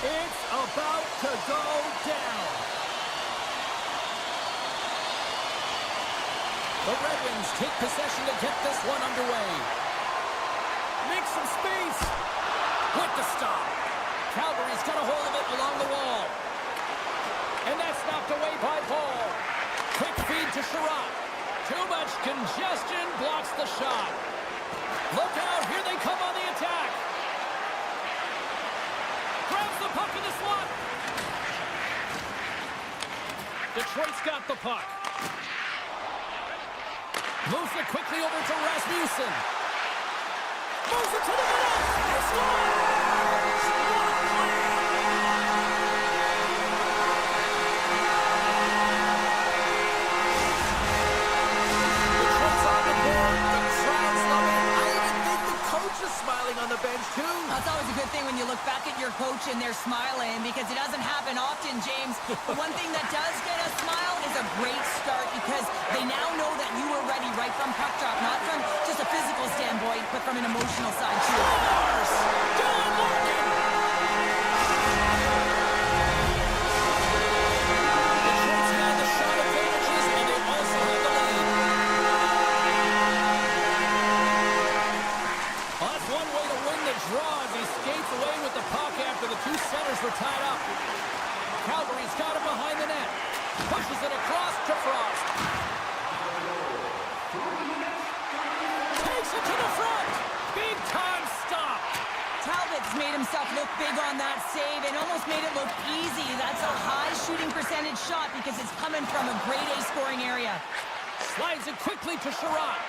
It's about to go down. The Red Wings take possession to get this one underway. Make some space. With the stop. Calgary's got a hold of it along the wall. And that's knocked away by Paul. Quick feed to Sherratt. Too much congestion blocks the shot. Look out, here they come on the attack. Grabs the puck in the slot. Detroit's got the puck. Moves it quickly over to Rasmussen. Moves it to the middle. He scores! Detroit's on the board. The crowd's loving it. I even think the coach is smiling on the bench, too. That's always a good thing when you look back at your coach and they're smiling, because it doesn't happen often, James. But one thing that does get a smile is a great start, because they now know that you were ready right from puck drop, not from just a physical standpoint, but from an emotional side, too. Detroit's had the shot advantages, and they also have the lead. Well, that's one way to win the draw as he skates away with the puck after the two centers were tied up. Calgary's got him behind the net. Pushes it across to Frost. Takes it to the front. Big time stop. Talbot's made himself look big on that save and almost made it look easy. That's a high shooting percentage shot because it's coming from a grade A scoring area. Slides it quickly to Sherratt.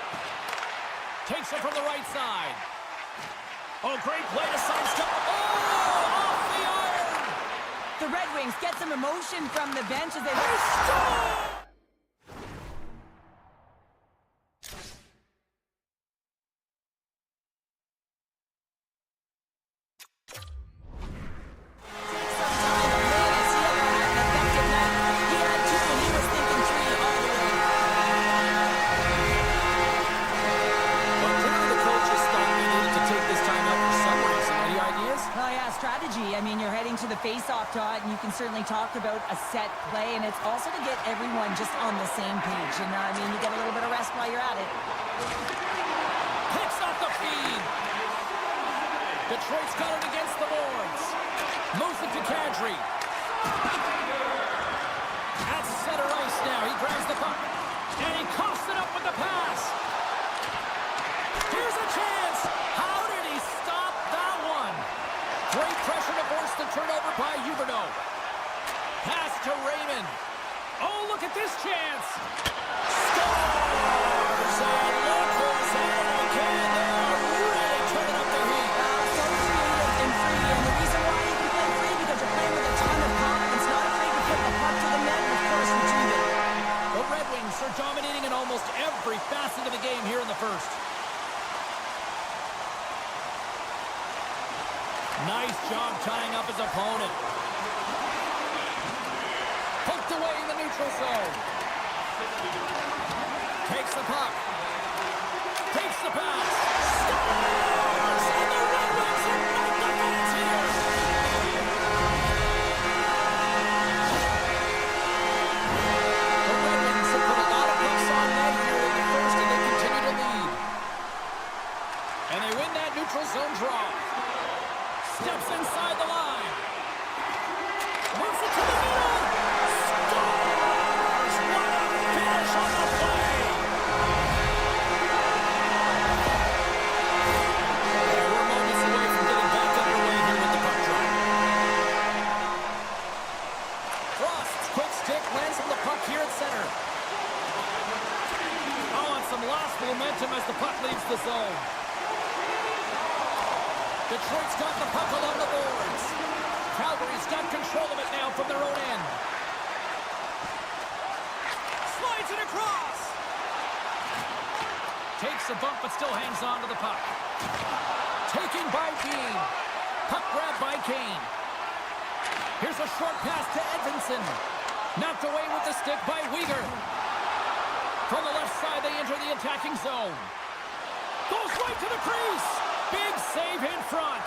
Takes it from the right side. Oh, great play to sidestep. Oh, off the iron. The Red Wings get some emotion from the bench as they Score! face-off dot, and you can certainly talk about a set play, and it's also to get everyone just on the same page. And I mean, you get a little bit of rest while you're at it. Picks up the feed. Detroit's got it against the boards. Moves it to Kadri. At center ice now. He grabs the puck. And he coughs it up with the pass. Here's a chance. How did he stop that one? Great pressure to force the turnover by Huberdeau. Pass to Raymond. Oh, look at this chance. Scores! And look who's had it again. They are really turning up the heat. So creative and free. And the reason why you can play free because you're playing with a ton of confidence, not afraid to put the puck to the net and, of course, retrieve it. The Red Wings are dominating in almost every facet of the game here in the first. Nice job tying up his opponent. Poked away in the neutral zone. Takes the puck. Takes the pass. Scores! And the Red Wings ignite the fans here. The Red Wings have put a lot of pucks on net here in the first, and they continue to lead. And they win that neutral zone draw. Steps inside the line. Moves it to the middle. Scores! What a finish on the play! Yeah, we're moments away from getting back underway here with the puck drop. Frost's quick stick lands on the puck here at center. Oh, and some lost momentum as the puck leaves the zone. Detroit's got the puck along the boards. Calgary's got control of it now from their own end. Slides it across. Takes a bump but still hangs on to the puck. Taken by Dean. Puck grabbed by Kane. Here's a short pass to Edvinsson. Knocked away with the stick by Weegar. From the left side they enter the attacking zone. Goes right to the crease. Big save in front.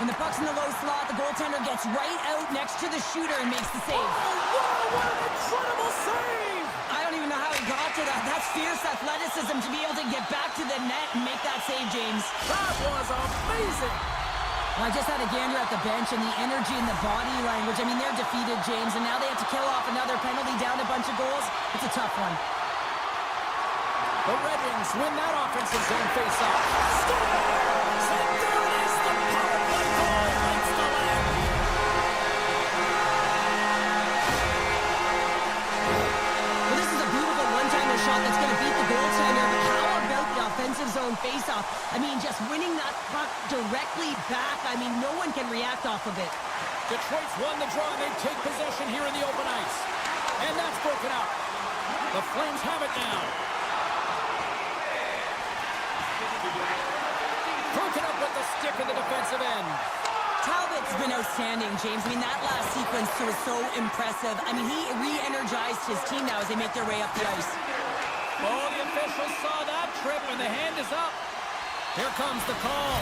When the puck's in the low slot, the goaltender gets right out next to the shooter and makes the save. Oh, what an incredible save! I don't even know how he got to that. That's fierce athleticism to be able to get back to the net and make that save, James. That was amazing! I just had a gander at the bench, and the energy and the body language. I mean, they're defeated, James, and now they have to kill off another penalty, down a bunch of goals. It's a tough one. The Red Wings win that offensive zone face-off. Scores! And there it is, the power play goal makes the land. Well, this is a beautiful one-timer shot that's going to beat the goaltender. But how about the offensive zone face-off? I mean, just winning that puck directly back. I mean, no one can react off of it. Detroit's won the draw, and they take possession here in the open ice. And that's broken up. The Flames have it now. Broken up with the stick in the defensive end. Talbot's been outstanding, James. I mean, that last sequence was so impressive. I mean, he re-energized his team now as they make their way up the ice. Oh, the officials saw that trip, and the hand is up. Here comes the call.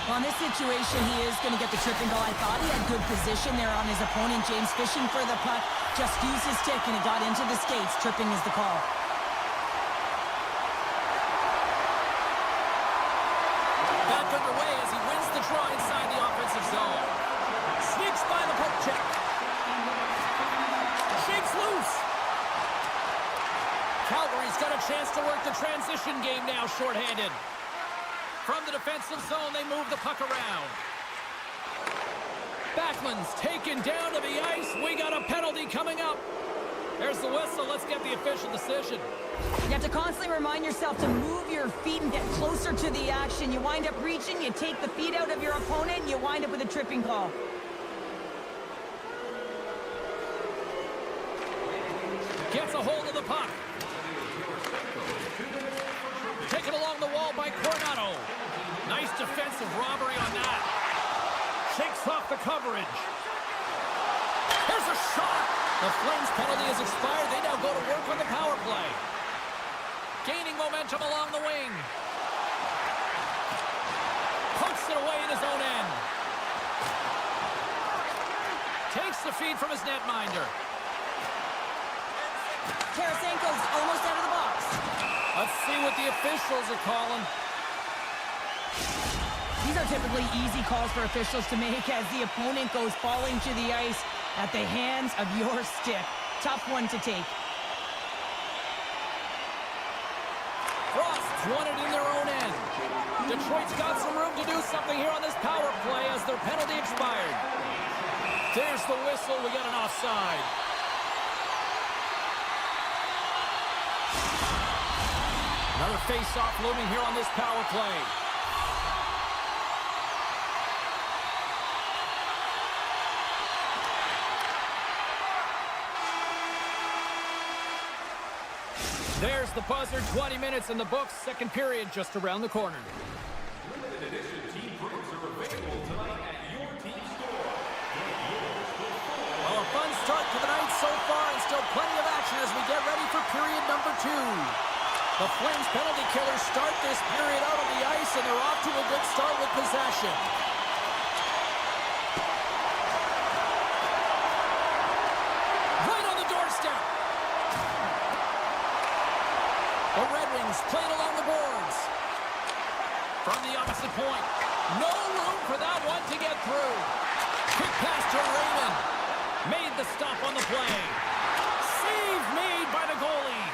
Well, in this situation, he is going to get the tripping goal. I thought he had good position there on his opponent, James, fishing for the puck. Just used his stick, and it got into the skates. Tripping is the call. Back underway as he wins the draw inside the offensive zone. Sneaks by the poke check. Shakes loose. Calgary's got a chance to work the transition game now, shorthanded. From the defensive zone, they move the puck around. Backlund's taken down to the ice. We got a penalty coming up. There's the whistle. Let's get the official decision. You have to constantly remind yourself to move your feet and get closer to the action. You wind up reaching, you take the feet out of your opponent, and you wind up with a tripping call. Gets a hold of the puck. Taken along the wall by Coronado. Nice defensive robbery on that. Shakes off the coverage. Here's a shot. The Flames penalty has expired. They now go to work on the power play. Gaining momentum along the wing. Pokes it away in his own end. Takes the feed from his netminder. Tarasenko's almost out of the box. Let's see what the officials are calling. These are typically easy calls for officials to make as the opponent goes falling to the ice at the hands of your stick. Tough one to take. Frost's won it in their own end. Detroit's got some room to do something here on this power play as their penalty expired. There's the whistle. We got an offside. Another face-off looming here on this power play. There's the buzzer. 20 minutes in the books. Second period just around the corner. Limited edition team groups are available tonight at your team store. Well, a fun start to the night so far, and still plenty of action as we get ready for period number 2. The Flames penalty killers start this period out on the ice, and they're off to a good start with possession. Right on the doorstep. The Red Wings playing along the boards. From the opposite point. No room for that one to get through. Quick pass to Raymond. Made the stop on the play. Save made by the goalie.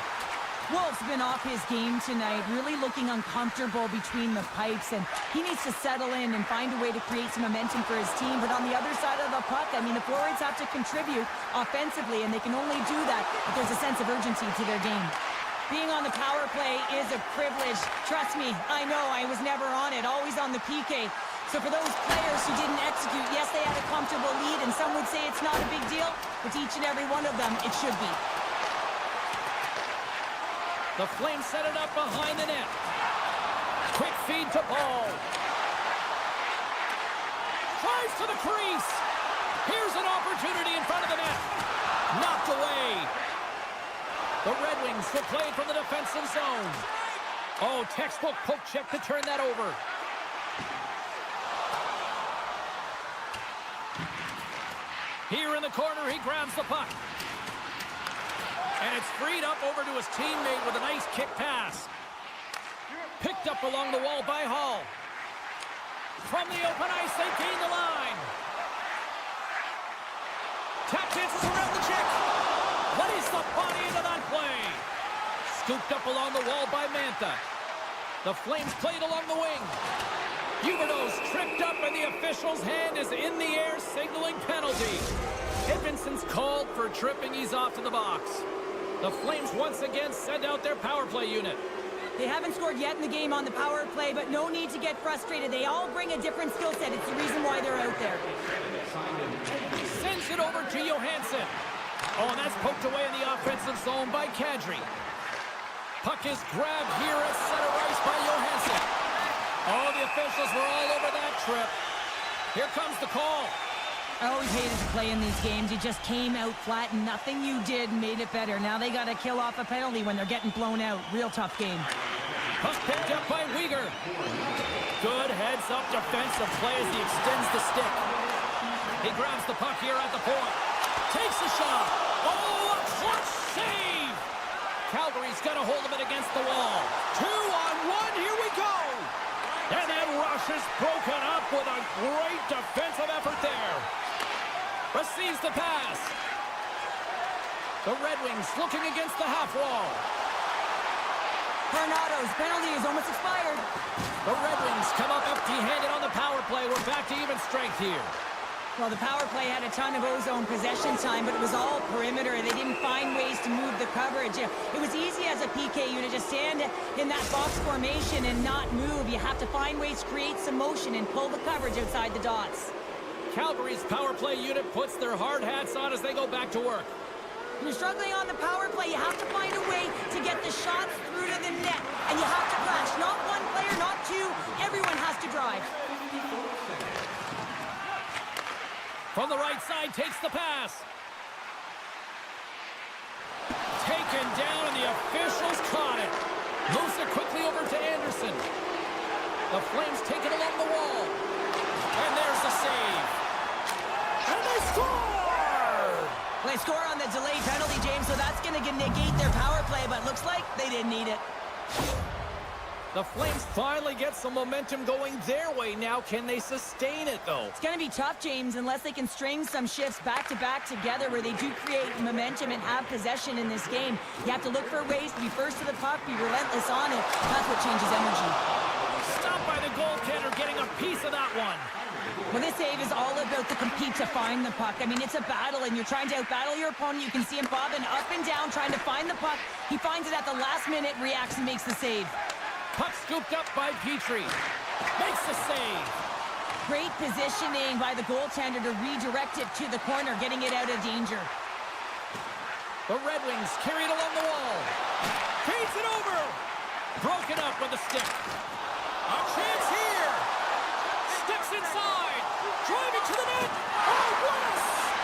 Wolf's been off his game tonight, really looking uncomfortable between the pipes, and he needs to settle in and find a way to create some momentum for his team. But on the other side of the puck, I mean, the forwards have to contribute offensively, and they can only do that if there's a sense of urgency to their game. Being on the power play is a privilege. Trust me, I know I was never on it, always on the PK. So for those players who didn't execute, yes, they had a comfortable lead, and some would say it's not a big deal, but to each and every one of them, it should be. The Flames set it up behind the net. Quick feed to Paul. Tries to the crease. Here's an opportunity in front of the net. Knocked away. The Red Wings will play from the defensive zone. Oh, textbook poke check to turn that over. Here in the corner, he grabs the puck. And it's freed up over to his teammate with a nice kick pass. Picked up along the wall by Hall. From the open ice, they gain the line. Tap dances around the check. Lays the body into that play. Scooped up along the wall by Mantha. The Flames played along the wing. Huberdeau's tripped up, and the official's hand is in the air, signaling penalty. Edmondson's called for tripping. He's off to the box. The Flames once again send out their power play unit. They haven't scored yet in the game on the power play, but no need to get frustrated. They all bring a different skill set. It's the reason why they're out there. Sends it over to Johansson. Oh, and that's poked away in the offensive zone by Kadri. Puck is grabbed here at center ice by Johansson. Oh, the officials were all over that trip. Here comes the call. I always hated to play in these games. You just came out flat and nothing you did made it better. Now they got to kill off a penalty when they're getting blown out. Real tough game. Puck picked up by Weegar. Good heads-up defensive play as he extends the stick. He grabs the puck here at the point. Takes a shot. Oh, a clutch save! Calgary's got a hold of it against the wall. 2-on-1, here we go! And that rush is broken up with a great defensive effort there. Receives the pass. The Red Wings looking against the half wall. Tornado's penalty is almost expired. The Red Wings come up empty-handed on the power play. We're back to even strength here. Well, the power play had a ton of ozone possession time, but it was all perimeter. They didn't find ways to move the coverage. It was easy as a PK unit to stand in that box formation and not move. You have to find ways to create some motion and pull the coverage outside the dots. Calgary's power play unit puts their hard hats on as they go back to work. When you're struggling on the power play, you have to find a way to get the shots through to the net. And you have to crash. Not one player, not two. Everyone has to drive. From the right side, takes the pass. Taken down, and the officials caught it. Moves it quickly over to Anderson. The Flames take it along the wall. And there's the save. And they score! Well, they score on the delayed penalty, James, so that's going to negate their power play, but looks like they didn't need it. The Flames finally get some momentum going their way now. Can they sustain it, though? It's going to be tough, James, unless they can string some shifts back-to-back together where they do create momentum and have possession in this game. You have to look for ways to be first to the puck, be relentless on it. That's what changes energy. Stopped by the goaltender, getting a piece of that one. Well, this save is all about the compete to find the puck. I mean, it's a battle, and you're trying to outbattle your opponent. You can see him bobbing up and down, trying to find the puck. He finds it at the last minute, reacts, and makes the save. Puck scooped up by Petrie. Makes the save. Great positioning by the goaltender to redirect it to the corner, getting it out of danger. The Red Wings carry it along the wall. Feeds it over. Broken up with a stick. A chance here. Sticks inside. Driving to the net. Oh, what a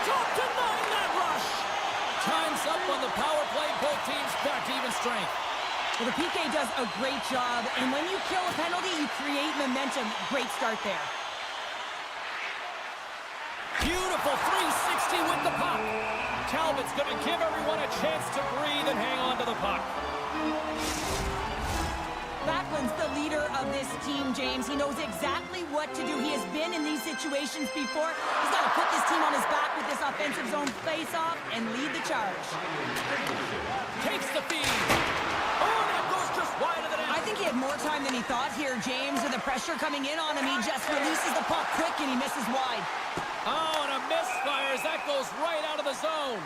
stop denying that rush. Time's up on the power play. Both teams back to even strength. Well, the PK does a great job, and when you kill a penalty, you create momentum. Great start there. Beautiful 360 with the puck. Talbot's going to give everyone a chance to breathe and hang on to the puck. Backlund's the leader of this team, James. He knows exactly what to do. He has been in these situations before. He's got to put this team on his back with this offensive zone face-off and lead the charge. Takes the feed. Oh, that goes just wide of the net. I think he had more time than he thought here, James. With the pressure coming in on him, he just releases the puck quick and he misses wide. Oh, and a misfire as that goes right out of the zone.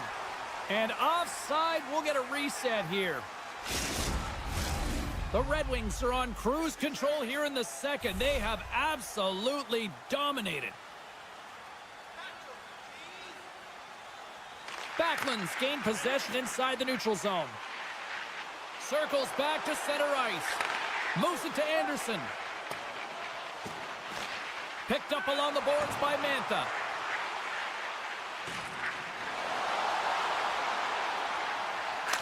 And offside, we'll get a reset here. The Red Wings are on cruise control here in the second. They have absolutely dominated. Backlund's gained possession inside the neutral zone. Circles back to center ice. Moves it to Anderson. Picked up along the boards by Mantha.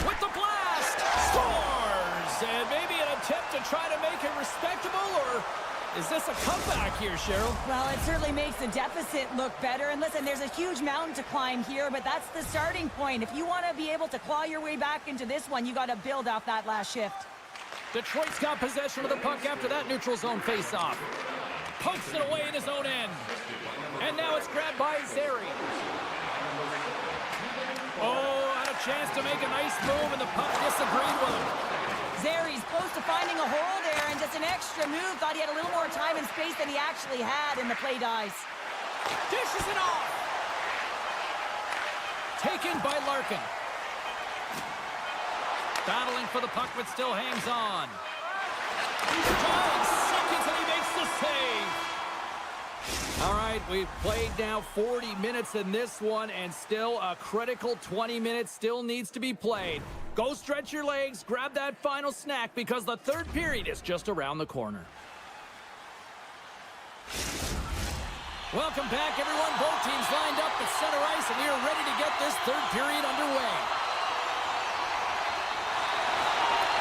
With the blast! Scores! And maybe an attempt to try to make it respectable, or Is this a comeback here, Cheryl? Well, it certainly makes the deficit look better. And listen, there's a huge mountain to climb here, but that's the starting point. If you want to be able to claw your way back into this one, you got to build off that last shift. Detroit's got possession of the puck after that neutral zone faceoff. Pokes it away in his own end. And now it's grabbed by Zary. Oh, had a chance to make a nice move, and the puck disagreed with him. Zary's close to finding a hole there, and just an extra move. Thought he had a little more time and space than he actually had, and the play dies. Dishes it off. Taken by Larkin. Battling for the puck, but still hangs on. 5 seconds, and he makes the save. All right, we've played now 40 minutes in this one, and still a critical 20 minutes still needs to be played. Go stretch your legs, grab that final snack, because the third period is just around the corner. Welcome back, everyone. Both teams lined up at center ice, and we are ready to get this third period underway.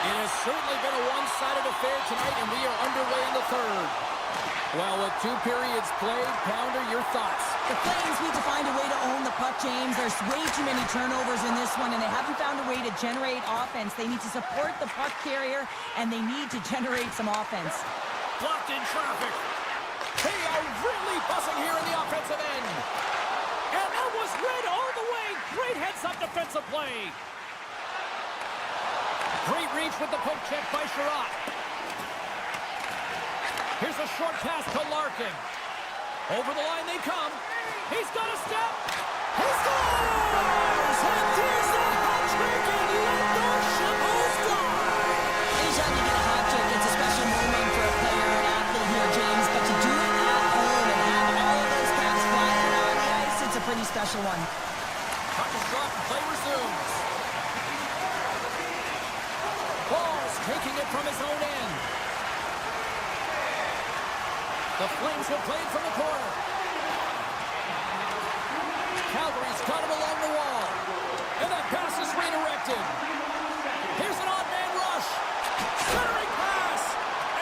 It has certainly been a one-sided affair tonight, and we are underway in the third. Well, with 2 periods played, Pounder, your thoughts? The Flames need to find a way to own the puck, James. There's way too many turnovers in this one, and they haven't found a way to generate offense. They need to support the puck carrier, and they need to generate some offense. Blocked in traffic. They are really buzzing here in the offensive end. And that was read all the way. Great heads-up defensive play. Great reach with the poke check by Sherratt. Here's a short pass to Larkin. Over the line they come. He's got a step. He scores! And here's the hat trick, and let the Shambles fly! Anytime you get a hat trick, it's a special moment for a player or an athlete here, James. But to do it at home and have all of those caps flying around the ice, it's a pretty special one. Puck is dropped and play resumes. Ball's taking it from his own end. The Flames have played from the corner. Calgary's got him along the wall. And that pass is redirected. Here's an odd man rush. Centering pass.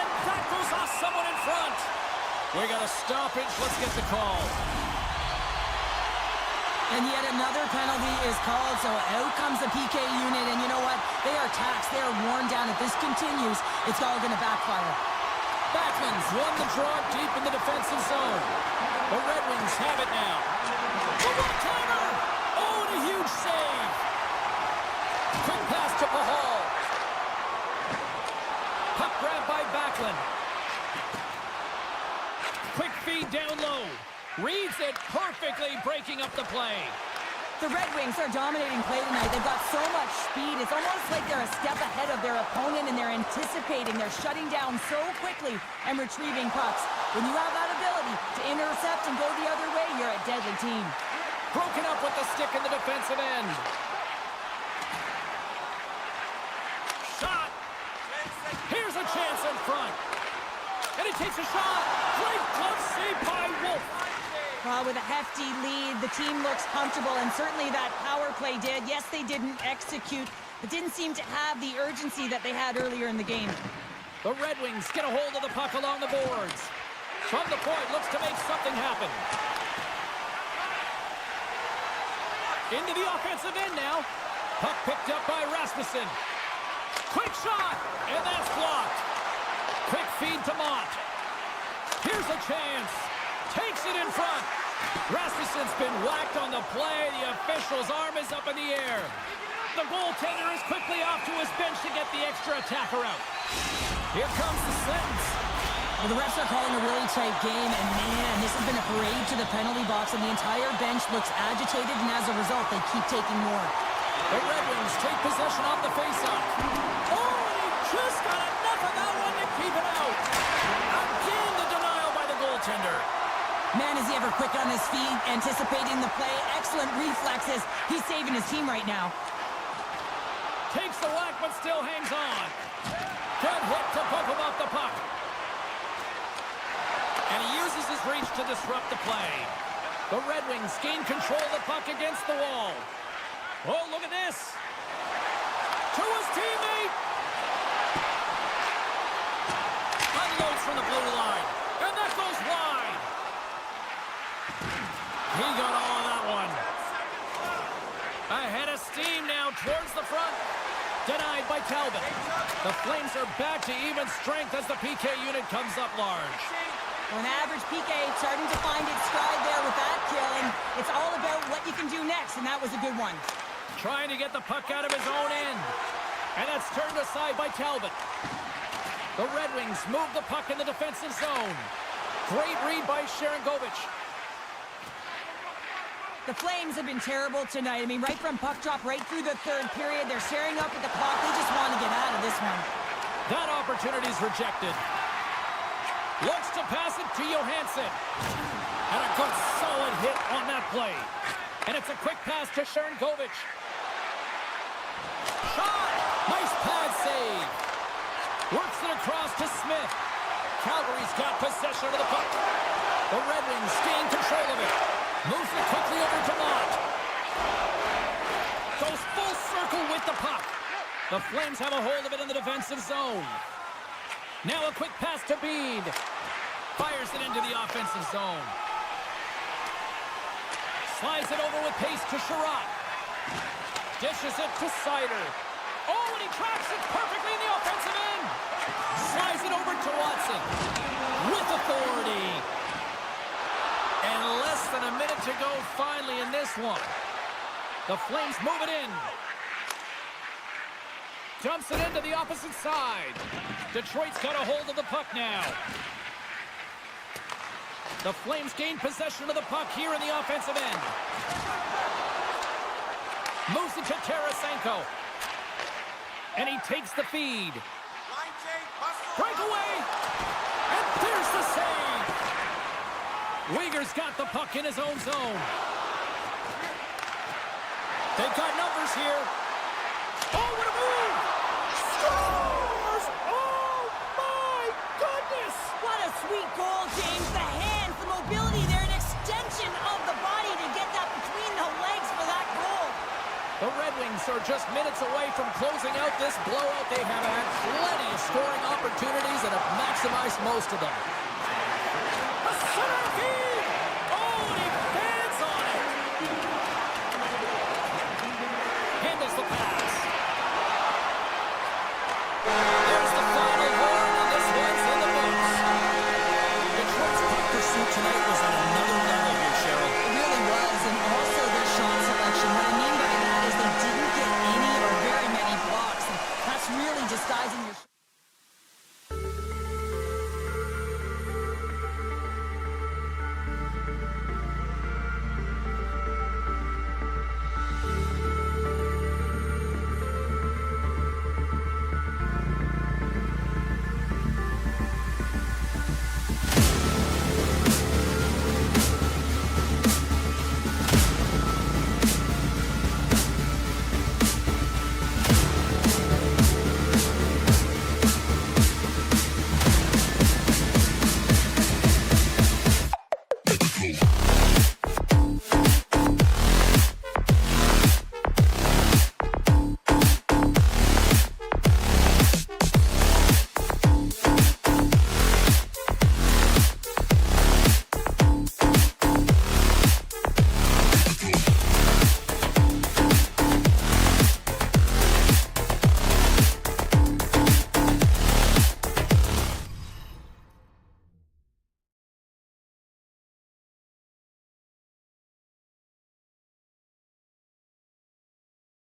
And that goes off someone in front. We got a stoppage. Let's get the call. And yet another penalty is called, so out comes the PK unit. And you know what? They are taxed. They are worn down. If this continues, it's all going to backfire. Backman's won the draw deep in the defensive zone. The Red Wings have it now. The one-timer! Oh, and a huge save! Quick pass to Pahal. Puck grab by Backlund. Quick feed down low. Reads it perfectly, breaking up the play. The Red Wings are dominating play tonight. They've got so much speed. It's almost like they're a step ahead of their opponent, and they're anticipating. They're shutting down so quickly and retrieving pucks. When you have that ability to intercept and go the other way, you're a deadly team. Broken up with the stick in the defensive end. Shot. Here's a chance in front. And he takes a shot. Great glove save by Wolf. Well, with a hefty lead, the team looks comfortable, and certainly that power play did. Yes, they didn't execute, but didn't seem to have the urgency that they had earlier in the game. The Red Wings get a hold of the puck along the boards. From the point, looks to make something happen. Into the offensive end now. Puck picked up by Rasmussen. Quick shot, and that's blocked. Quick feed to Mott. Here's a chance. Takes it in front. Rasmussen's been whacked on the play. The official's arm is up in the air. The goaltender is quickly off to his bench to get the extra attacker out. Here comes the sentence. Well, the refs are calling a really tight game, and man, this has been a parade to the penalty box, and the entire bench looks agitated, and as a result, they keep taking more. The Red Wings take possession off the faceoff. Oh, and he just got enough of that one to keep it out. Again, the denial by the goaltender. Man, is he ever quick on his feet, anticipating the play. Excellent reflexes. He's saving his team right now. Takes the whack, but still hangs on. Good hit to bump him off the puck. And he uses his reach to disrupt the play. The Red Wings gain control of the puck against the wall. Oh, look at this. To his teammate. Unloads from the blue line. He got all of that one. Ahead of steam now towards the front. Denied by Talbot. The Flames are back to even strength as the PK unit comes up large. An average PK starting to find its stride there with that kill, and it's all about what you can do next, and that was a good one. Trying to get the puck out of his own end. And that's turned aside by Talbot. The Red Wings move the puck in the defensive zone. Great read by Sharangovich. The Flames have been terrible tonight. I mean, right from puck drop right through the third period, they're staring up at the clock. They just want to get out of this one. That opportunity's rejected. Looks to pass it to Johansson. And a good solid hit on that play. And it's a quick pass to Sharangovich. Shot! Nice pad save. Works it across to Smith. Calgary's got possession of the puck. The Red Wings gain control of it. Moves it quickly over to Mott. Goes full circle with the puck. The Flames have a hold of it in the defensive zone. Now a quick pass to Bean. Fires it into the offensive zone. Slides it over with pace to Sherratt. Dishes it to Sider. Oh, and he tracks it perfectly in the offensive end. Slides it over to Watson. With authority. And less than a minute to go finally in this one. The Flames move it in. Dumps it into the opposite side. Detroit's got a hold of the puck now. The Flames gain possession of the puck here in the offensive end. Moves it to Tarasenko. And he takes the feed. Breakaway! And there's the save! Uyghur's got the puck in his own zone. They've got numbers here. Oh, what a move! Scores! Oh, my goodness! What a sweet goal, James. The hands, the mobility there, an extension of the body to get that between the legs for that goal. The Red Wings are just minutes away from closing out this blowout. They have had plenty of scoring opportunities and have maximized most of them. A center feed! Oh, and he fans on it! Handles the pass. There's the final horn, and this one's in the books. Detroit's puck pursuit tonight was at another level here, Cheryl. It really was, and also their shot selection. What I mean by that is they didn't get any or very many blocks, and that's really disguising your...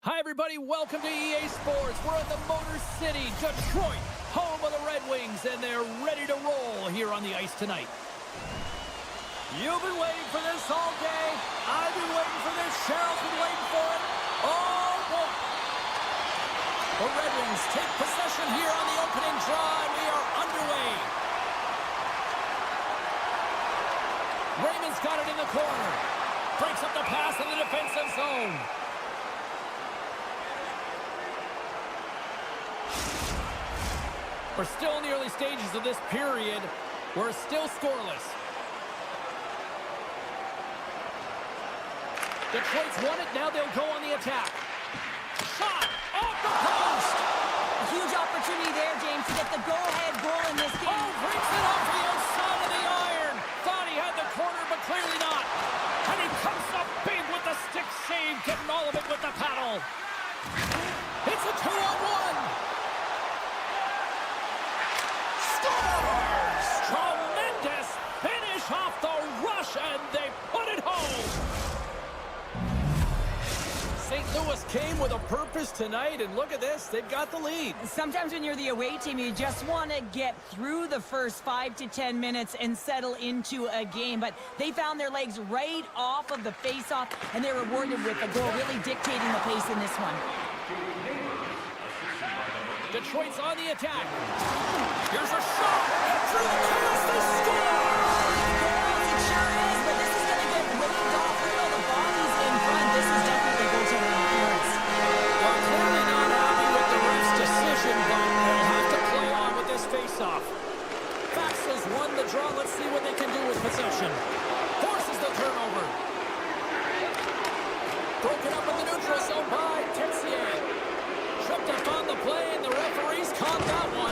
Hi, everybody. Welcome to EA Sports. We're in the Motor City, Detroit, home of the Red Wings, and they're ready to roll here on the ice tonight. You've been waiting for this all day. I've been waiting for this. Cheryl's been waiting for it. Oh, boy. The Red Wings take possession here on the opening drive. We are underway. Raymond's got it in the corner. Breaks up the pass in the defensive zone. We're still in the early stages of this period. We're still scoreless. Detroit's won it. Now they'll go on the attack. Shot off the post. A huge opportunity there, James, to get the go-ahead goal in this game. Oh, breaks it off the outside of the iron. Thought he had the corner, but clearly not. And he 2-on-1. Scores! Tremendous finish off the rush, and they put it home. St. Louis came with a purpose tonight, and look at this. They've got the lead. Sometimes when you're the away team, you just want to get through the first 5 to 10 minutes and settle into a game. But they found their legs right off of the face-off, and they were rewarded with a goal, really dictating the pace in this one. Detroit's on the attack. Here's a shot. Through the pass, they score! It sure is, but this is going to get waved off. Look at all the bodies in front. This is definitely goaltender interference. Well, clearly not happy with the ref's decision, but they'll have to play on with this face-off. Fax has won the draw. Let's see what they can do with possession. Forces the turnover. Broken up in the neutral zone by Texier. Tripped up on the play, and the referees caught that one.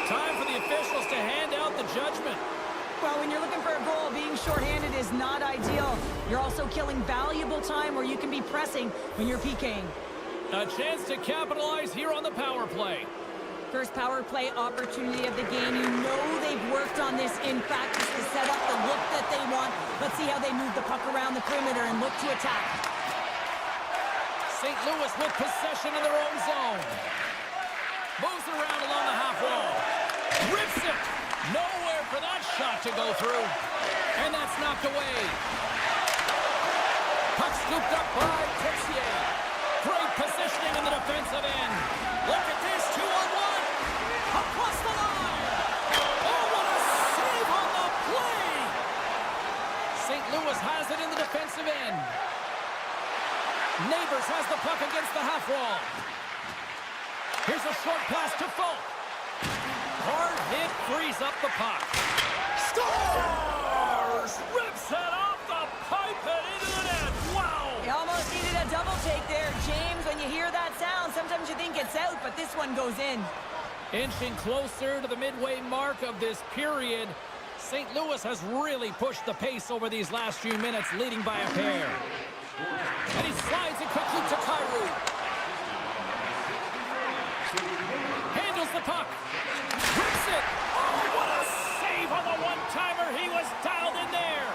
Time for the officials to hand out the judgment. Well, when you're looking for a goal, being shorthanded is not ideal. You're also killing valuable time where you can be pressing when you're PKing. A chance to capitalize here on the power play. First power play opportunity of the game. You know they've worked on this in practice to set up the look that they want. Let's see how they move the puck around the perimeter and look to attack. St. Louis with possession in their own zone. Moves around along the half wall. Rips it. Nowhere for that shot to go through. And that's knocked away. Puck scooped up by Texier. Great positioning in the defensive end. Look at this, 2-on-1. Across the line. Oh, what a save on the play. St. Louis has it in the defensive end. Neighbors has the puck against the half wall. Here's a short pass to Folk. Hard hit, frees up the puck. Scores! Rips it off the pipe and into the net. Wow! He almost needed a double take there. James, when you hear that sound, sometimes you think it's out, but this one goes in. Inching closer to the midway mark of this period, St. Louis has really pushed the pace over these last few minutes, leading by a pair. And he slides it quickly to Kyrou. Handles the puck. Rips it. Oh, what a save on the one-timer. He was dialed in there.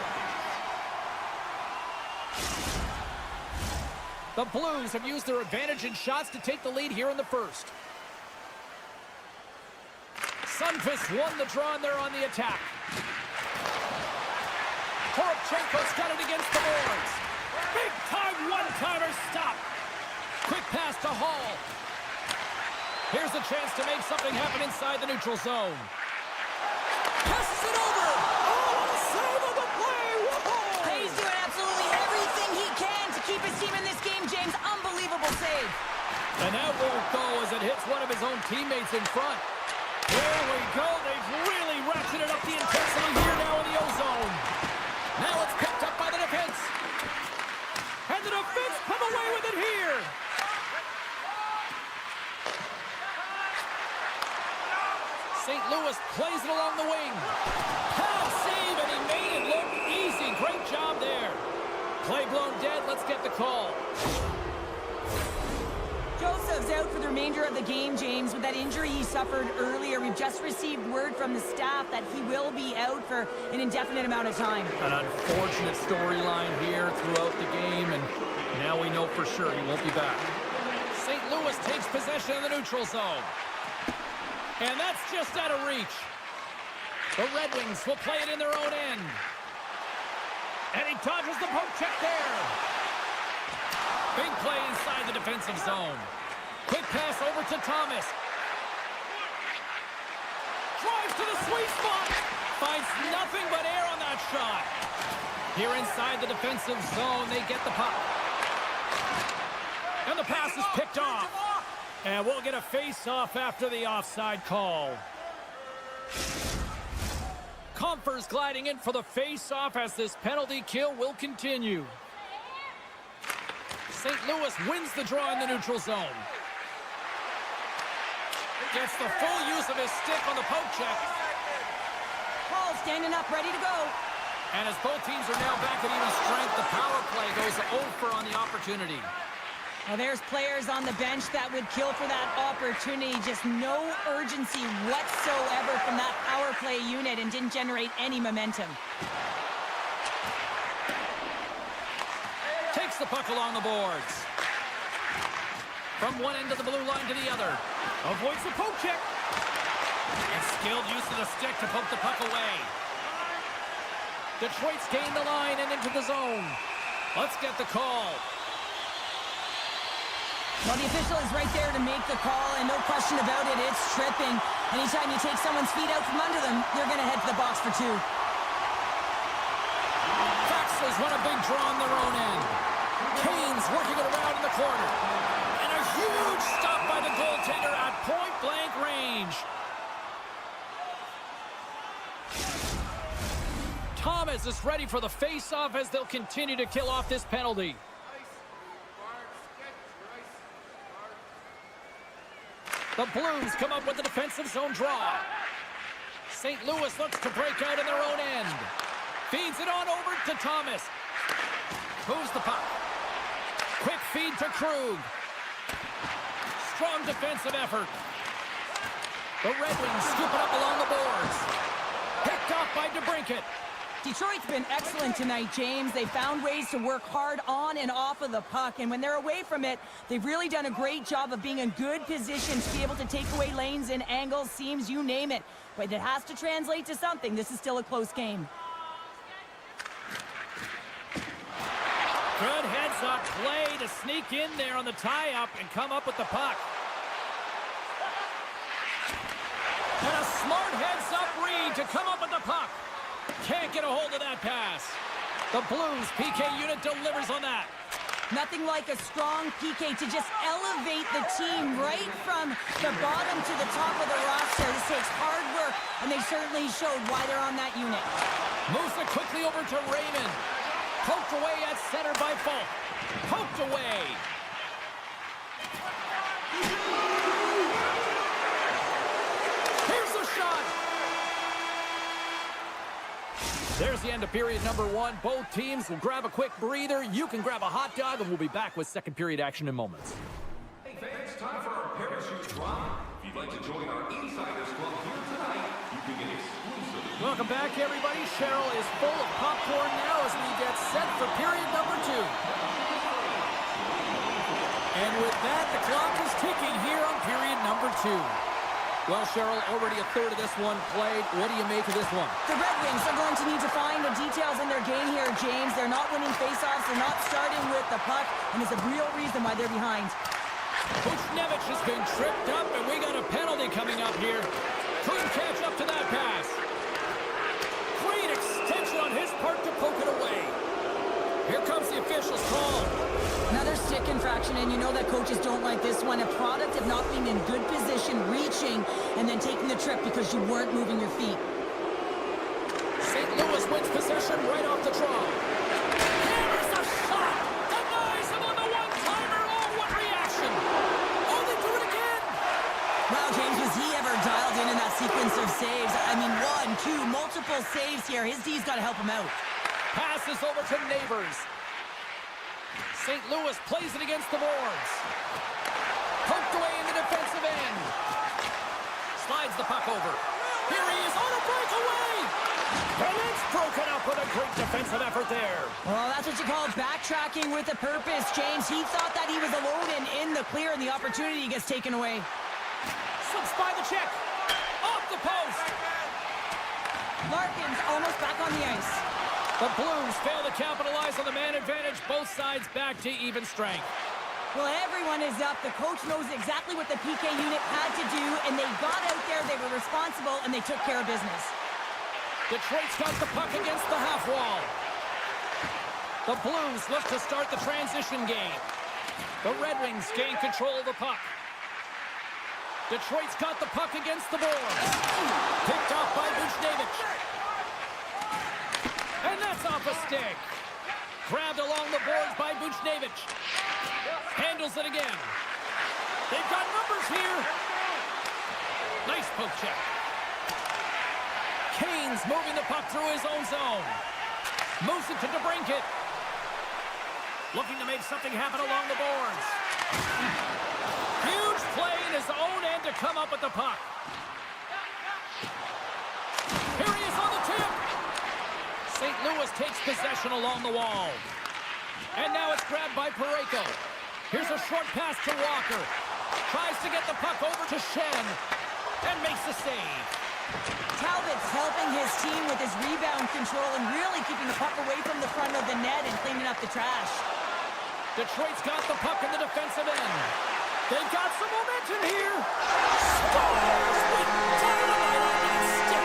The Blues have used their advantage in shots to take the lead here in the first. Sundqvist won the draw, and they're on the attack. Korobchenko's got it against the boards. Big-time one-timer stop. Quick pass to Hall. Here's a chance to make something happen inside the neutral zone. Passes it over. Oh, what a save on the play. Whoa! He's doing absolutely everything he can to keep his team in this game, James. Unbelievable save. And that won't go as it hits one of his own teammates in front. There we go. They've really ratcheted up the intensity here now in the O-zone. Now it's picked up by the defense. And the defense come away with it here. St. Louis plays it along the wing. Pow, save, and he made it look easy. Great job there. Play blown dead. Let's get the call. Joseph's out for the remainder of the game, James, with that injury he suffered earlier. We've just received word from the staff that he will be out for an indefinite amount of time. An unfortunate storyline here throughout the game, and now we know for sure he won't be back. St. Louis takes possession of the neutral zone. And that's just out of reach. The Red Wings will play it in their own end. And he dodges the poke check there. Big play inside the defensive zone. Quick pass over to Thomas. Drives to the sweet spot. Finds nothing but air on that shot. Here inside the defensive zone, they get the puck. And the pass is picked off. And we'll get a face-off after the offside call. Compher's gliding in for the face-off as this penalty kill will continue. St. Louis wins the draw in the neutral zone. Gets the full use of his stick on the poke check. Paul standing up, ready to go. And as both teams are now back at even strength, the power play goes over on the opportunity. Well, there's players on the bench that would kill for that opportunity. Just no urgency whatsoever from that power play unit and didn't generate any momentum. Takes the puck along the boards. From one end of the blue line to the other. Avoids the poke check. And skilled use of the stick to poke the puck away. Detroit's gained the line and into the zone. Let's get the call. Well, the official is right there to make the call, and no question about it, it's tripping. Anytime you take someone's feet out from under them, they're going to head to the box for 2. Foxes run a big draw on their own end. Canes working it around in the corner. And a huge stop by the goaltender at point-blank range. Thomas is ready for the face-off as they'll continue to kill off this penalty. The Blues come up with the defensive zone draw. St. Louis looks to break out in their own end. Feeds it on over to Thomas. Moves the puck. Quick feed to Krug. Strong defensive effort. The Red Wings scoop it up along the boards. Picked off by DeBrincat. Detroit's been excellent tonight, James. They found ways to work hard on and off of the puck, and when they're away from it, they've really done a great job of being in good position to be able to take away lanes and angles, seams, you name it. But it has to translate to something. This is still a close game. Good heads-up play to sneak in there on the tie-up and come up with the puck. And a smart heads-up read to come up with the puck. Can't get a hold of that pass. The Blues PK unit delivers on that. Nothing like a strong PK to just elevate the team right from the bottom to the top of the roster. This takes hard work, and they certainly showed why they're on that unit. Moves it quickly over to Raymond. Poked away at center by Falk. Poked away. Here's the shot. There's the end of period number 1. Both teams will grab a quick breather. You can grab a hot dog, and we'll be back with second period action in moments. Hey fans, time for our parachute drop. If you'd like to join our Insiders Club here tonight, you can get exclusive. Welcome back, everybody. Cheryl is full of popcorn now as we get set for period number 2. And with that, the clock is ticking here on period number 2. Well, Cheryl, already a third of this one played. What do you make of this one? The Red Wings are going to need to find the details in their game here, James. They're not winning faceoffs. They're not starting with the puck, and it's a real reason why they're behind. Buchnevich has been tripped up, and we got a penalty coming up here. Couldn't catch up to that pass. Great extension on his part to poke it away. Here comes the official's call. Another stick infraction, and you know that coaches don't like this one. A product of not being in good position, reaching, and then taking the trip because you weren't moving your feet. St. Louis wins possession right off the draw. Hammers the shot! Denies him on the one-timer! Oh, what reaction! Oh, they do it again! Wow, James, was he ever dialed in that sequence of saves? I mean, 1, 2, multiple saves here. His D's got to help him out. Passes over to Neighbors. St. Louis plays it against the boards. Poked away in the defensive end. Slides the puck over. Here he is on a breakaway. And it's broken up with a great defensive effort there. Well, that's what you call backtracking with a purpose, James. He thought that he was alone and in the clear, and the opportunity gets taken away. Slips by the check. Off the post. Larkin's almost back on the ice. The Blues fail to capitalize on the man advantage. Both sides back to even strength. Well, everyone is up. The coach knows exactly what the PK unit had to do, and they got out there, they were responsible, and they took care of business. Detroit's got the puck against the half wall. The Blues look to start the transition game. The Red Wings gain control of the puck. Detroit's got the puck against the boards. Picked off by Buchnevich. And that's off a stick. Grabbed along the boards by Buchnevich. Handles it again. They've got numbers here. Nice poke check. Canes moving the puck through his own zone. Moves it to DeBrincat. Looking to make something happen along the boards. Huge play in his own end to come up with the puck. Here he is on the tip. St. Louis takes possession along the wall. And now it's grabbed by Parayko. Here's a short pass to Walker. Tries to get the puck over to Shin. And makes the save. Talbot's helping his team with his rebound control and really keeping the puck away from the front of the net and cleaning up the trash. Detroit's got the puck in the defensive end. They've got some momentum here. Scores with dynamite on that stick.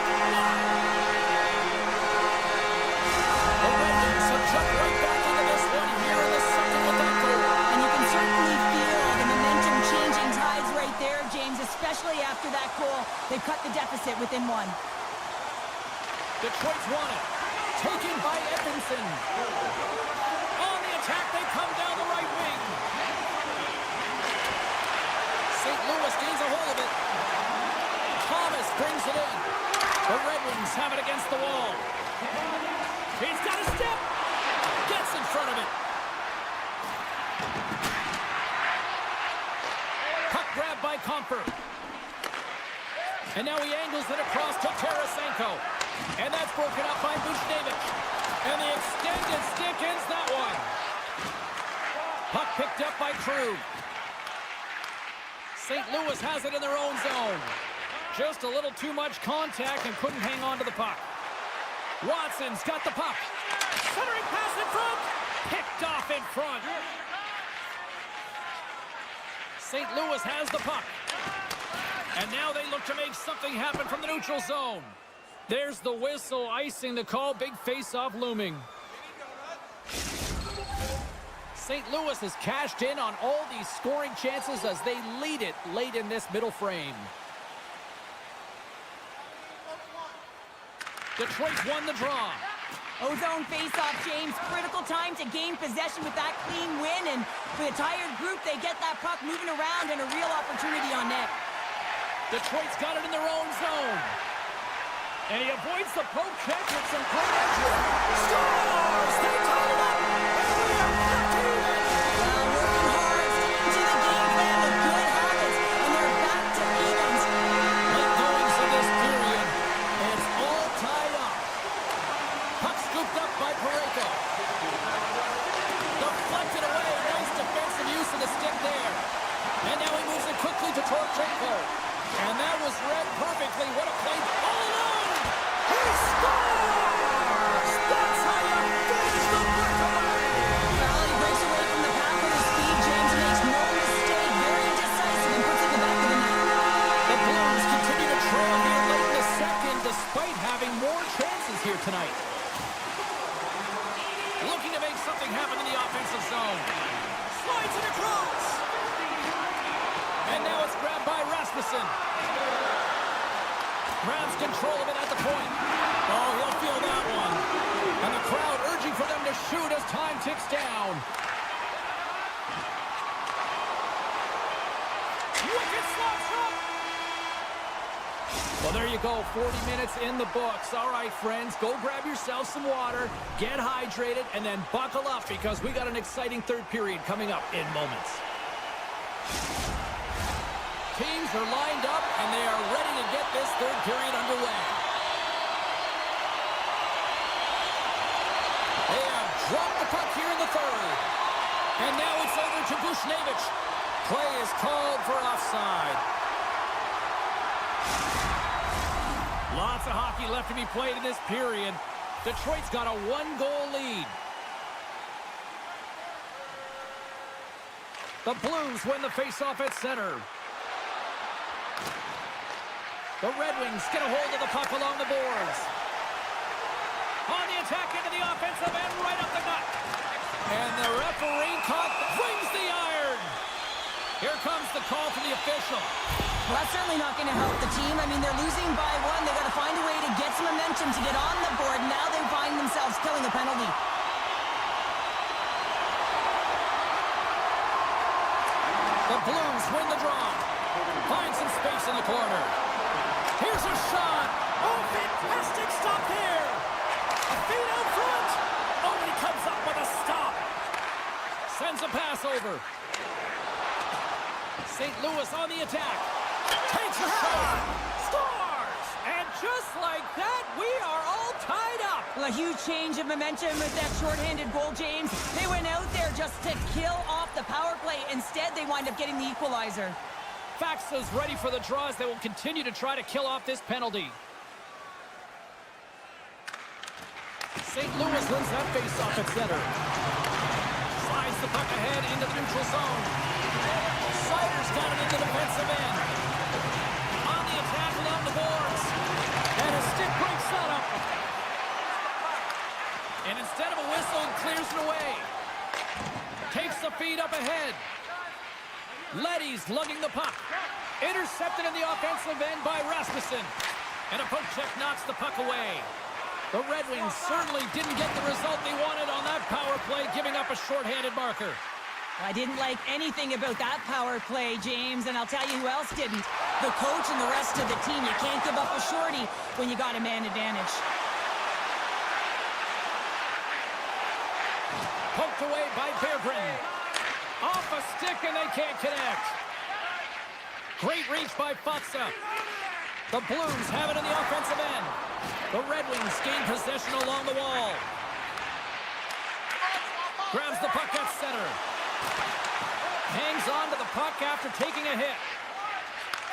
The Red Wings have jumped right back into this one here in the second with that goal. And you can certainly feel the momentum changing tides right there, James, especially after that goal. They've cut the deficit within one. Detroit's won it. Taken by Edmondson. On the attack, they come down the right wing. St. Louis gains a hold of it. Thomas brings it in. The Red Wings have it against the wall. He's got a step. Gets in front of it. Puck grab by Comfort. And now he angles it across to Tarasenko. And that's broken up by Buchnevich. And the extended stick ends that one. Puck picked up by Krug. St. Louis has it in their own zone. Just a little too much contact and couldn't hang on to the puck. Watson's got the puck. Centering pass in front. Picked off in front. St. Louis has the puck. And now they look to make something happen from the neutral zone. There's the whistle, icing the call. Big face-off looming. St. Louis has cashed in on all these scoring chances as they lead it late in this middle frame. Detroit's won the draw. Ozone face-off, James. Critical time to gain possession with that clean win. And for the tired group, they get that puck moving around and a real opportunity on net. Detroit's got it in their own zone. And he avoids the poke check with some great action. Scores! They tie it up! And we are back to even! Well, working hard, sticking to the game plan with good habits, and they're back to evens. Late goings of this period, and it's all tied up. Puck scooped up by Parayko. Deflected away. Nice defensive use of the stick there. And now he moves it quickly to Torchenko. And that was read perfectly. What a play. All alone! He scores! That's how you finish the breakaway! Well, he breaks away from the path with his speed. James makes no mistake. Very decisive and puts it in the back of the net. The Blues continue to trail here late in the second despite having more chances here tonight. Looking to make something happen in the offensive zone. Slides it across! And now it's grabbed by Rasmussen. Grabs control of it at the point. Oh, he'll feel that one. And the crowd urging for them to shoot as time ticks down. Wicked slap shot! Well, there you go. 40 minutes in the books. All right, friends, go grab yourself some water, get hydrated, and then buckle up because we got an exciting third period coming up in moments. Teams are lined up, and they are ready to get this third period underway. They have dropped the puck here in the third. And now it's over to Buchnevich. Play is called for offside. Lots of hockey left to be played in this period. Detroit's got a one-goal lead. The Blues win the faceoff at center. The Red Wings get a hold of the puck along the boards. On the attack into the offensive end, right up the gut. And the referee brings the iron. Here comes the call from the official. Well, that's certainly not going to help the team. I mean, they're losing by one. They've got to find a way to get some momentum to get on the board. Now they find themselves killing a penalty. The Blues win the draw. Find some space in the corner. Here's a shot. Oh, fantastic stop here. A feed out front. Oh, and he comes up with a stop. Sends a pass over. St. Louis on the attack. Takes a shot. Scores! And just like that, we are all tied up. Well, a huge change of momentum with that shorthanded goal, James. They went out there just to kill off the power play. Instead, they wind up getting the equalizer. Faxa's ready for the draws. They will continue to try to kill off this penalty. St. Louis wins that face-off at center. Slides the puck ahead into the neutral zone. Sider's got it in the defensive end. On the attack along the boards. And a stick breaks that up. And instead of a whistle, it clears it away. Takes the feed up ahead. Leddy's lugging the puck. Intercepted in the offensive end by Rasmussen. And a poke check knocks the puck away. The Red Wings certainly didn't get the result they wanted on that power play, giving up a shorthanded marker. I didn't like anything about that power play, James, and I'll tell you who else didn't. The coach and the rest of the team. You can't give up a shorty when you got a man advantage. Poked away by Berggren. Off a stick and they can't connect. Great reach by Faxa. The Blues have it in the offensive end. The Red Wings gain possession along the wall. Grabs the puck at center. Hangs on to the puck after taking a hit.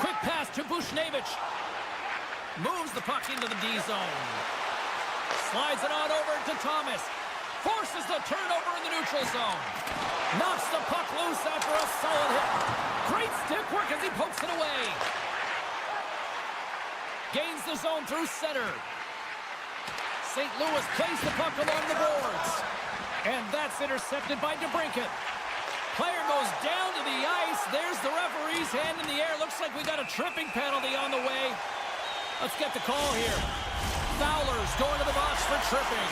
Quick pass to Bushnevich. Moves the puck into the D zone. Slides it on over to Thomas. Forces the turnover in the neutral zone. Knocks the puck loose after a solid hit. Great stick work as he pokes it away. Gains the zone through center. St. Louis plays the puck along the boards. And that's intercepted by DeBrincat. Player goes down to the ice. There's the referee's hand in the air. Looks like we got a tripping penalty on the way. Let's get the call here. Fowler's going to the box for tripping.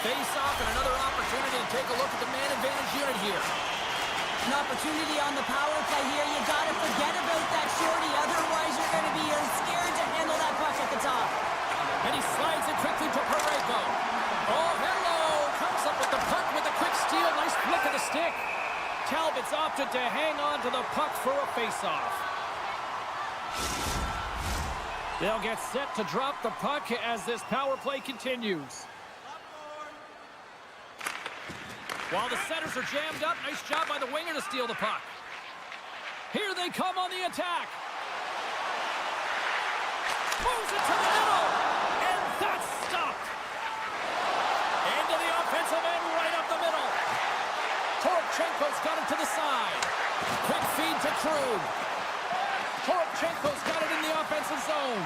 Face off and another opportunity to take a look at the man advantage unit here. An opportunity on the power play here. You got to forget about that shorty. Otherwise, you're going to be scared to handle that puck at the top. And he slides it quickly to Parayko. Oh, hello! Comes up with the puck with a quick steal. Nice flick of the stick. Talbot's opted to hang on to the puck for a face-off. They'll get set to drop the puck as this power play continues. While the setters are jammed up, nice job by the winger to steal the puck. Here they come on the attack. Moves it to the middle. And that's stopped. Into the offensive end, right up the middle. Toropchenko's got it to the side. Quick feed to Krug. Toropchenko's got it in the offensive zone.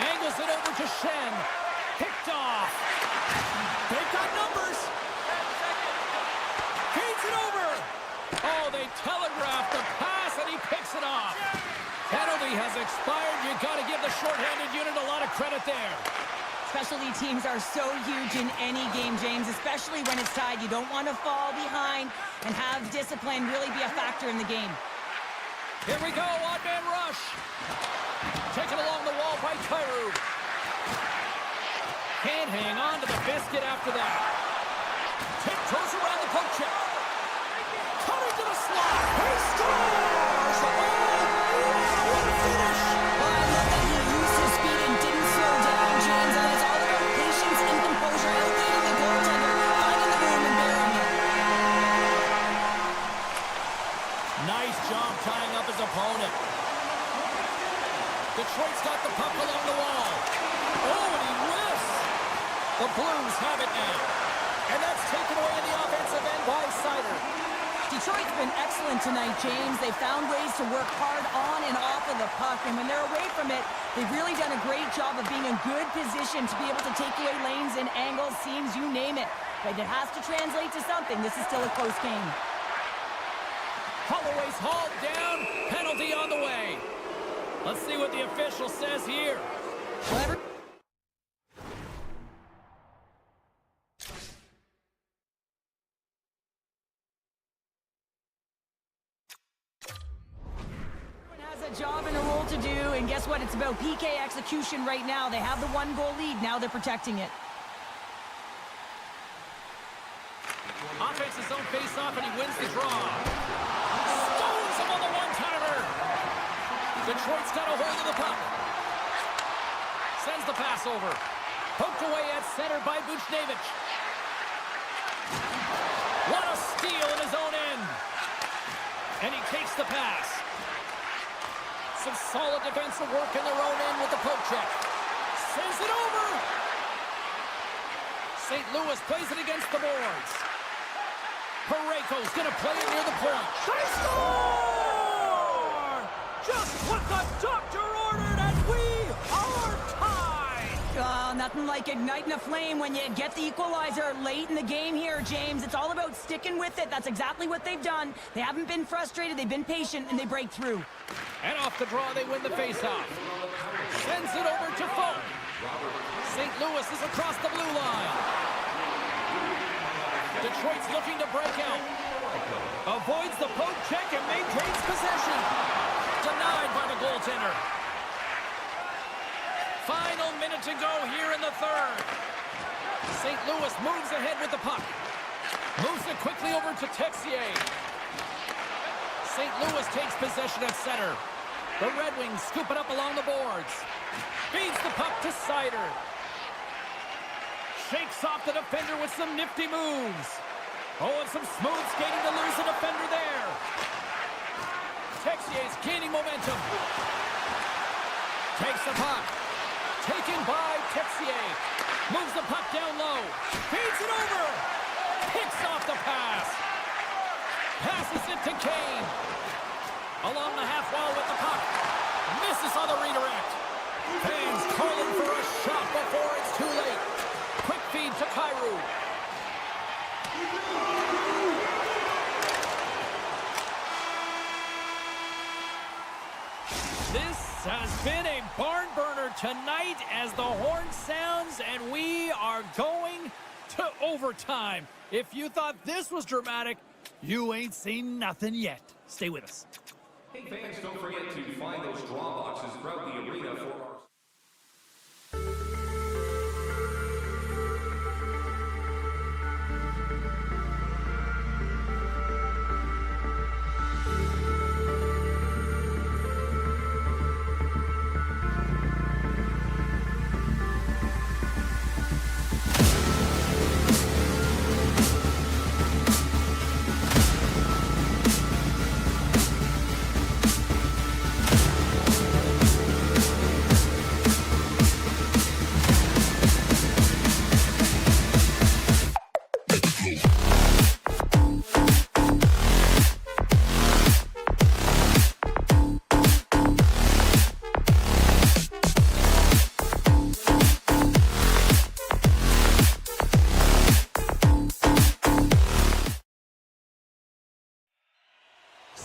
Angles it over to Shin. Picked off. They've got numbers. Feeds it over. Oh, they telegraphed the pass, and he picks it off. Penalty has expired. You got to give the shorthanded unit a lot of credit there. Specialty teams are so huge in any game, James, especially when it's tied. You don't want to fall behind and have discipline really be a factor in the game. Here we go, odd-man rush. Taken along the wall by Kyrou. Can't hang on to the biscuit after that. Tiptoes around the poke check. Coming to the slot. He scores! Oh, what a finish! Well, I love that he used his speed and didn't slow down, James, and it's all about patience and composure, outleading the goaltender, finding the room and burying it. Nice job tying up his opponent. Detroit's got the puck along the wall. Oh, and he whiffs. The Blues have it now. And that's taken away in the offensive end by Sider. Detroit's been excellent tonight, James. They found ways to work hard on and off of the puck, and when they're away from it, they've really done a great job of being in good position to be able to take away lanes and angles, seams, you name it. But it has to translate to something. This is still a close game. Holloway's hauled down. Penalty on the way. Let's see what the official says here. Whatever. Job and a role to do, and guess what? It's about PK execution right now. They have the one-goal lead. Now they're protecting it. Offense his own face-off, and he wins the draw. Stones him on the one-timer. Detroit's got a hold of the puck. Sends the pass over. Poked away at center by Buchnevich. What a steal in his own end. And he takes the pass. Some solid defensive work in their own end with the poke check. Sends it over. St. Louis plays it against the boards. Parayko's going to play it near the point. They score! Just what the doctor ordered, and we are tied! Nothing like igniting a flame when you get the equalizer late in the game here, James. It's all about sticking with it. That's exactly what they've done. They haven't been frustrated. They've been patient, and they break through. And off the draw, they win the faceoff. Sends it over to Folk. St. Louis is across the blue line. Detroit's looking to break out. Avoids the poke check and maintains possession. Denied by the goaltender. Final minute to go here in the third. St. Louis moves ahead with the puck. Moves it quickly over to Texier. St. Louis takes possession at center. The Red Wings scoop it up along the boards. Feeds the puck to Seider. Shakes off the defender with some nifty moves. Oh, and some smooth skating to lose the defender there. Texier's gaining momentum. Takes the puck. Taken by Texier. Moves the puck down low. Feeds it over. Picks off the pass. Passes it to Kane. Along the half wall with the puck. Misses on the redirect. Fans calling for a shot before it's too late. Quick feed to Kyrou. This has been a barn burner tonight as the horn sounds and we are going to overtime. If you thought this was dramatic, you ain't seen nothing yet. Stay with us. Hey fans, don't forget to find those draw boxes throughout the arena for our...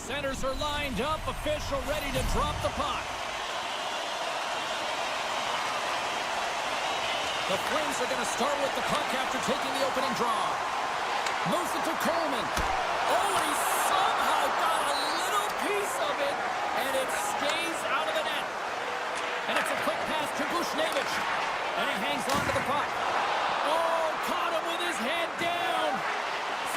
Centers are lined up, official ready to drop the puck. The Flames are going to start with the puck after taking the opening draw. Moves it to Coleman. Oh, and he somehow got a little piece of it, and it stays out of the net. And it's a quick pass to Buchnevich, and he hangs on to the puck. Oh, caught him with his head down.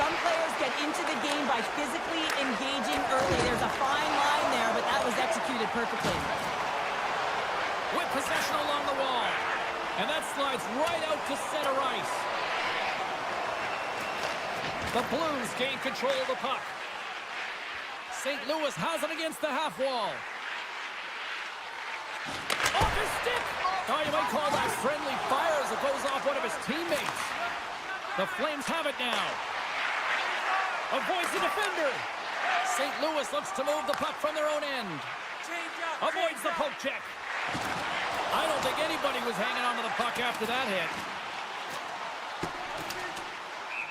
Some players get into the game by physically engaging early. There's a fine line there, but that was executed perfectly. With possession along the wall. And that slides right out to center ice. The Blues gain control of the puck. St. Louis has it against the half wall. Off his stick! Oh, you might call that friendly fire as it goes off one of his teammates. The Flames have it now. Avoids the defender. St. Louis looks to move the puck from their own end. Avoids the poke check. I don't think anybody was hanging on to the puck after that hit.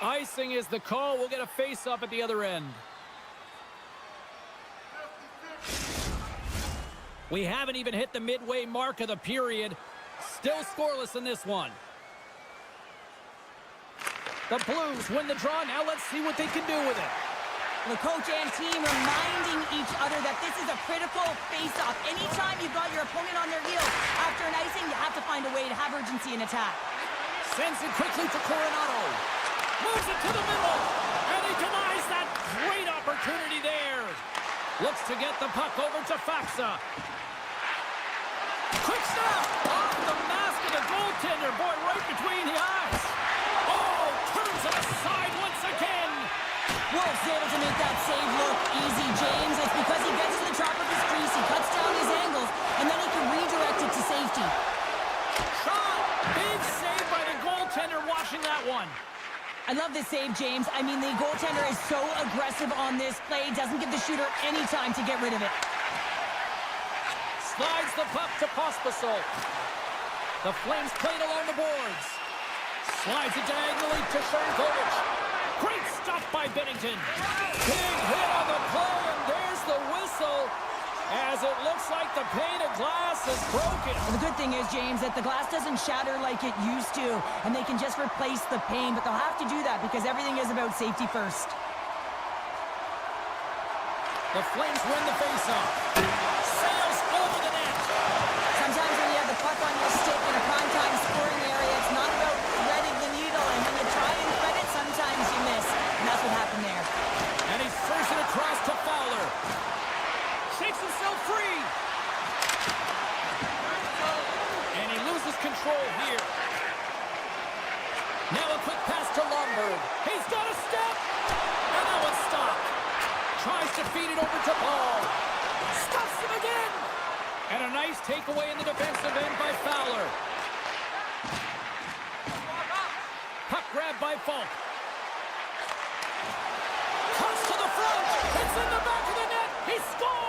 Icing is the call. We'll get a face-up at the other end. We haven't even hit the midway mark of the period. Still scoreless in this one. The Blues win the draw. Now let's see what they can do with it. The coach and team reminding each other that this is a critical face-off. Anytime you've got your opponent on their heels after an icing, you have to find a way to have urgency in attack. Sends it quickly to Coronado. Moves it to the middle. And he denies that great opportunity there. Looks to get the puck over to Faksa. Quick snap! Off the mask of the goaltender. Boy, right between the eyes. Oh, turns it aside once again. Wolf's able to make that save look easy, James. It's because he gets to the top of his crease, he cuts down his angles, and then he can redirect it to safety. Shot! Big save by the goaltender watching that one. I love this save, James. I mean, the goaltender is so aggressive on this play, doesn't give the shooter any time to get rid of it. Slides the puck to Pospisil. The Flames played along the boards. Slides it diagonally to Sharankovic. Great stop by Bennington. Big hit on the play, and there's the whistle. As it looks like the pane of glass is broken. Well, the good thing is, James, that the glass doesn't shatter like it used to, and they can just replace the pane, but they'll have to do that because everything is about safety first. The Flames win the faceoff. Sails over the net. Sometimes when you have the puck on your stick in a prime-time scoring area, it's not about threading the needle, and when you try and thread it, sometimes you miss, and that's what happened there. And he throws it across to Fowler. Shakes himself free. And he loses control here. Now a quick pass to Lomberg. He's got a step. And that one's stopped. Tries to feed it over to Paul. Stuffs him again. And a nice takeaway in the defensive end by Fowler. Puck grab by Falk. Cuts to the front. It's in the back of the net. He scores!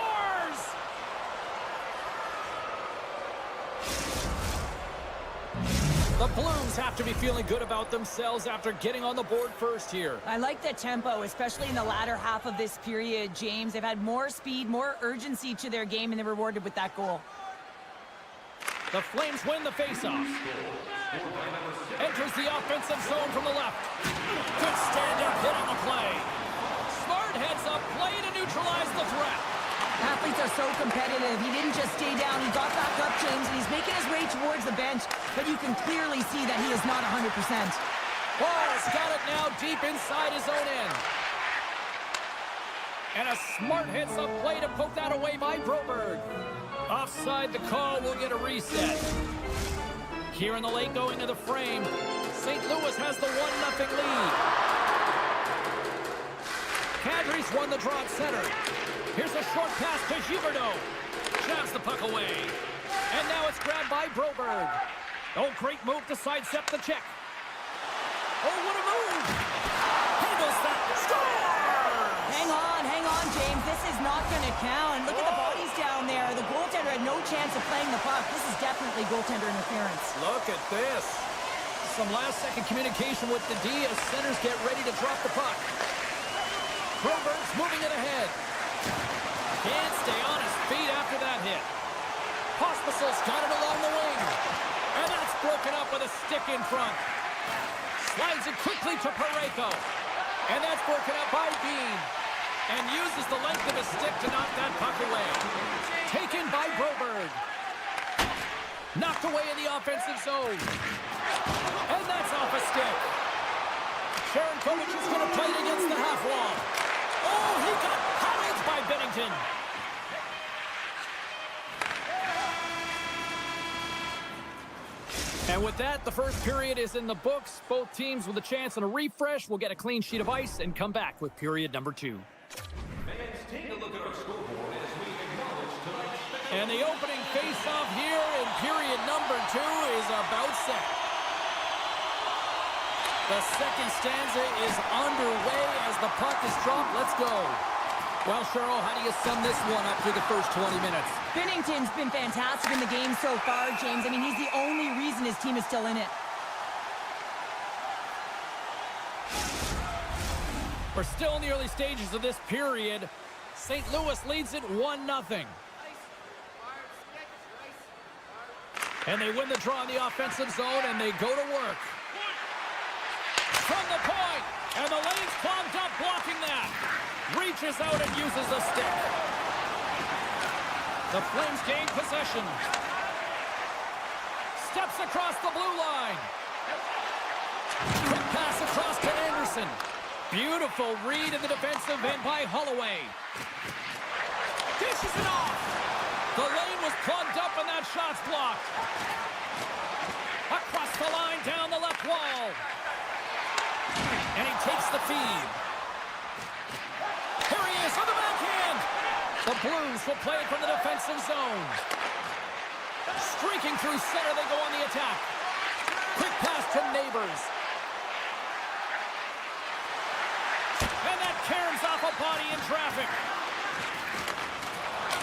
The Blues have to be feeling good about themselves after getting on the board first here. I like the tempo, especially in the latter half of this period, James. They've had more speed, more urgency to their game, and they're rewarded with that goal. The Flames win the faceoff. Enters the offensive zone from the left. Good stand-up hit on the play. Smart heads up play to neutralize the threat. Athletes are so competitive. He didn't just stay down. He got back up, James, and he's making his way towards the bench, but you can clearly see that he is not 100%. Ball's got it now deep inside his own end. And a smart hits-up play to poke that away by Broberg. Offside the call will get a reset. Here in the late going of the frame, St. Louis has the 1-0 lead. Calgary's won the draw at center. Here's a short pass to Huberdeau. Jabs the puck away. And now it's grabbed by Broberg. Oh, great move to sidestep the check. Oh, what a move! Handles that. Score! Hang on, James. This is not going to count. Look at the bodies down there. The goaltender had no chance of playing the puck. This is definitely goaltender interference. Look at this. Some last-second communication with the D as centers get ready to drop the puck. Broberg's moving it ahead. Can't stay on his feet after that hit. Pospisil's got it along the wing. And that's broken up with a stick in front. Slides it quickly to Parayko. And that's broken up by Bean. And uses the length of his stick to knock that puck away. Taken by Broberg. Knocked away in the offensive zone. And that's off a stick. Sharankovic is going to play it against the half wall. Oh, he got pounded by Bennington. And with that, the first period is in the books. Both teams with a chance and a refresh will get a clean sheet of ice and come back with period number 2. Fans, take a look at our scoreboard as we acknowledge tonight's... And the opening face-off here in period number 2 is about set. The second stanza is underway as the puck is dropped. Let's go. Well, Cheryl, how do you sum this one up through the first 20 minutes? Binnington's been fantastic in the game so far, James. I mean, he's the only reason his team is still in it. We're still in the early stages of this period. St. Louis leads it 1-0. And they win the draw in the offensive zone, and they go to work. From the point, and the lane's clogged up blocking that. Reaches out and uses a stick. The Flames gain possession. Steps across the blue line. Quick pass across to Anderson. Beautiful read in the defensive end by Holloway. Dishes it off. The lane was plugged up and that shot's blocked. Across the line, down the left wall. And he takes the feed. Here he is on the backhand. The Blues will play it from the defensive zone. Streaking through center, they go on the attack. Quick pass to Neighbors. And that caroms off a body in traffic.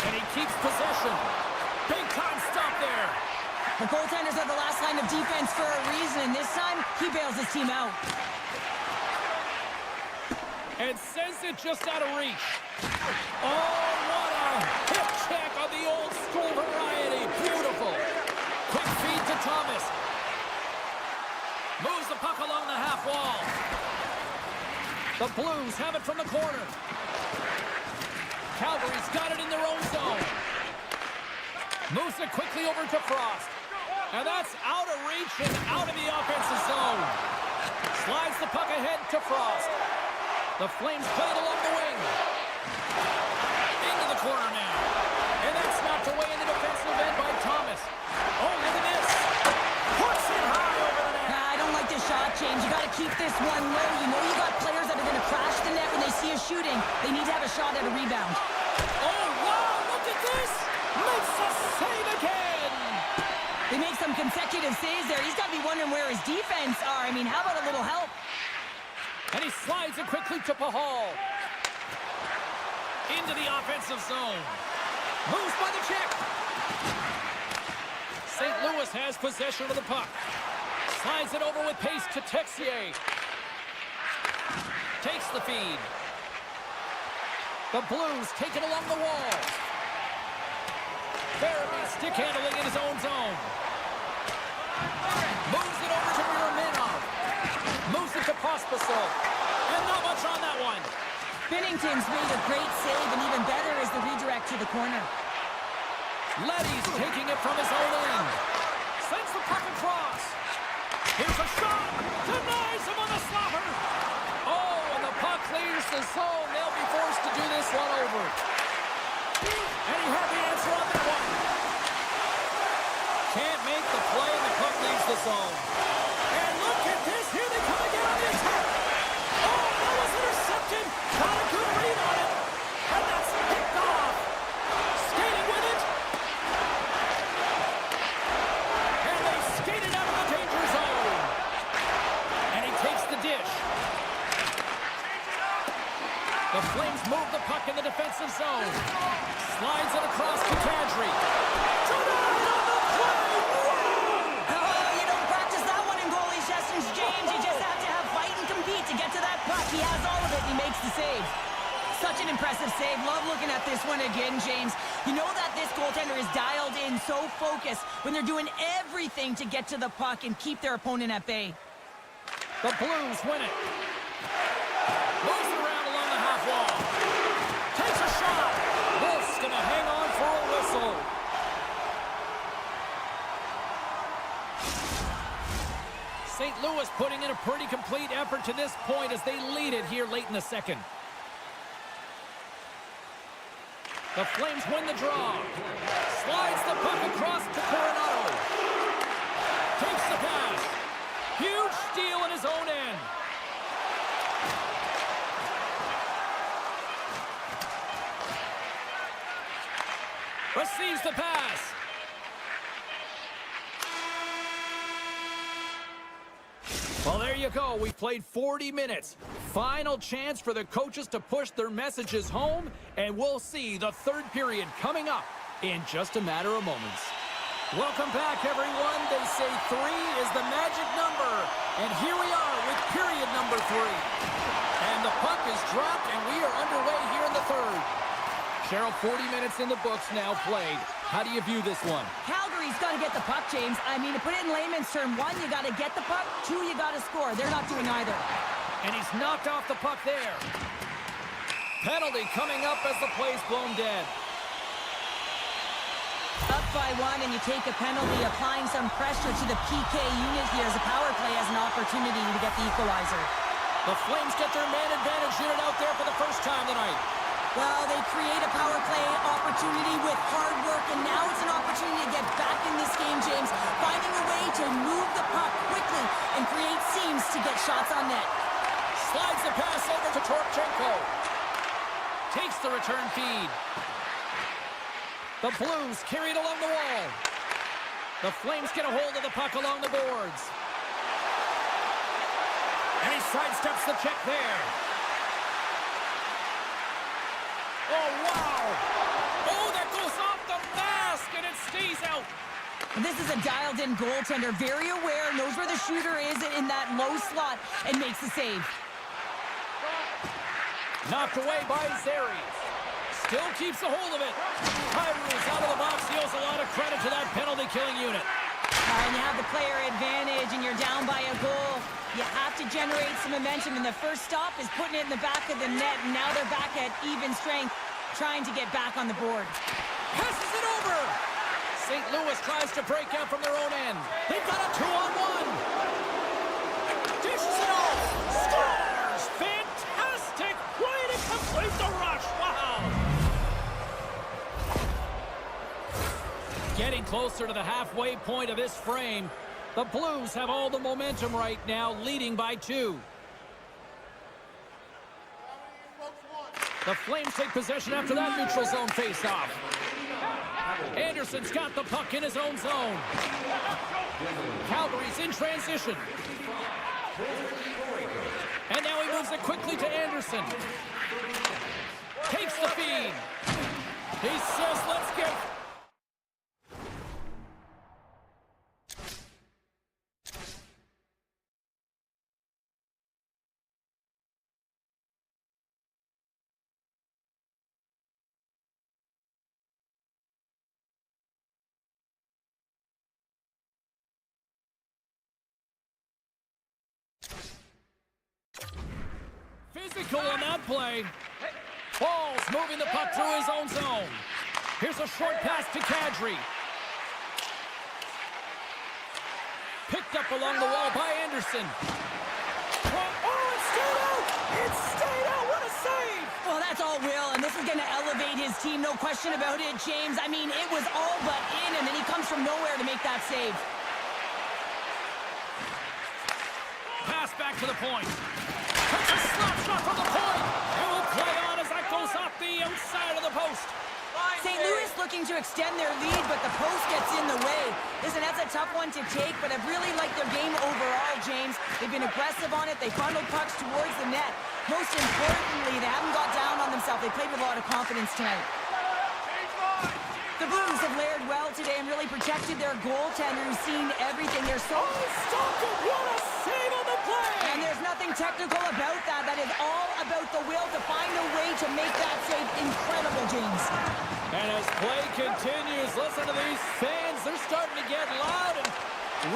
And he keeps possession. Big time stop there. The goaltenders are the last line of defense for a reason. This time, he bails his team out. And sends it just out of reach. Oh, what a hip check on the old school variety. Beautiful. Quick feed to Thomas. Moves the puck along the half wall. The Blues have it from the corner. Calgary's got it in their own zone. Moves it quickly over to Frost. And that's out of reach and out of the offensive zone. Slides the puck ahead to Frost. The Flames play it along the wing. Into the corner now. And that's knocked away in the defensive end by Thomas. Oh, look at this. Puts it high over the net. I don't like this shot, James. You got to keep this one low. You know you got players that are going to crash the net when they see us shooting. They need to have a shot at a rebound. Oh, wow, look at this. Makes a save again. They make some consecutive saves there. He's got to be wondering where his defense are. I mean, how about a little help? And he slides it quickly to Pahal. Into the offensive zone. Moves by the check. St. Louis has possession of the puck. Slides it over with pace to Texier. Takes the feed. The Blues take it along the wall. Barely stick handling in his own zone. Moves it over to Miraminov. Moves it to Pospisil. And not much on that one. Binnington's made a great save, and even better is the redirect to the corner. Leddy's taking it from his own end. Sends the puck across. Here's a shot. Denies him on the slapper. Oh, and the puck clears the zone. They'll be forced to do this one over. And he had the answer on that one. Can't make the play, and the puck leaves the zone. And look at this. Here they come again on the attack. Oh, that was intercepted. Got a good read on it. And that's picked off. Skating with it. And they skated out of the danger zone. And he takes the dish. The Flames move the puck in the defensive zone. Slides it across to Kadri. Denied on the play. Whoa! Oh, you don't practice that one in goalie sessions, James. You just have to have fight and compete to get to that puck. He has all of it, and he makes the save. Such an impressive save. Love looking at this one again, James. You know that this goaltender is dialed in, so focused when they're doing everything to get to the puck and keep their opponent at bay. The Blues win it. Moves it around along the half wall. Takes a shot. Wolf's going to hang on for a whistle. St. Louis putting in a pretty complete effort to this point as they lead it here late in the second. The Flames win the draw. Slides the puck across to Coronado. Takes the pass. Huge steal in his own end. Receives the pass. Well, there you go. We've played 40 minutes. Final chance for the coaches to push their messages home, and we'll see the third period coming up in just a matter of moments. Welcome back, everyone. They say 3 is the magic number, and here we are with period number 3. And the puck is dropped, and we are underway here in the third. Cheryl, 40 minutes in the books now played. How do you view this one? Calgary's got to get the puck, James. I mean, to put it in layman's term, 1, you got to get the puck. 2, you got to score. They're not doing either. And he's knocked off the puck there. Penalty coming up as the play's blown dead. Up by 1, and you take a penalty, applying some pressure to the PK unit here as the power play has an opportunity to get the equalizer. The Flames get their man advantage unit out there for the first time tonight. Well, they create a power play opportunity with hard work, and now it's an opportunity to get back in this game, James. Finding a way to move the puck quickly and create seams to get shots on net. Slides the pass over to Torchenko. Takes the return feed. The Blues carry it along the wall. The Flames get a hold of the puck along the boards. And he sidesteps the check there. Oh, wow! Oh, that goes off the mask, and it stays out. This is a dialed-in goaltender, very aware, knows where the shooter is in that low slot, and makes the save. Knocked away by Zary. Still keeps a hold of it. Kyrie's out of the box. He owes a lot of credit to that penalty-killing unit. And you have the player advantage, and you're down by a goal. You have to generate some momentum, and the first stop is putting it in the back of the net, and now they're back at even strength, trying to get back on the board. Passes it over. St. Louis tries to break out from their own end. They've got a 2-on-1. Dishes it off. Scores! Fantastic way to complete the rush. Wow! Getting closer to the halfway point of this frame. The Blues have all the momentum right now, leading by 2. The Flames take possession after that neutral zone face-off. Anderson's got the puck in his own zone. Calgary's in transition. And now he moves it quickly to Anderson. Takes the feed. He says, let's get... Physical on that play. Ball's moving the puck through his own zone. Here's a short pass to Kadri. Picked up along the wall by Anderson. Oh, it stayed out! It stayed out! What a save! Well, that's all Will, and this is going to elevate his team, no question about it, James. I mean, it was all but in, and then he comes from nowhere to make that save. Pass back to the point. Takes a slap shot from the point. It will play on as that goes off the outside of the post. St. Louis looking to extend their lead, but the post gets in the way. Listen, that's a tough one to take, but I've really liked their game overall, James. They've been aggressive on it. They funneled pucks towards the net. Most importantly, they haven't got down on themselves. They played with a lot of confidence tonight. The Blues have layered well today and really protected their goaltender, who's seen everything. They're so... Stop it! What a save on the play! And there's nothing technical about that. That is all about the will to find a way to make that save incredible, James. And as play continues, listen to these fans. They're starting to get loud and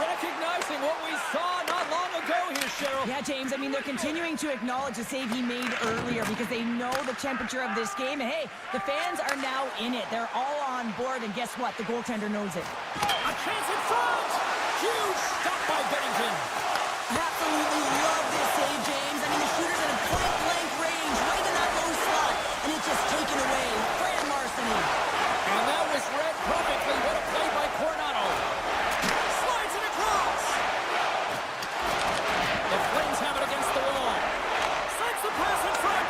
recognizing what we saw not long ago here, Cheryl. Yeah, James, I mean, they're continuing to acknowledge the save he made earlier because they know the temperature of this game. And, hey, the fans are now in it. They're all on board, and guess what? The goaltender knows it. A chance in front! Huge stop by Bennington. Absolutely love this save, James. I mean, the shooter's in a point-blank range, right in that low slot, and it's just taken away. Fred Marcini. And that was read perfectly. What a play by Coronado. Slides it across. The Flames have it against the wall. Sends the pass in front.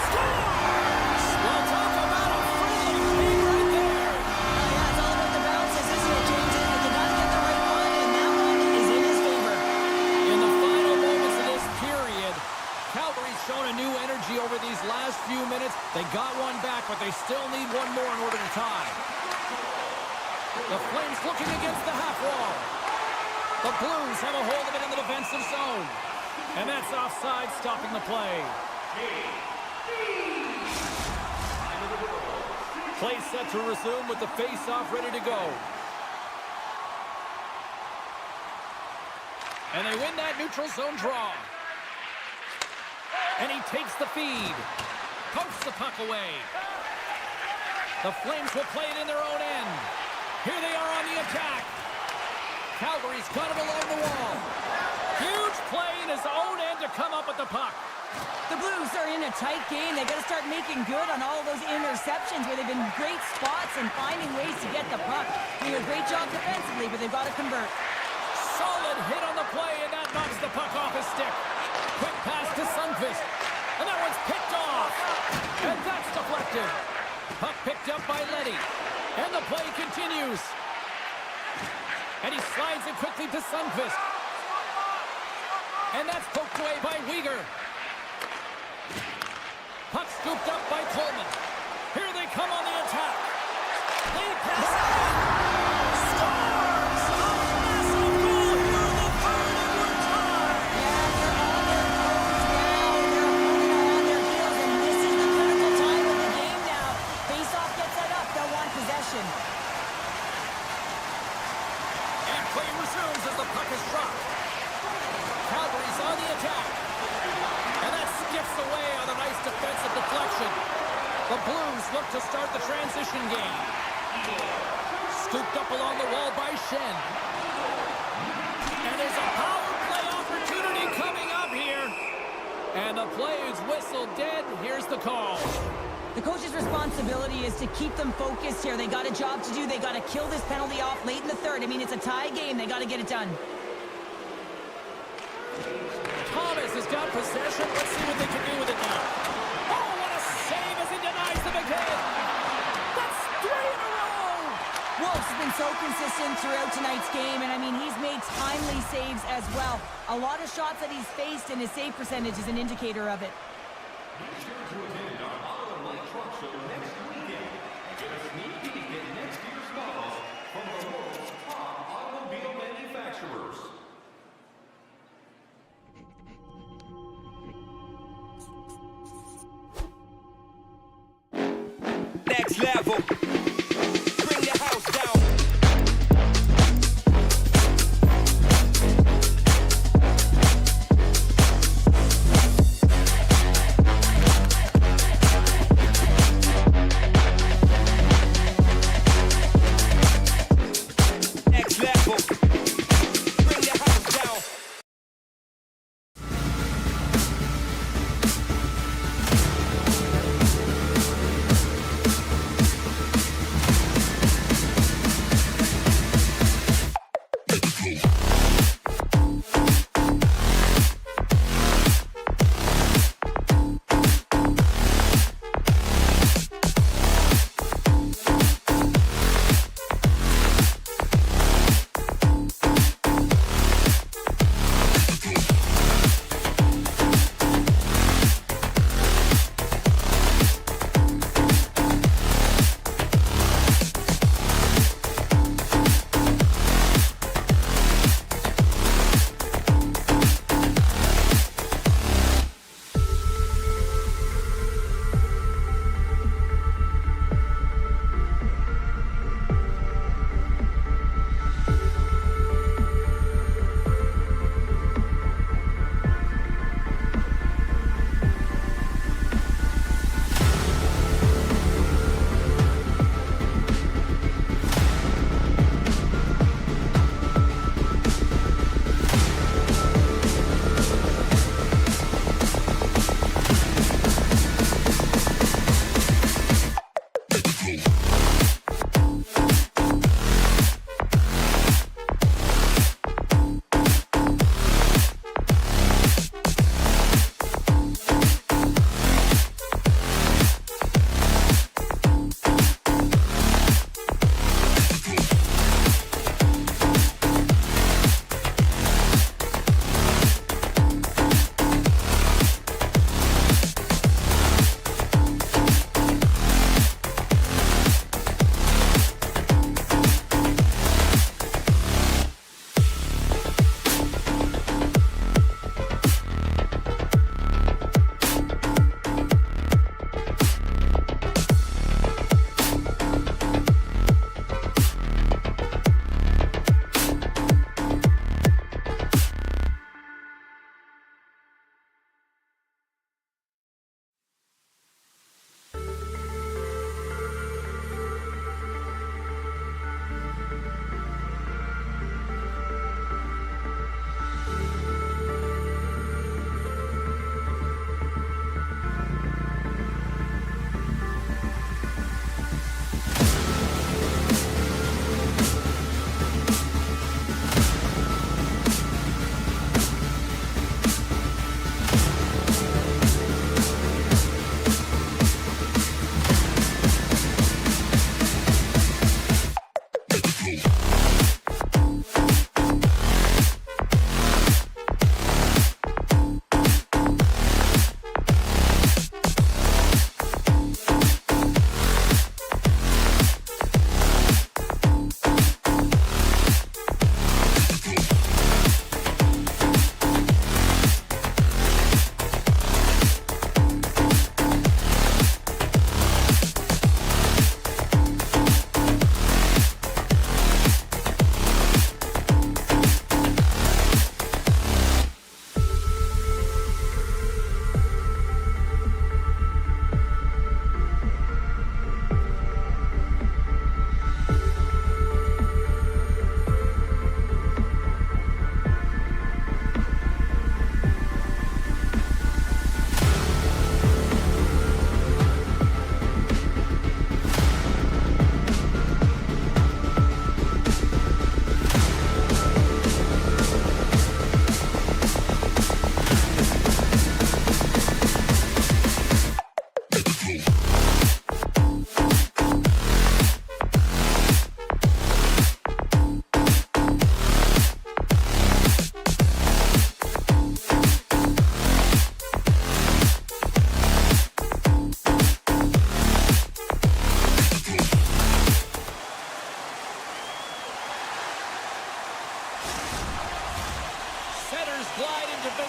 Scores! Well, talk about a friendly game right there. Yeah, it's all about the bounces, isn't it, James? You got to get the right one, and that one is in his favor. In the final moments of this period, Calgary's shown a new energy over these last few minutes. They got one back, but they still need one more in order to tie. The Flames looking against the half wall. The Blues have a hold of it in the defensive zone. And that's offside, stopping the play. Play set to resume with the face-off ready to go. And they win that neutral zone draw. And he takes the feed. Pumps the puck away. The Flames will play it in their own end. Here they are on the attack. Calgary's got it along the wall. Huge play in his own end to come up with the puck. The Blues are in a tight game. They got to start making good on all of those interceptions where they've been great spots and finding ways to get the puck. Doing a great job defensively, but they've got to convert. Solid hit on the play, and that knocks the puck off his stick. Quick pass to Sundqvist. And that one's picked off. And that's deflected. Puck picked up by Leddy. And the play continues. And he slides it quickly to Sundqvist. And that's poked away by Weegar. Puck scooped up by Coleman. Here they come on the attack. They pass it. Scores! A massive goal here in the third, and we're tied. Yeah, they're on their toes now. Their opponent are on their heels, and this is the critical time of the game now. Face-off gets set up. They'll want possession. And play resumes as the puck is dropped. Calgary's on the attack. And that skips away on a nice defensive deflection. The Blues look to start the transition game. Scooped up along the wall by Shin. And there's a power play opportunity coming up here. And the play is whistled dead. Here's the call. The coach's responsibility is to keep them focused here. They got a job to do. They got to kill this penalty off late in the third. I mean, it's a tie game. They got to get it done. Thomas has got possession. Let's see what they can do with it now. Oh, what a save as he denies them again. That's 3 in a row. Wolf's been so consistent throughout tonight's game, and I mean, he's made timely saves as well. A lot of shots that he's faced, and his save percentage is an indicator of it. Be sure to attend our Auto Light Truck Show next weekend and get a sneak peek at next year's models from the world's top automobile manufacturers. Next level. Bring the house down. Next level. Bring the house down.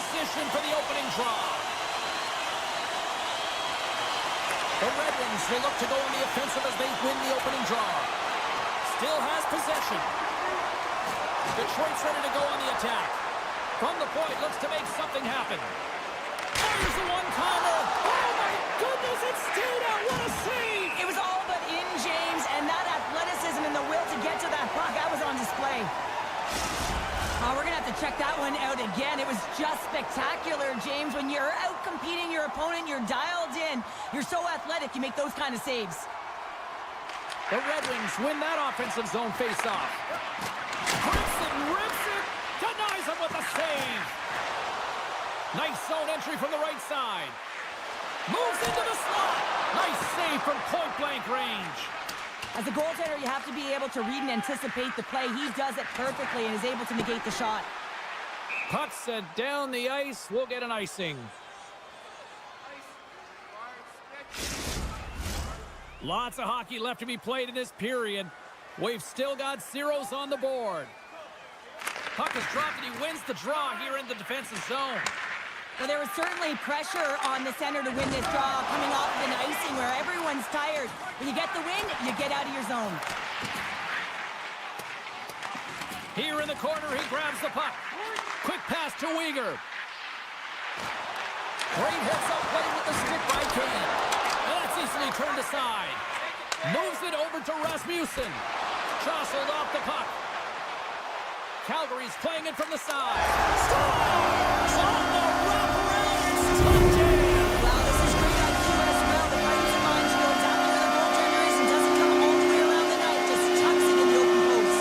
position for the opening draw. The Red Wings will look to go on the offensive as they win the opening draw. Still has possession. Detroit's ready to go on the attack. From the point, looks to make something happen. Fires the one-timer. Oh, my goodness, it stayed out. What a save. It was all but in, James, and that athleticism and the will to get to that puck, that was on display. We're going to have to check that one out again. It was just spectacular, James. When you're out competing your opponent, you're dialed in. You're so athletic, you make those kind of saves. The Red Wings win that offensive zone face-off. Grips it, rips it, denies him with a save. Nice zone entry from the right side. Moves into the slot. Nice save from point-blank range. As a goaltender, you have to be able to read and anticipate the play. He does it perfectly and is able to negate the shot. Puck sent down the ice. We'll get an icing. Lots of hockey left to be played in this period. We've still got zeros on the board. Puck is dropped and he wins the draw here in the defensive zone. Well, there was certainly pressure on the center to win this draw, coming off of an icing where everyone's tired. When you get the win, you get out of your zone. Here in the corner, he grabs the puck. Quick pass to Weegar. Great heads-up play with the stick by Kane. That's easily turned aside. Moves it over to Rasmussen. Jostled off the puck. Calgary's playing it from the side. Scores! On the wraparound, it's touchdown! Wow, this is great IQ as well. The Titans are mind to go exactly where the goaltender is and doesn't come all the way around the net. Just tucks it in the open post.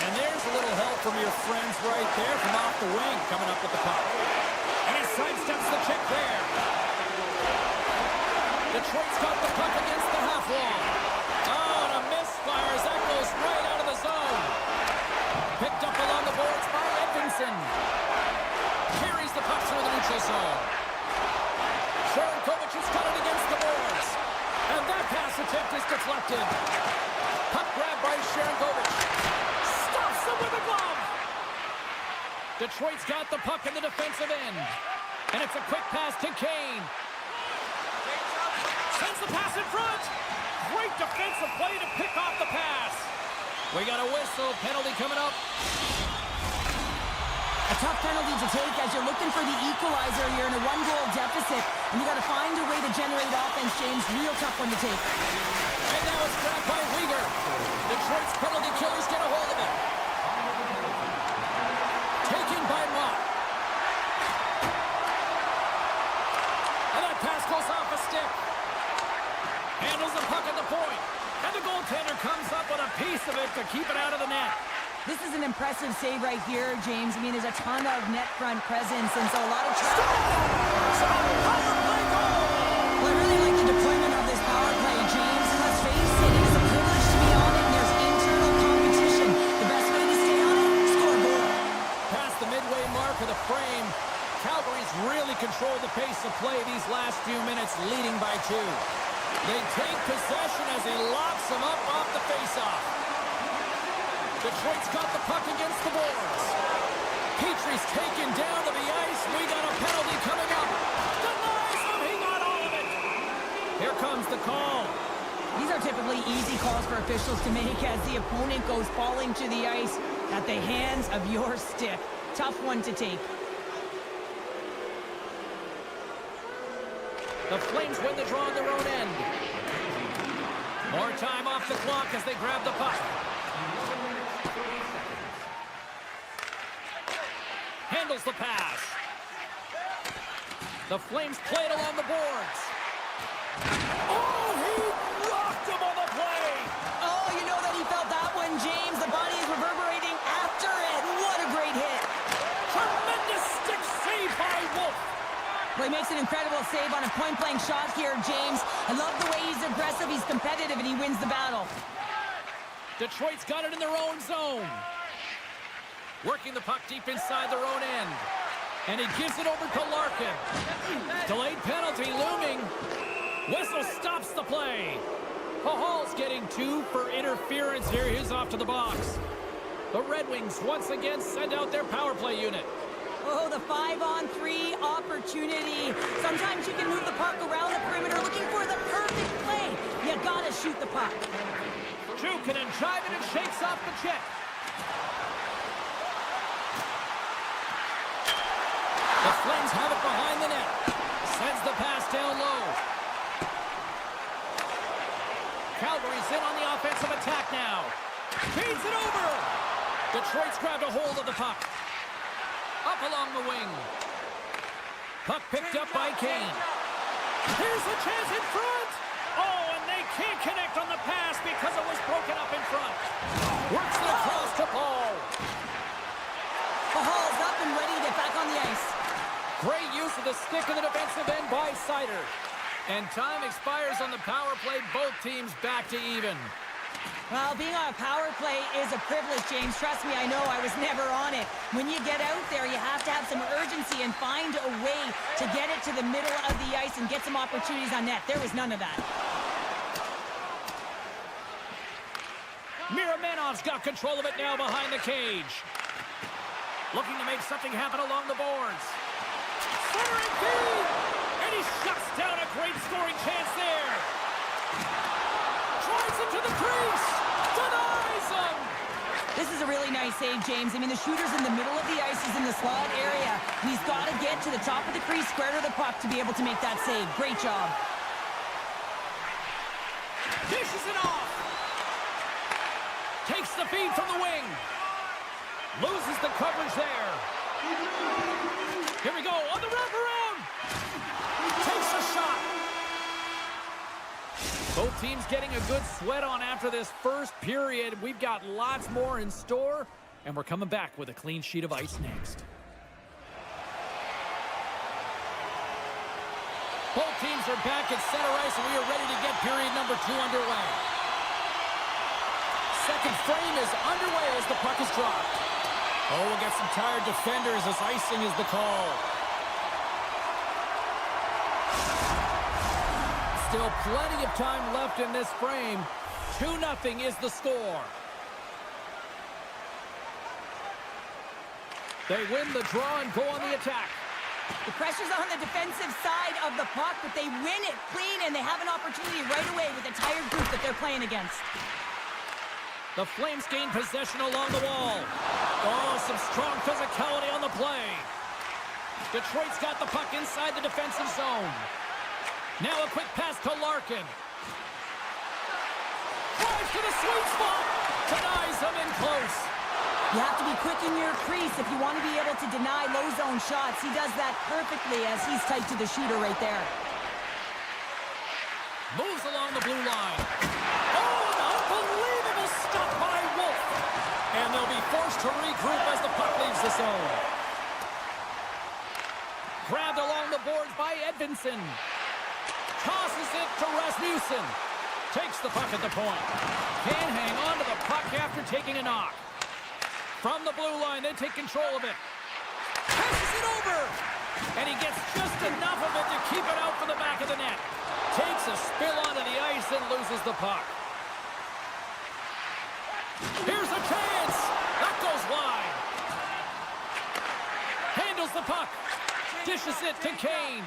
And there's a little help from your friends right there from off the wing coming up with the puck. And he sidesteps the check there. Detroit's got the puck against the half wall. Oh, and a misfire as that goes right out of the zone. Picked up along the boards by Edvinsson. Carries the puck through the neutral zone. Sharankovic has got it against the boards. And that pass attempt is deflected. Puck grab by Sharankovic. Stops him with a glove. Detroit's got the puck in the defensive end. And it's a quick pass to Kane. Sends the pass in front. Great defensive play to pick off the pass. We got a whistle. Penalty coming up. A tough penalty to take as you're looking for the equalizer. You're in a one-goal deficit, and you got to find a way to generate offense, James. Real tough one to take. And now it's grabbed by Weegar. Detroit's penalty killers get a hold of it. Taken by Mott. And that pass goes off a stick. Handles the puck at the point. And the goaltender comes up with a piece of it to keep it out of the net. This is an impressive save right here, James. I mean, there's a ton of net front presence, and so a lot of Well, Well, I really like the deployment of this power play, James. And let's face it, it is a privilege to be on it, and there's internal competition. The best way to stay on it, score a goal. Past the midway mark of the frame, Calgary's really controlled the pace of play these last few minutes, leading by 2. They take possession as he locks them up off the faceoff. Detroit's got the puck against the boards. Petrie's taken down to the ice. We got a penalty coming up. Denies him. He got all of it. Here comes the call. These are typically easy calls for officials to make as the opponent goes falling to the ice at the hands of your stick. Tough one to take. The Flames win the draw on their own end. More time off the clock as they grab the puck. Handles the pass. The Flames play it along the boards. Oh, he rocked him on the play. Oh, you know that he felt that one, James. The body is reverberating after it. What a great hit. Tremendous stick save by Wolf. Well, he makes an incredible save on a point-blank shot here, James. I love the way he's aggressive, he's competitive, and he wins the battle. Detroit's got it in their own zone. Working the puck deep inside their own end. And he gives it over to Larkin. Delayed penalty looming. Whistle stops the play. Hall's getting 2 for interference here. He's off to the box. The Red Wings once again send out their power play unit. Oh, the 5-on-3 opportunity. Sometimes you can move the puck around the perimeter looking for the perfect play. You gotta shoot the puck. Jukin and jiving and shakes off the check. The Flames have it behind the net. Sends the pass down low. Calgary's in on the offensive attack now. Feeds it over. Detroit's grabbed a hold of the puck. Up along the wing. Puck picked up by Kane. Here's a chance in front. Oh, and they can't connect on the pass because it was broken up in front. Works it across to Paul. The Hall's up and ready to get back on the ice. Great use of the stick in the defensive end by Sider. And time expires on the power play. Both teams back to even. Well, being on a power play is a privilege, James. Trust me, I know. I was never on it. When you get out there, you have to have some urgency and find a way to get it to the middle of the ice and get some opportunities on net. There was none of that. Miramenov's got control of it now behind the cage. Looking to make something happen along the boards. Centering feed! And he shuts down a great scoring chance there. Drives it to the crease. Denies him. This is a really nice save, James. I mean, the shooter's in the middle of the ice. He's in the slot area. And he's got to get to the top of the crease, square to the puck to be able to make that save. Great job. Dishes it off. Takes the feed from the wing. Loses the coverage there. Here we go on the wraparound. Takes a shot. Both teams getting a good sweat on after this first period. We've got lots more in store, and we're coming back with a clean sheet of ice next. Both teams are back at center ice, and we are ready to get period number 2 underway. Second frame is underway as the puck is dropped. Oh, we'll get some tired defenders as icing is the call. Still plenty of time left in this frame. 2-0 is the score. They win the draw and go on the attack. The pressure's on the defensive side of the puck, but they win it clean, and they have an opportunity right away with a tired group that they're playing against. The Flames gain possession along the wall. Oh, some strong physicality on the play. Detroit's got the puck inside the defensive zone. Now a quick pass to Larkin. Drives to the sweet spot. Denies him in close. You have to be quick in your crease if you want to be able to deny low zone shots. He does that perfectly as he's tight to the shooter right there. Moves along the blue line. Oh, an unbelievable stop by Wolf. And they'll be forced to regroup as the puck leaves the zone. Grabbed along the boards by Edvinsson. Tosses it to Rasmussen. Takes the puck at the point. Can't hang on to the puck after taking a knock. From the blue line, they take control of it. Passes it over. And he gets just enough of it to keep it out from the back of the net. Takes a spill onto the ice and loses the puck. Here's a chance. That goes wide. Handles the puck. Dishes it to Kane.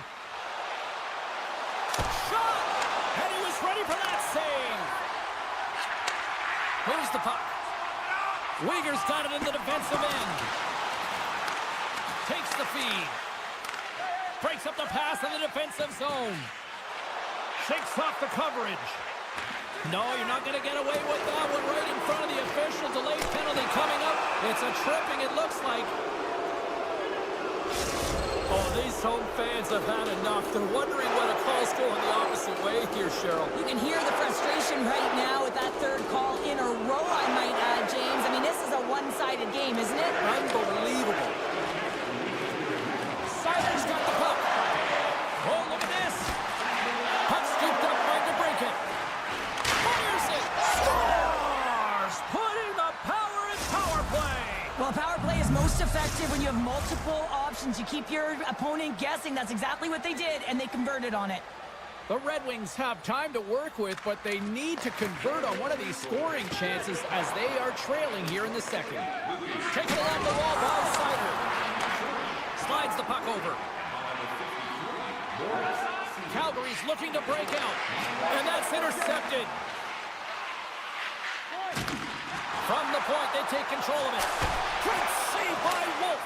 Shot! And he was ready for that save. Moves the puck. Uyghur's got it in the defensive end. Takes the feed. Breaks up the pass in the defensive zone. Shakes off the coverage. No, you're not going to get away with that one right in front of the official. Delayed penalty coming up. It's a tripping, it looks like. Oh, these home fans have had enough. They're wondering when a call's going the opposite way here, Cheryl. You can hear the frustration right now with that third call in a row, I might add, James. I mean, this is a one-sided game, isn't it? Unbelievable. Sider's got the puck. Oh, look at this. Puck scooped up, trying to break it. Fires it. Scores! Putting the power in power play. Well, power play is most effective when you have multiple options. You keep your opponent guessing. That's exactly what they did, and they converted on it. The Red Wings have time to work with, but they need to convert on one of these scoring chances as they are trailing here in the second. Taken along the wall by Sider. Slides the puck over. Calgary's looking to break out, and that's intercepted. From the point, they take control of it. Great save by Wolf.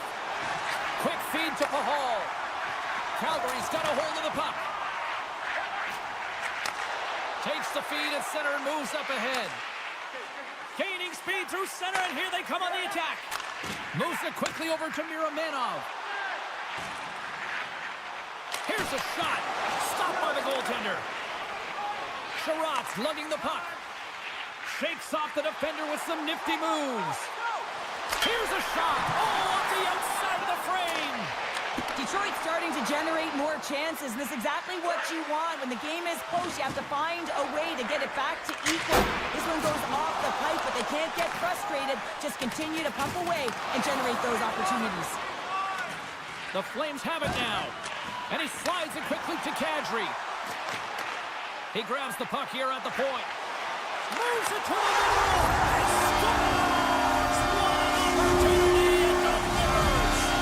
Quick feed to Pahal. Calgary's got a hold of the puck. Takes the feed at center and moves up ahead. Gaining speed through center, and here they come on the attack. Moves it quickly over to Miramanov. Here's a shot. Stopped by the goaltender. Sherratt's lugging the puck. Shakes off the defender with some nifty moves. Here's a shot. Oh, off the outside of the frame. Detroit's starting to generate more chances, and this is exactly what you want. When the game is close, you have to find a way to get it back to equal. This one goes off the pipe, but they can't get frustrated. Just continue to pump away and generate those opportunities. The Flames have it now. And he slides it quickly to Kadri. He grabs the puck here at the point. Moves it to the middle. And scores! What an opportunity and delivers!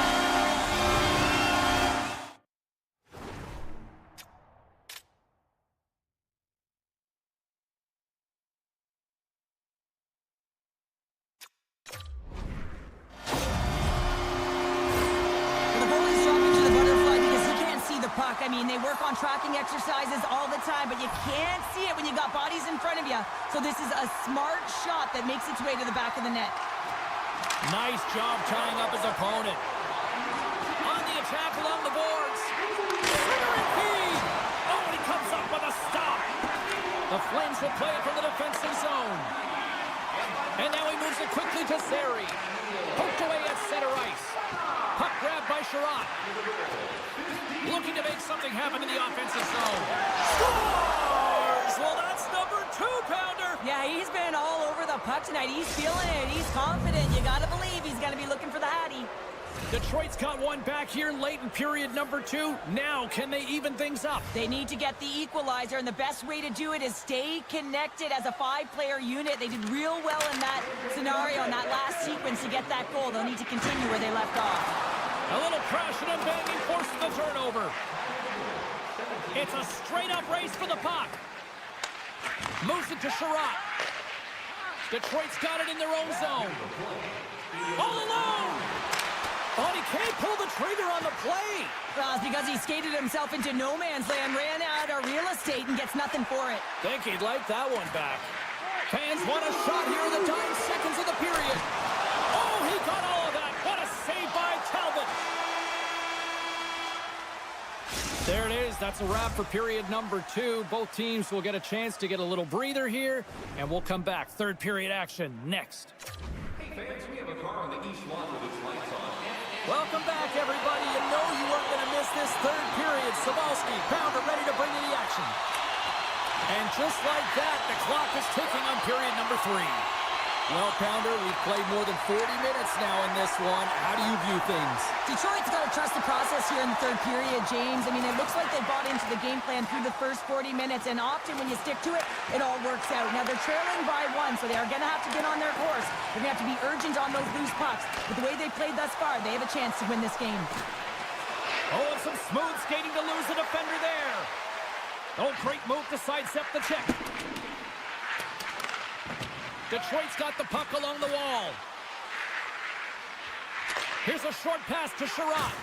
The goalie's dropping to the butterfly because he can't see the puck. I mean, they work on tracking exercises all the time, but you can't see it when you got bodies in front of you. So this is a smart shot that makes its way to the back of the net. Nice job tying up his opponent. On the attack along the boards. Centering feed. Oh, and he comes up with a stop. The Flames will play it from the defensive zone. And now he moves it quickly to Zary. Poked away at center ice. Puck grabbed by Sherratt. Looking to make something happen in the offensive zone. Scores! Well, that's number 2-pounder. Yeah, he's been all over the puck tonight. He's feeling it. He's confident. You got to believe he's going to be looking for the Hattie. Detroit's got one back here late in period number 2. Now, can they even things up? They need to get the equalizer, and the best way to do it is stay connected as a 5-player unit. They did real well in that scenario, in that last sequence to get that goal. They'll need to continue where they left off. A little crashing and banging forces the turnover. It's a straight-up race for the puck. Moves it to Sherratt. Detroit's got it in their own zone. All alone! Oh, and he can't pull the trigger on the play. Well, it's because he skated himself into no man's land, ran out of real estate, and gets nothing for it. Think he'd like that one back. Fans want a shot here in the dying seconds of the period. Oh, he got all of that. What a save by Talbot. There it is. That's a wrap for period number 2. Both teams will get a chance to get a little breather here, and we'll come back. Third period action next. Hey fans, we have a car on the east lot with its lights on. Welcome back, everybody. You know you weren't going to miss this third period. Sabalski, Pounder ready to bring in the action. And just like that, the clock is ticking on period number 3. Well, Pounder, we've played more than 40 minutes now in this one. How do you view things? Detroit's got to trust the process here in the third period, James. I mean, it looks like they bought into the game plan through the first 40 minutes, and often when you stick to it, it all works out. Now, they're trailing by 1, so they are going to have to get on their course. They're going to have to be urgent on those loose pucks. But the way they've played thus far, they have a chance to win this game. Oh, and some smooth skating to lose the defender there. Oh, great move to sidestep the check. Detroit's got the puck along the wall. Here's a short pass to Sherratt.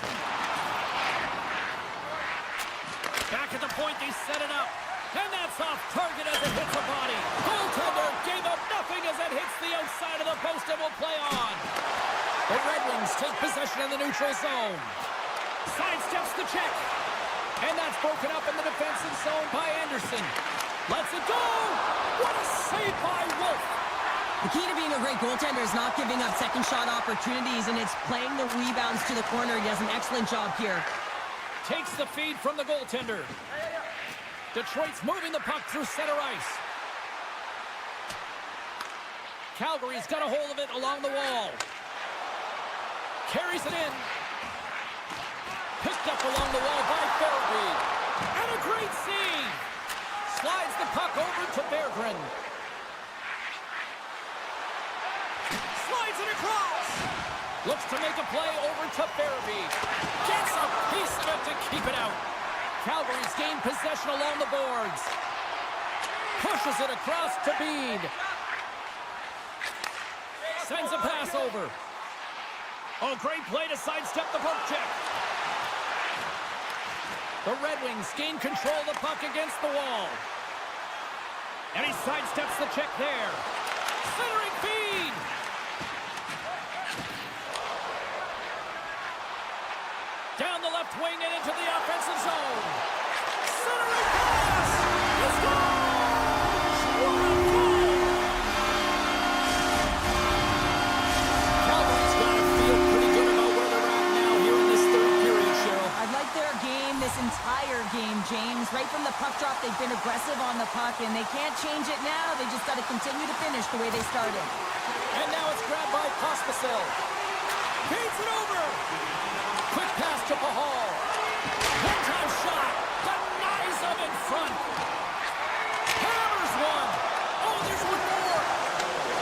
Back at the point, they set it up. And that's off target as it hits a body. Goaltender gave up nothing as it hits the outside of the post and will play on. The Red Wings take possession in the neutral zone. Sidesteps the check. And that's broken up in the defensive zone by Anderson. Lets it go. What a save by Wolf. The key to being a great goaltender is not giving up second shot opportunities, and it's playing the rebounds to the corner. He does an excellent job here. Takes the feed from the goaltender. Detroit's moving the puck through center ice. Calgary's got a hold of it along the wall. Carries it in. Picked up along the wall by Farabee. And a great save. Slides the puck over to Berggren. Slides it across. Looks to make a play over to Farabee. Gets a piece of it to keep it out. Calgary's gained possession along the boards. Pushes it across to Bede. Sends a pass over. Oh, great play to sidestep the poke check. The Red Wings gain control of the puck against the wall. And he sidesteps the check there. Centering feed. Down the left wing and into the offensive zone. Centering pass. He scores! What a goal! Calgary's got to feel pretty good about where they're at now here in this third period, Cheryl. I like their game this entire game, James. Right from the puck drop, they've been aggressive on the puck, and they can't change it now. They just got to continue to finish the way they started. And now it's grabbed by Pospisil. Feeds it over. Quick pass to Pahal. One-time shot. Denies him in front. Hammers one. Oh, there's one more.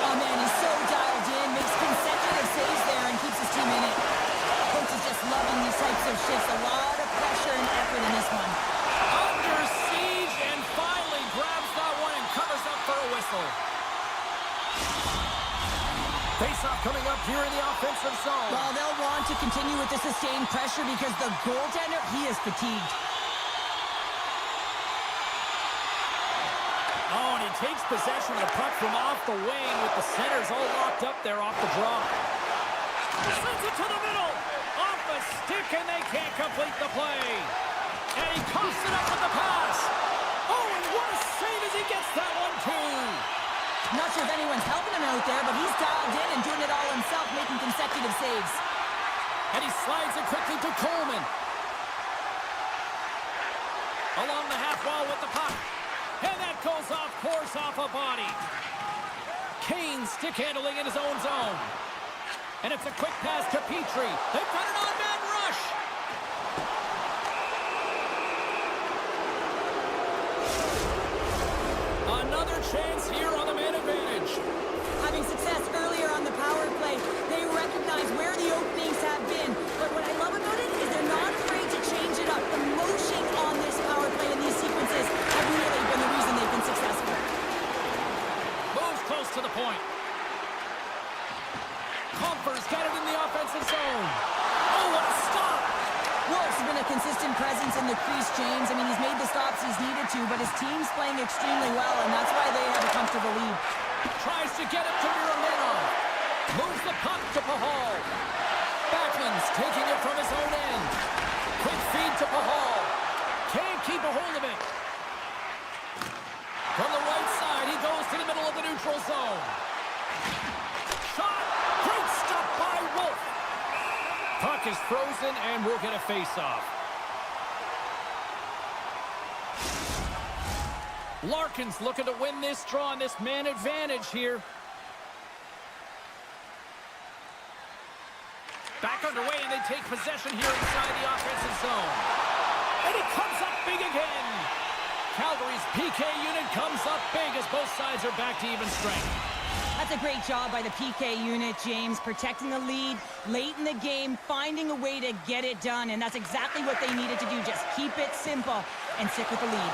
Oh, man, he's so dialed in. Makes consecutive saves there and keeps his team in it. Coach is just loving these types of shifts. A lot of pressure and effort in this one. Under siege and finally grabs that one and covers up for a whistle. Face-off coming up here in the offensive zone. Well, they'll want to continue with the sustained pressure because the goaltender, he is fatigued. Oh, and he takes possession of the puck from off the wing with the centers all locked up there off the draw. Sends it to the middle. Off the stick, and they can't complete the play. And he coughs it up with the pass. Oh, and what a save as he gets that one, too. Not sure if anyone's helping him out there, but he's dialed in and doing it all himself, making consecutive saves. And he slides it quickly to Coleman. Along the half wall with the puck. And that goes off course off a body. Kane stick handling in his own zone. And it's a quick pass to Petrie. They've got an on-man rush. Another chance here on the man advantage. Having success earlier on the power play, they recognize where the openings have been. But what I love about it is they're not afraid to change it up. The motion on this power play and these sequences have really been the reason they've been successful. Moves close to the point. Comfer's got it in the offensive zone. Oh, what a stop! Wolf's been a consistent presence in the crease, James. I mean, he's made the stops he's needed to, but his team's playing extremely well, and that's why they have a comfortable lead. Tries to get it to Miromanov. Moves the puck to Pahal. Backlund's taking it from his own end. Quick feed to Pahal. Can't keep a hold of it. From the right side, he goes to the middle of the neutral zone. Shot! Great stop by Wolf. Puck is frozen, and we'll get a face-off. Larkin's looking to win this draw on this man advantage here. Back underway, and they take possession here inside the offensive zone. And he comes up big again. Calgary's PK unit comes up big as both sides are back to even strength. That's a great job by the PK unit, James, protecting the lead late in the game, finding a way to get it done, and that's exactly what they needed to do. Just keep it simple and stick with the lead.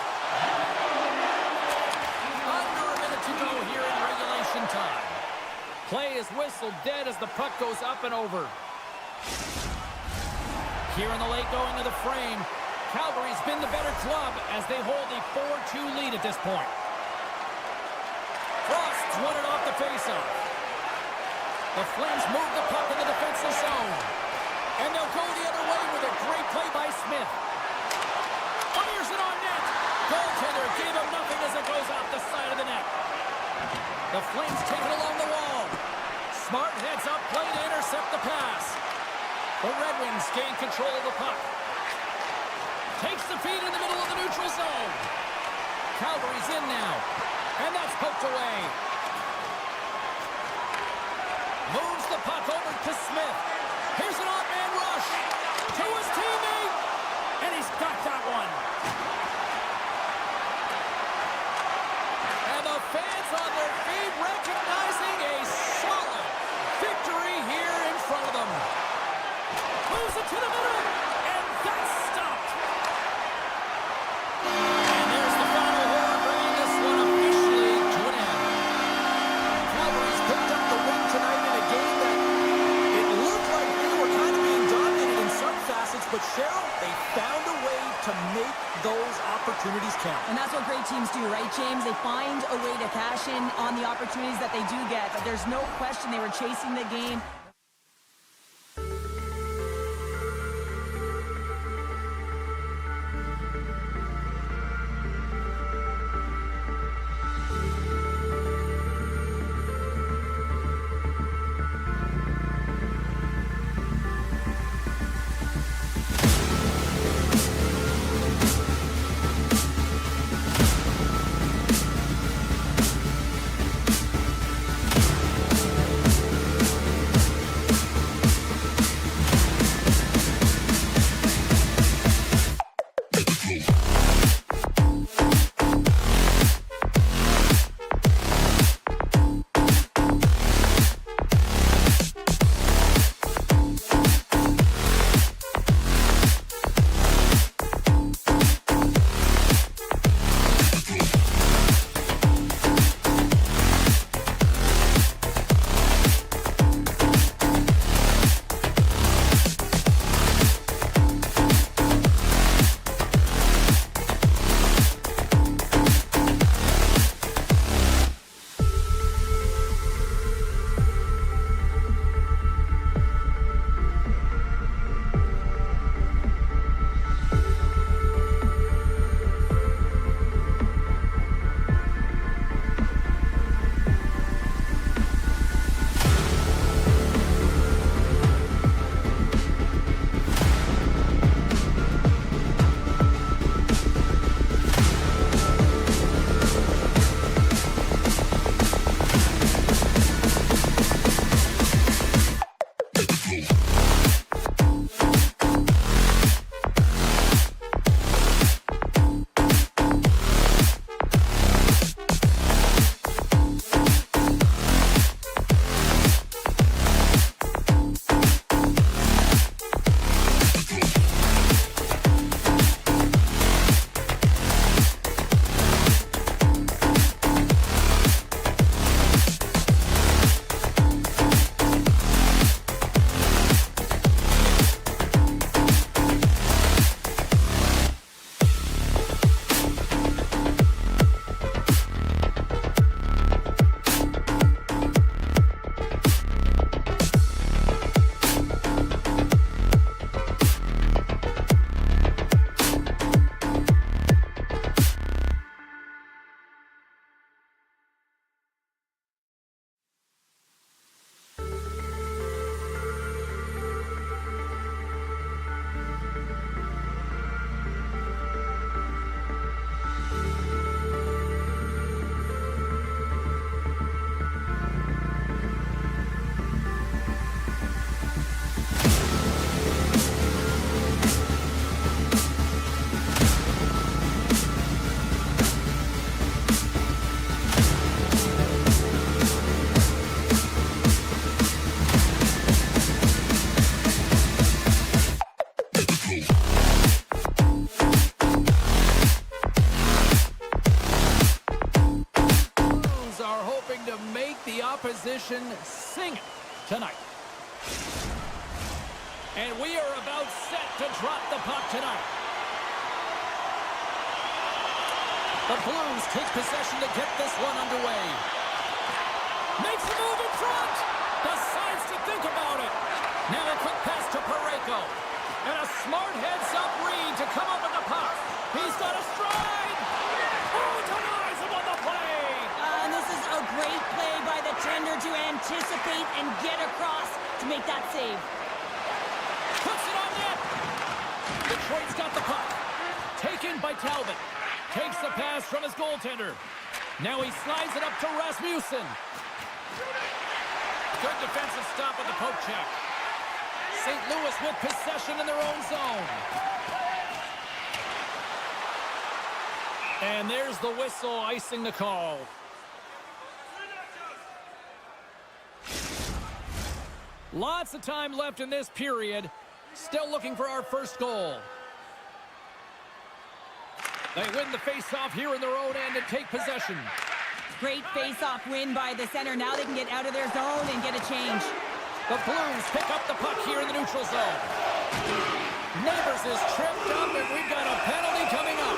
Under a minute to go here in regulation time. Play is whistled dead as the puck goes up and over. Here in the late going of the frame, Calgary's been the better club as they hold a 4-2 lead at this point. Frost's won it off the faceoff. The Flames move the puck in the defensive zone. And they'll go the other way with a great play by Smith. Fires it on net. Goaltender gave him nothing as it goes off the side of the net. The Flames take it along the wall. Smart heads up play to intercept the pass. The Red Wings gain control of the puck. Takes the feed in the middle of the neutral zone. Calgary's in now. And that's poked away. Moves the puck over to Smith. Here's an odd-man rush to his teammate. And he's got that one. Moves it to the middle. And that's stopped. And there's the final horn, bringing this one officially to an end. Calgary's picked up the win tonight in a game that it looked like they were kind of being dominated in some facets, but Cheryl, they found a way to make those opportunities count. And that's what great teams do, right, James? They find a way to cash in on the opportunities that they do get. But there's no question they were chasing the game. opposition sing it tonight. And we are about set to drop the puck tonight. The Blues take possession to get this one underway. Makes a move in front. Decides to think about it. Now a quick pass to Parayko. And a smart heads-up read to come up with the puck. He's got a stride. Oh, denies him on the play. And this is a great play by the tender to anticipate and get across to make that save. Puts it on net. Detroit's got the puck. Taken by Talbot. Takes the pass from his goaltender. Now he slides it up to Rasmussen. Good defensive stop with the poke check. St. Louis with possession in their own zone. And there's the whistle icing the call. Lots of time left in this period. Still looking for our first goal. They win the face-off here in their own end and take possession. Great face-off win by the center. Now they can get out of their zone and get a change. The Blues pick up the puck here in the neutral zone. Neighbors is tripped up, and we've got a penalty coming up.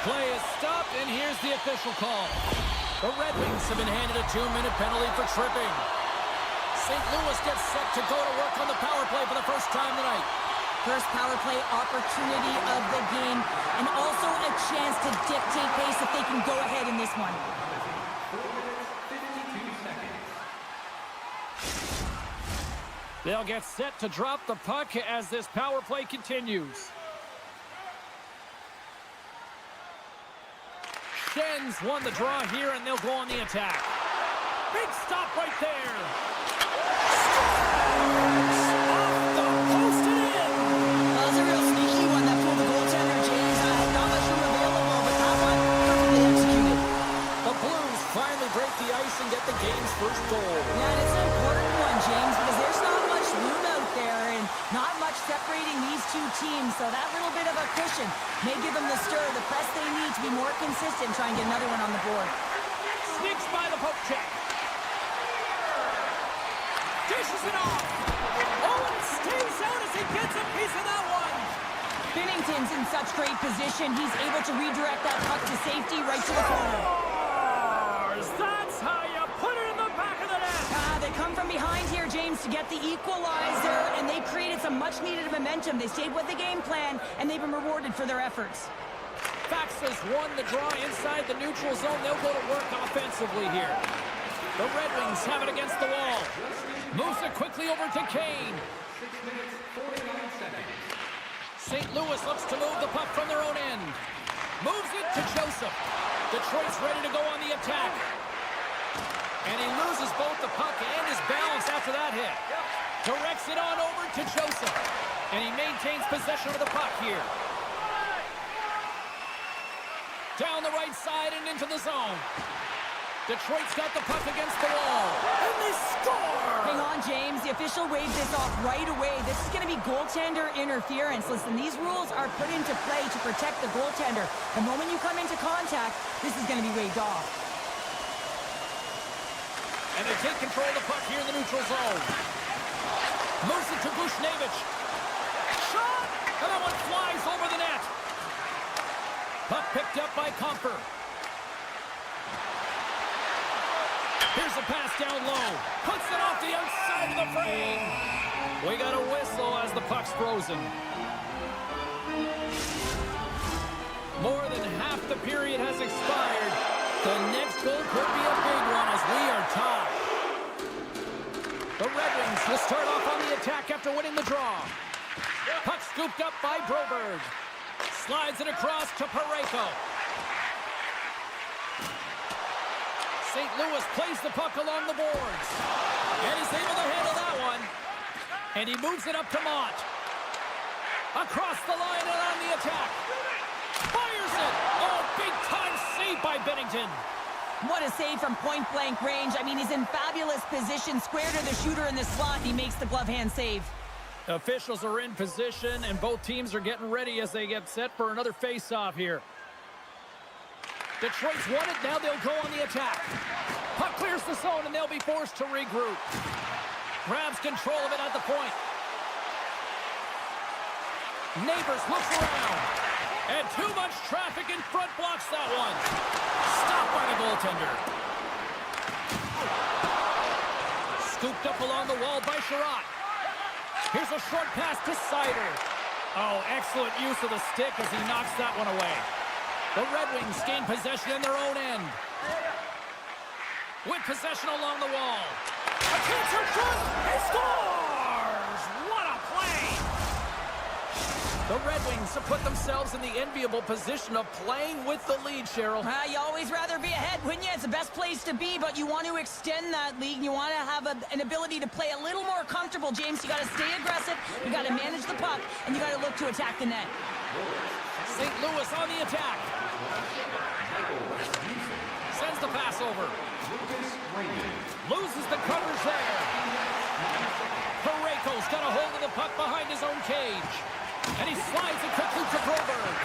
Play is stopped, and here's the official call. The Red Wings have been handed a 2-minute penalty for tripping. St. Louis gets set to go to work on the power play for the first time tonight. First power play opportunity of the game, and also a chance to dictate pace if they can go ahead in this one. 4 minutes, 52 seconds. They'll get set to drop the puck as this power play continues. Shin's won the draw here, and they'll go on the attack. Big stop right there. Off the post and in. That was a real sneaky one that pulled the goaltender, James. Not much room available, but that one perfectly executed. The Blues finally break the ice and get the game's first goal. Yeah, and it's an important one, James, because there's not much room out there and not much separating these two teams, so that little bit of a cushion may give them the stir, the press they need to be more consistent, try and get another one on the board. Sneaks by the poke check. Dishes it off. Oh, and stays out as he gets a piece of that one. Binnington's in such great position, he's able to redirect that puck to safety right to the corner. That's how you put it in the back of the net. They come from behind here, James, to get the equalizer, and they created some much-needed momentum. They stayed with the game plan, and they've been rewarded for their efforts. Fax has won the draw inside the neutral zone. They'll go to work offensively here. The Red Wings have it against the wall. Moves it quickly over to Kane. 6 minutes, 49 seconds. St. Louis looks to move the puck from their own end. Moves it to Joseph. Detroit's ready to go on the attack. And he loses both the puck and his balance after that hit. Directs it on over to Joseph. And he maintains possession of the puck here. Down the right side and into the zone. Detroit's got the puck against the wall. And they score! Hang on, James. The official waved this off right away. This is going to be goaltender interference. Listen, these rules are put into play to protect the goaltender. The moment you come into contact, this is going to be waved off. And they take control of the puck here in the neutral zone. Moves it to Bushnevich. Shot! And that one flies over the net. Puck picked up by Comfer. Here's a pass down low. Puts it off the outside of the frame. We got a whistle as the puck's frozen. More than half the period has expired. The next goal could be a big one as we are tied. The Red Wings will start off on the attack after winning the draw. Puck scooped up by Broberg. Slides it across to Parayko. St. Louis plays the puck along the boards. And he's able to handle that one. And he moves it up to Mott. Across the line and on the attack. Fires it! Oh, big-time save by Binnington. What a save from point-blank range. I mean, he's in fabulous position. Square to the shooter in the slot. He makes the glove hand save. Officials are in position, and both teams are getting ready as they get set for another face-off here. Detroit's won it. Now they'll go on the attack. Puck clears the zone, and they'll be forced to regroup. Grabs control of it at the point. Neighbors looks around. And too much traffic in front blocks that one. Stopped by the goaltender. Scooped up along the wall by Sherratt. Here's a short pass to Sider. Oh, excellent use of the stick as he knocks that one away. The Red Wings gain possession in their own end. With possession along the wall. A chance in front. He scores! What a play! The Red Wings have put themselves in the enviable position of playing with the lead, Cheryl. You always rather be ahead, wouldn't you? It's the best place to be, but you want to extend that lead. You want to have an ability to play a little more comfortable, James. You got to stay aggressive. You got to manage the puck, and you got to look to attack the net. St. Louis on the attack. Sends the pass over. Loses the coverage there. Parayko's got a hold of the puck behind his own cage. And he slides it quickly to Broberg.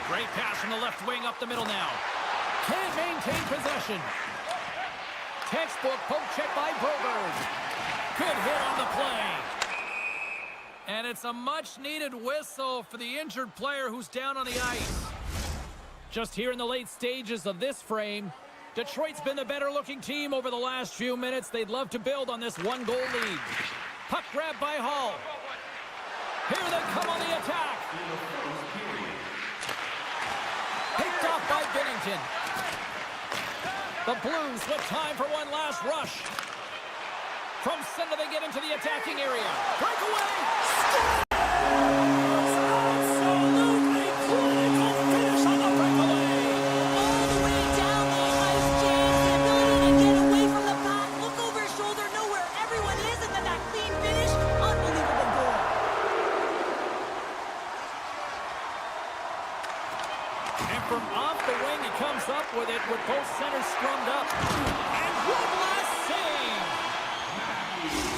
Great pass from the left wing up the middle now. Can't maintain possession. Textbook poke check by Broberg. Good hit on the play. And it's a much-needed whistle for the injured player who's down on the ice. Just here in the late stages of this frame, Detroit's been the better-looking team over the last few minutes. They'd love to build on this one-goal lead. Puck grab by Hall. Here they come on the attack. Picked off by Binnington. The Blues with time for one last rush. From center they get into the attacking area. Breakaway! Absolutely clinical finish on the breakaway. All the way down the ice, James. The ability to get away from the puck, look over his shoulder, know where everyone is, and then that clean finish. Unbelievable goal. And from off the wing, he comes up with it with both centers strummed up. And one last save.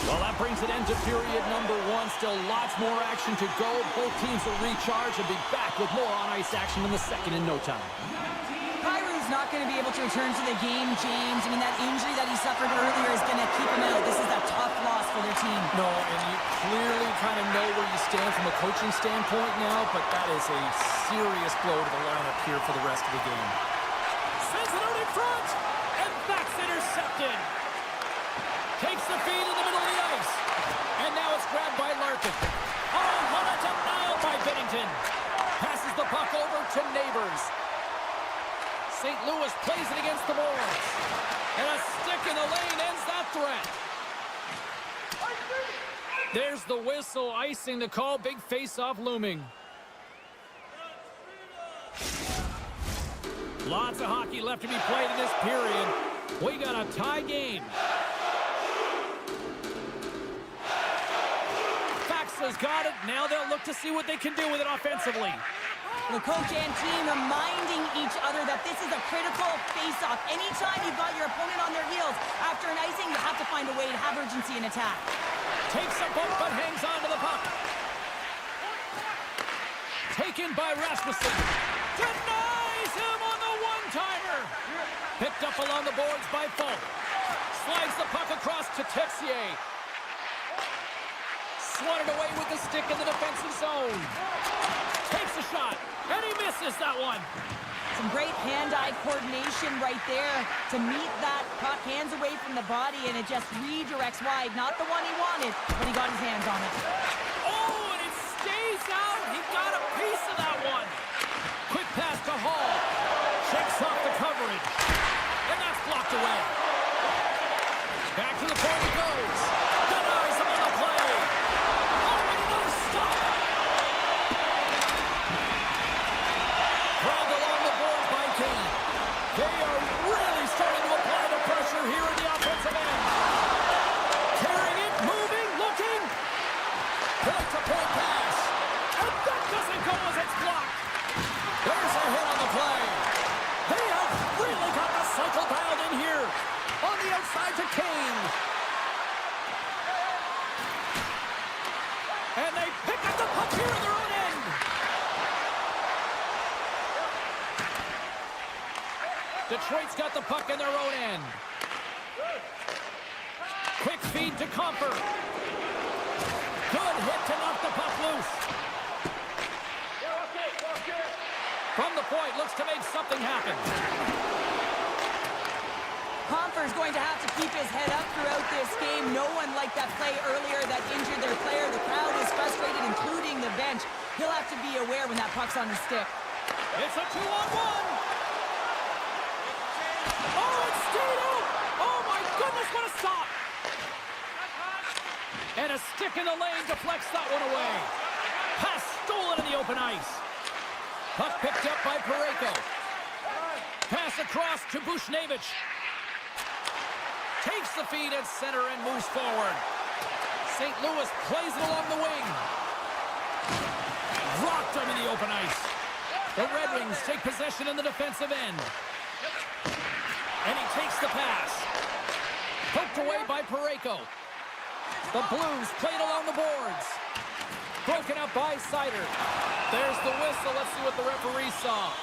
Well, that brings an end to period number one. Still lots more action to go. Both teams will recharge and be back with more on-ice action in the second in no time. Kyrou's not going to be able to return to the game, James. I mean, that injury that he suffered earlier is going to keep him out. This is a tough loss for their team. No, and you clearly kind of know where you stand from a coaching standpoint now, but that is a serious blow to the lineup here for the rest of the game. Sends it out in front, and that's intercepted. Takes the feed in the middle of the ice. And now it's grabbed by Larkin. Oh, what a denial by Binnington. Passes the puck over to Neighbors. St. Louis plays it against the boards. And a stick in the lane ends that threat. There's the whistle, icing the call. Big face-off looming. Lots of hockey left to be played in this period. We got a tie game. Has got it. Now they'll look to see what they can do with it offensively. The coach and team reminding each other that this is a critical face-off. Anytime you've got your opponent on their heels after an icing, you have to find a way to have urgency in attack. Takes a bump but hangs on to the puck. Taken by Rasmussen. Denies him on the one-timer. Picked up along the boards by Falk. Slides the puck across to Texier. Swatted away with the stick in the defensive zone. Takes a shot, and he misses that one. Some great hand-eye coordination right there to meet that puck, hands away from the body, and it just redirects wide. Not the one he wanted, but he got his hands on it. Oh, and it stays out. He got a piece of that one. Quick pass to Hall. Checks off the coverage, and that's blocked away. Back to the point he goes. Denies him on the play. They are really starting to apply the pressure here in the offensive end. Carrying it, moving, looking. Point-to-point pass. And that doesn't go as it's blocked. There's a hit on the play. They have really got the cycle dialed in here. On the outside to Kane. And they pick up the puck here in their own end. Detroit's got the puck in their own end. Quick feed to Comfer. Good hit to knock the puck loose. From the point, looks to make something happen. Comfer's going to have to keep his head up throughout this game. No one liked that play earlier that injured their player. The crowd is frustrated, including the bench. He'll have to be aware when that puck's on his stick. It's a 2-on-1. Oh, it's stayed out! Oh, my goodness, what a stop! And a stick in the lane deflects that one away. Pass stolen in the open ice. Puck picked up by Parayko. Pass across to Bushnevich. Takes the feed at center and moves forward. St. Louis plays it along the wing. Rocked him in the open ice. The Red Wings take possession in the defensive end. And he takes the pass. Poked away by Parayko. The Blues played along the boards. Broken up by Sider. There's the whistle. Let's see what the referee saw.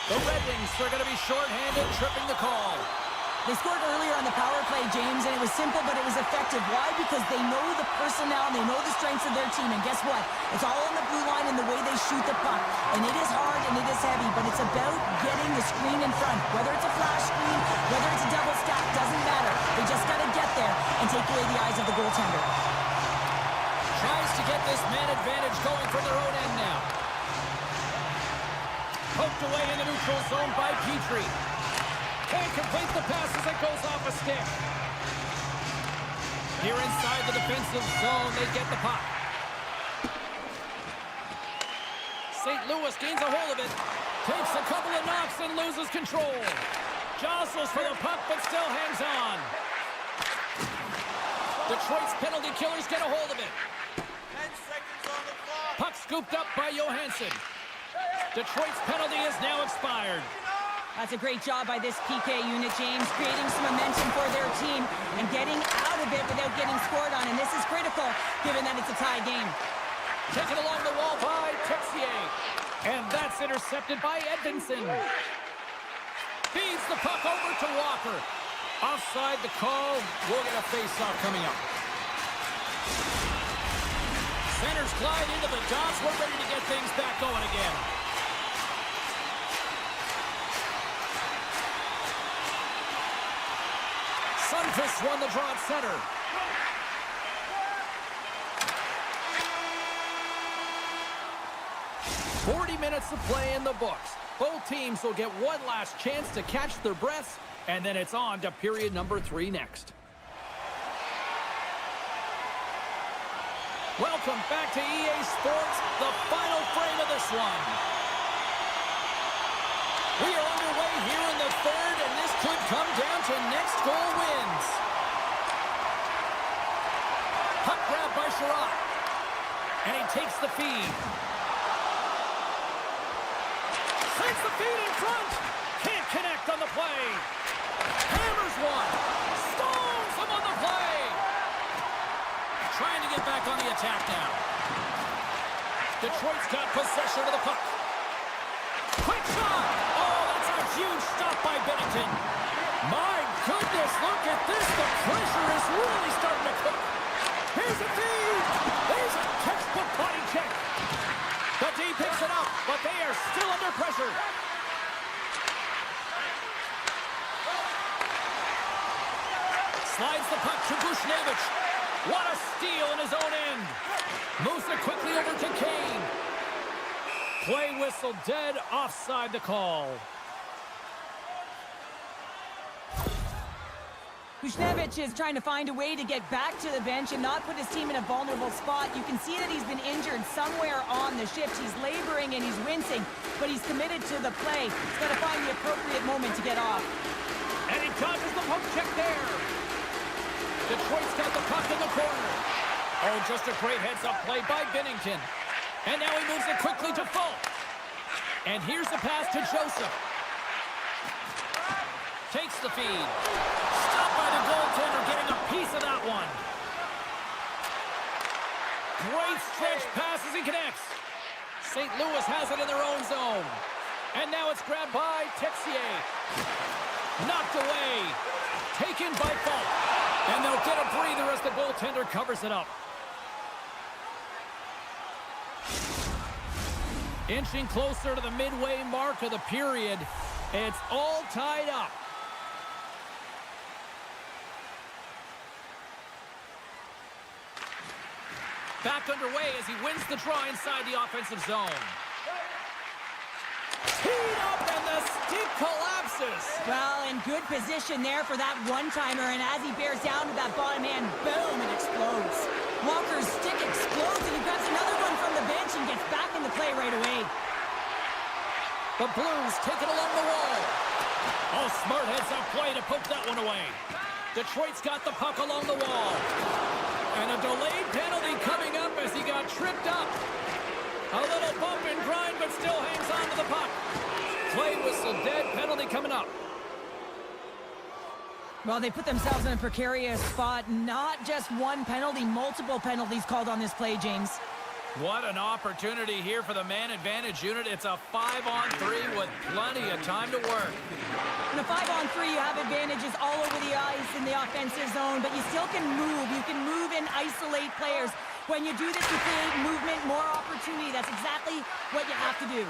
The Red Wings are going to be shorthanded, tripping the call. They scored earlier on the power play, James, and it was simple, but it was effective. Why? Because they know the personnel, they know the strengths of their team, and guess what? It's all on the blue line and the way they shoot the puck. And it is hard and it is heavy, but it's about getting the screen in front. Whether it's a flash screen, whether it's a double stack, doesn't matter. They just got to get there and take away the eyes of the goaltender. Tries to get this man advantage going from their own end now. Poked away in the neutral zone by Petrie. Can't complete the pass as it goes off a stick. Here inside the defensive zone, they get the puck. St. Louis gains a hold of it. Takes a couple of knocks and loses control. Jostles for the puck, but still hangs on. Detroit's penalty killers get a hold of it. 10 seconds on the clock. Puck scooped up by Johansson. Detroit's penalty is now expired. That's a great job by this PK unit, James, creating some momentum for their team and getting out of it without getting scored on. And this is critical, given that it's a tie game. Taken along the wall by Texier. And that's intercepted by Edvinsson. Feeds the puck over to Walker. Offside the call. We'll get a face-off coming up. Centers glide into the dots. We're ready to get things back going again. Sunfist won the draw at center. "40 minutes of play in the books. Both teams will get one last chance to catch their breaths, and then it's on to period number 3 next. Welcome back to EA Sports, the final frame of this one. We are underway here in the third, and this could come down to next goal wins. Puck grab by Sherrod. And he takes the feed. Sends the feed in front. Can't connect on the play. Hammers one. Stones him on the play. Trying to get back on the attack now. Detroit's got possession of the puck. Quick shot. Oh, that's a huge stop by Binnington. My goodness, look at this. The pressure is really starting to cook. Here's a feed. There's a textbook body check. The D picks it up, but they are still under pressure. Slides the puck to Bushnevich. What a steal in his own end. Moves it quickly over to Kane. Play whistle dead, offside the call. Bushnevich is trying to find a way to get back to the bench and not put his team in a vulnerable spot. You can see that he's been injured somewhere on the shift. He's laboring and he's wincing, but he's committed to the play. He's got to find the appropriate moment to get off. And he dodges the poke check there. Detroit's got the puck in the corner. Oh, just a great heads-up play by Binnington. And now he moves it quickly to Fultz. And here's the pass to Joseph. Takes the feed. Stopped by the goaltender, getting a piece of that one. Great stretch pass as he connects. St. Louis has it in their own zone. And now it's grabbed by Texier. Knocked away. Taken by Fultz. And they'll get a breather as the goaltender covers it up. Inching closer to the midway mark of the period. It's all tied up. Back underway as he wins the draw inside the offensive zone. Teed up and the stick collapses. Well, in good position there for that one-timer, and as he bears down to that bottom end, boom, it explodes. Walker's stick explodes, and he grabs another one from the bench and gets back into play right away. The Blues take it along the wall. Oh, smart heads-up play to poke that one away. Detroit's got the puck along the wall. And a delayed penalty coming up as he got tripped up. A little bump and grind, but still hangs on to the puck. Play whistle dead, penalty coming up. Well, they put themselves in a precarious spot. Not just one penalty, multiple penalties called on this play, James. What an opportunity here for the man advantage unit. It's a 5-on-3 with plenty of time to work. In a 5-on-3, you have advantages all over the ice in the offensive zone, but you still can move. You can move and isolate players. When you do this, you create movement, more opportunity. That's exactly what you have to do.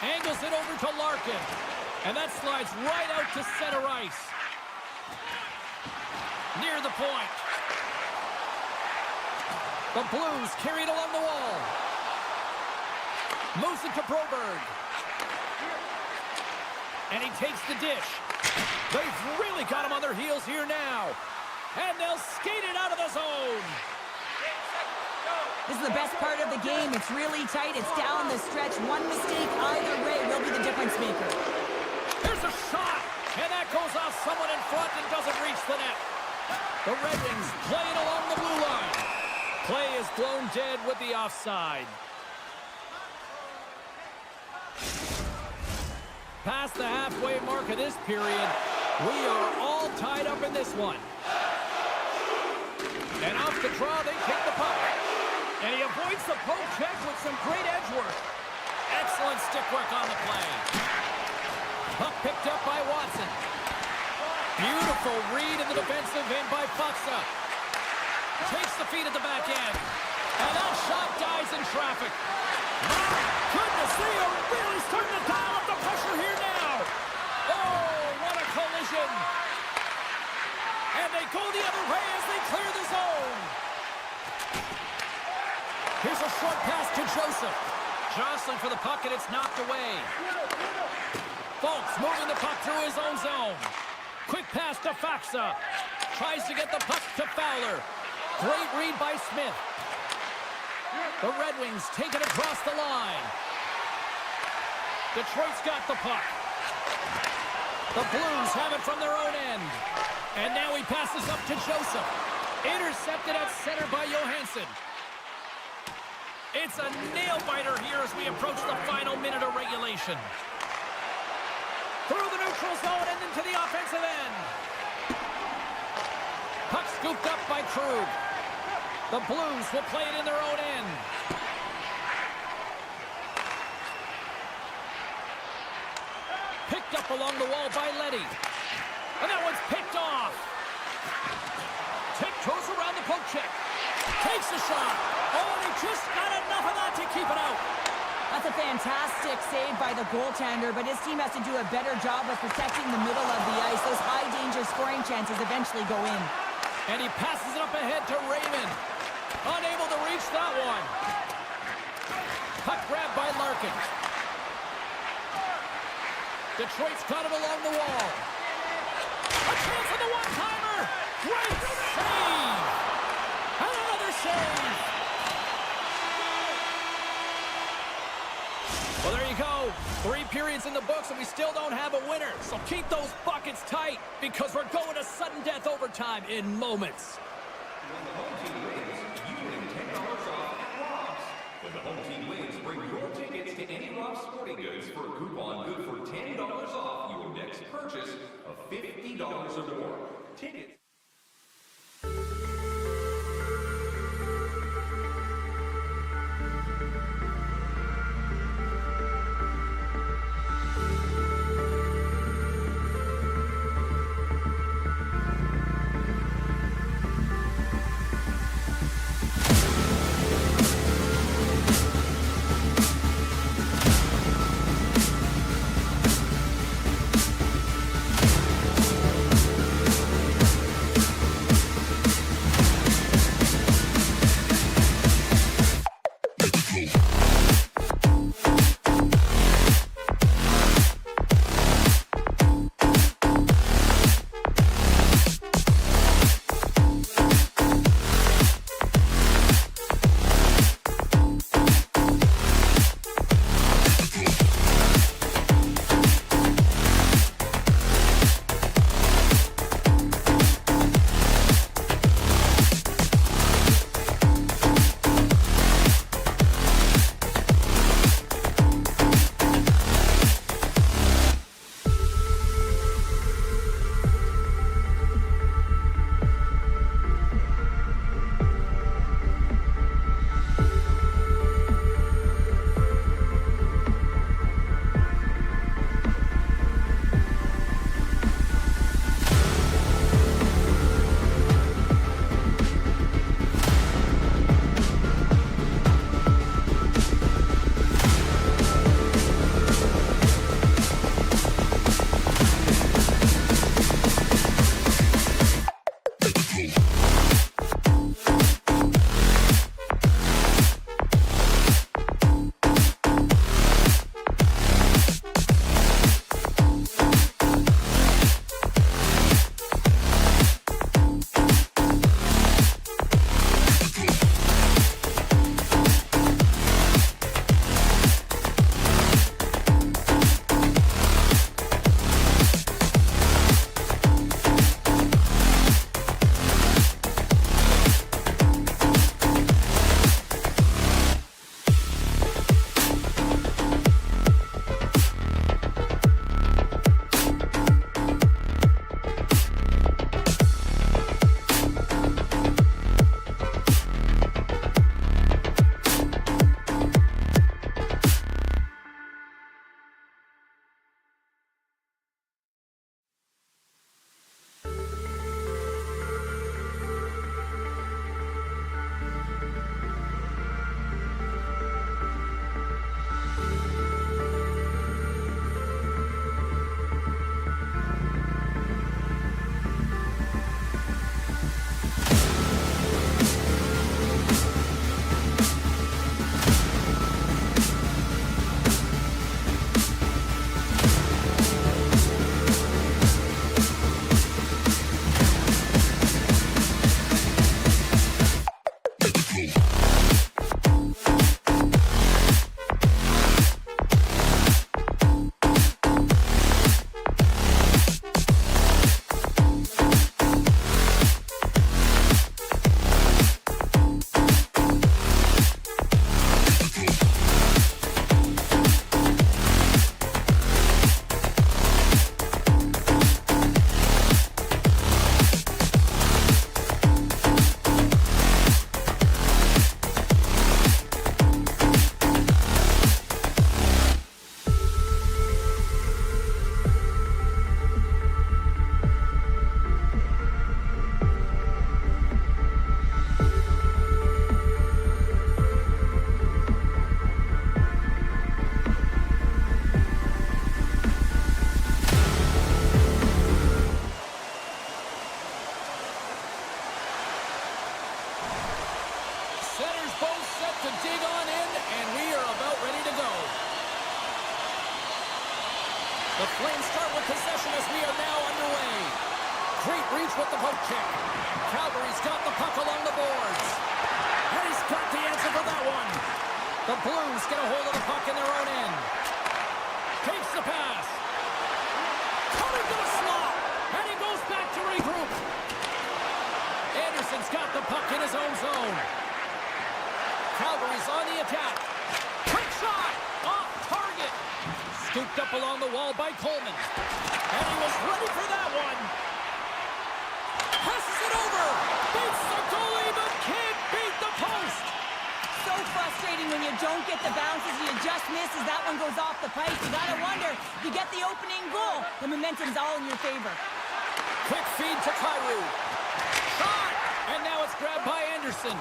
Angles it over to Larkin. And that slides right out to center ice. Near the point. The Blues carry it along the wall. Moves it to Broberg. And he takes the dish. They've really got him on their heels here now. And they'll skate it out of the zone. This is the best part of the game. It's really tight. It's down the stretch. One mistake either way will be the difference maker. Here's a shot. And that goes off someone in front and doesn't reach the net. The Red Wings play it along the blue line. Play is blown dead with the offside. Past the halfway mark of this period, we are all tied up in this one. And off the draw, they kick the puck. And he avoids the poke check with some great edge work. Excellent stick work on the play. Puck picked up by Watson. Beautiful read in the defensive end by Faksa. Takes the feed at the back end. And that shot dies in traffic. My goodness, they are really starting to dial up the pressure here now. Oh, what a collision. And they go the other way as they clear the zone. Here's a short pass to Joseph. Jostling for the puck, and it's knocked away. Folks moving the puck through his own zone. Quick pass to Faksa. Tries to get the puck to Fowler. Great read by Smith. The Red Wings take it across the line. Detroit's got the puck. The Blues have it from their own end. And now he passes up to Joseph. Intercepted at center by Johansson. It's a nail-biter here as we approach the final minute of regulation. Through the neutral zone and into the offensive end. Puck scooped up by Krug. The Blues will play it in their own end. Picked up along the wall by Leddy. And that one's picked off. Tiptoes around the poke check. Takes the shot. Oh, and he just got enough of that to keep it out. That's a fantastic save by the goaltender, but his team has to do a better job of protecting the middle of the ice. Those high-danger scoring chances eventually go in. And he passes it up ahead to Raymond. Unable to reach that one. Puck grabbed by Larkin. Detroit's got it along the wall. A chance on the one-timer. Great save. And another save. Well, there you go. 3 periods in the books, and we still don't have a winner. So keep those buckets tight, because we're going to sudden death overtime in moments. When the home team wins, you win $10 off at Rob's. When the home team wins, bring your tickets to any Rob's Sporting Goods for a coupon good for $10 off your next purchase of $50 or more. Tickets. The Flames start with possession as we are now underway. Great reach with the poke check. Calgary's got the puck along the boards. And he's got the answer for that one. The Blues get a hold of the puck in their own end. Takes the pass. Coming to the slot. And he goes back to regroup. Anderson's got the puck in his own zone. Calgary's on the attack. Quick shot. Off target. Scooped up along the wall by Coleman. And he was ready for that one. Passes it over. Beats the goalie, but can't beat the post. So frustrating when you don't get the bounces, you just miss as that one goes off the pipe. You gotta wonder, you get the opening goal, the momentum's all in your favor. Quick feed to Kyrou. Shot! And now it's grabbed by Anderson.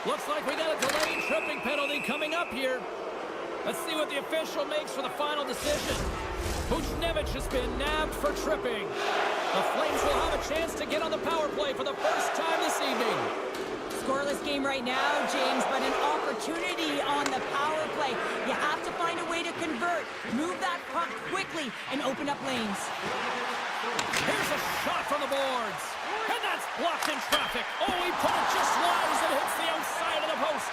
Looks like we got a delayed tripping penalty coming up here. Let's see what the official makes for the final decision. Buchnevich has been nabbed for tripping. The Flames will have a chance to get on the power play for the first time this evening. Scoreless game right now, James, but an opportunity on the power play. You have to find a way to convert, move that puck quickly, and open up lanes. Here's a shot from the boards. And that's blocked in traffic. Oh, he put it just wide as it hits the outside of the post.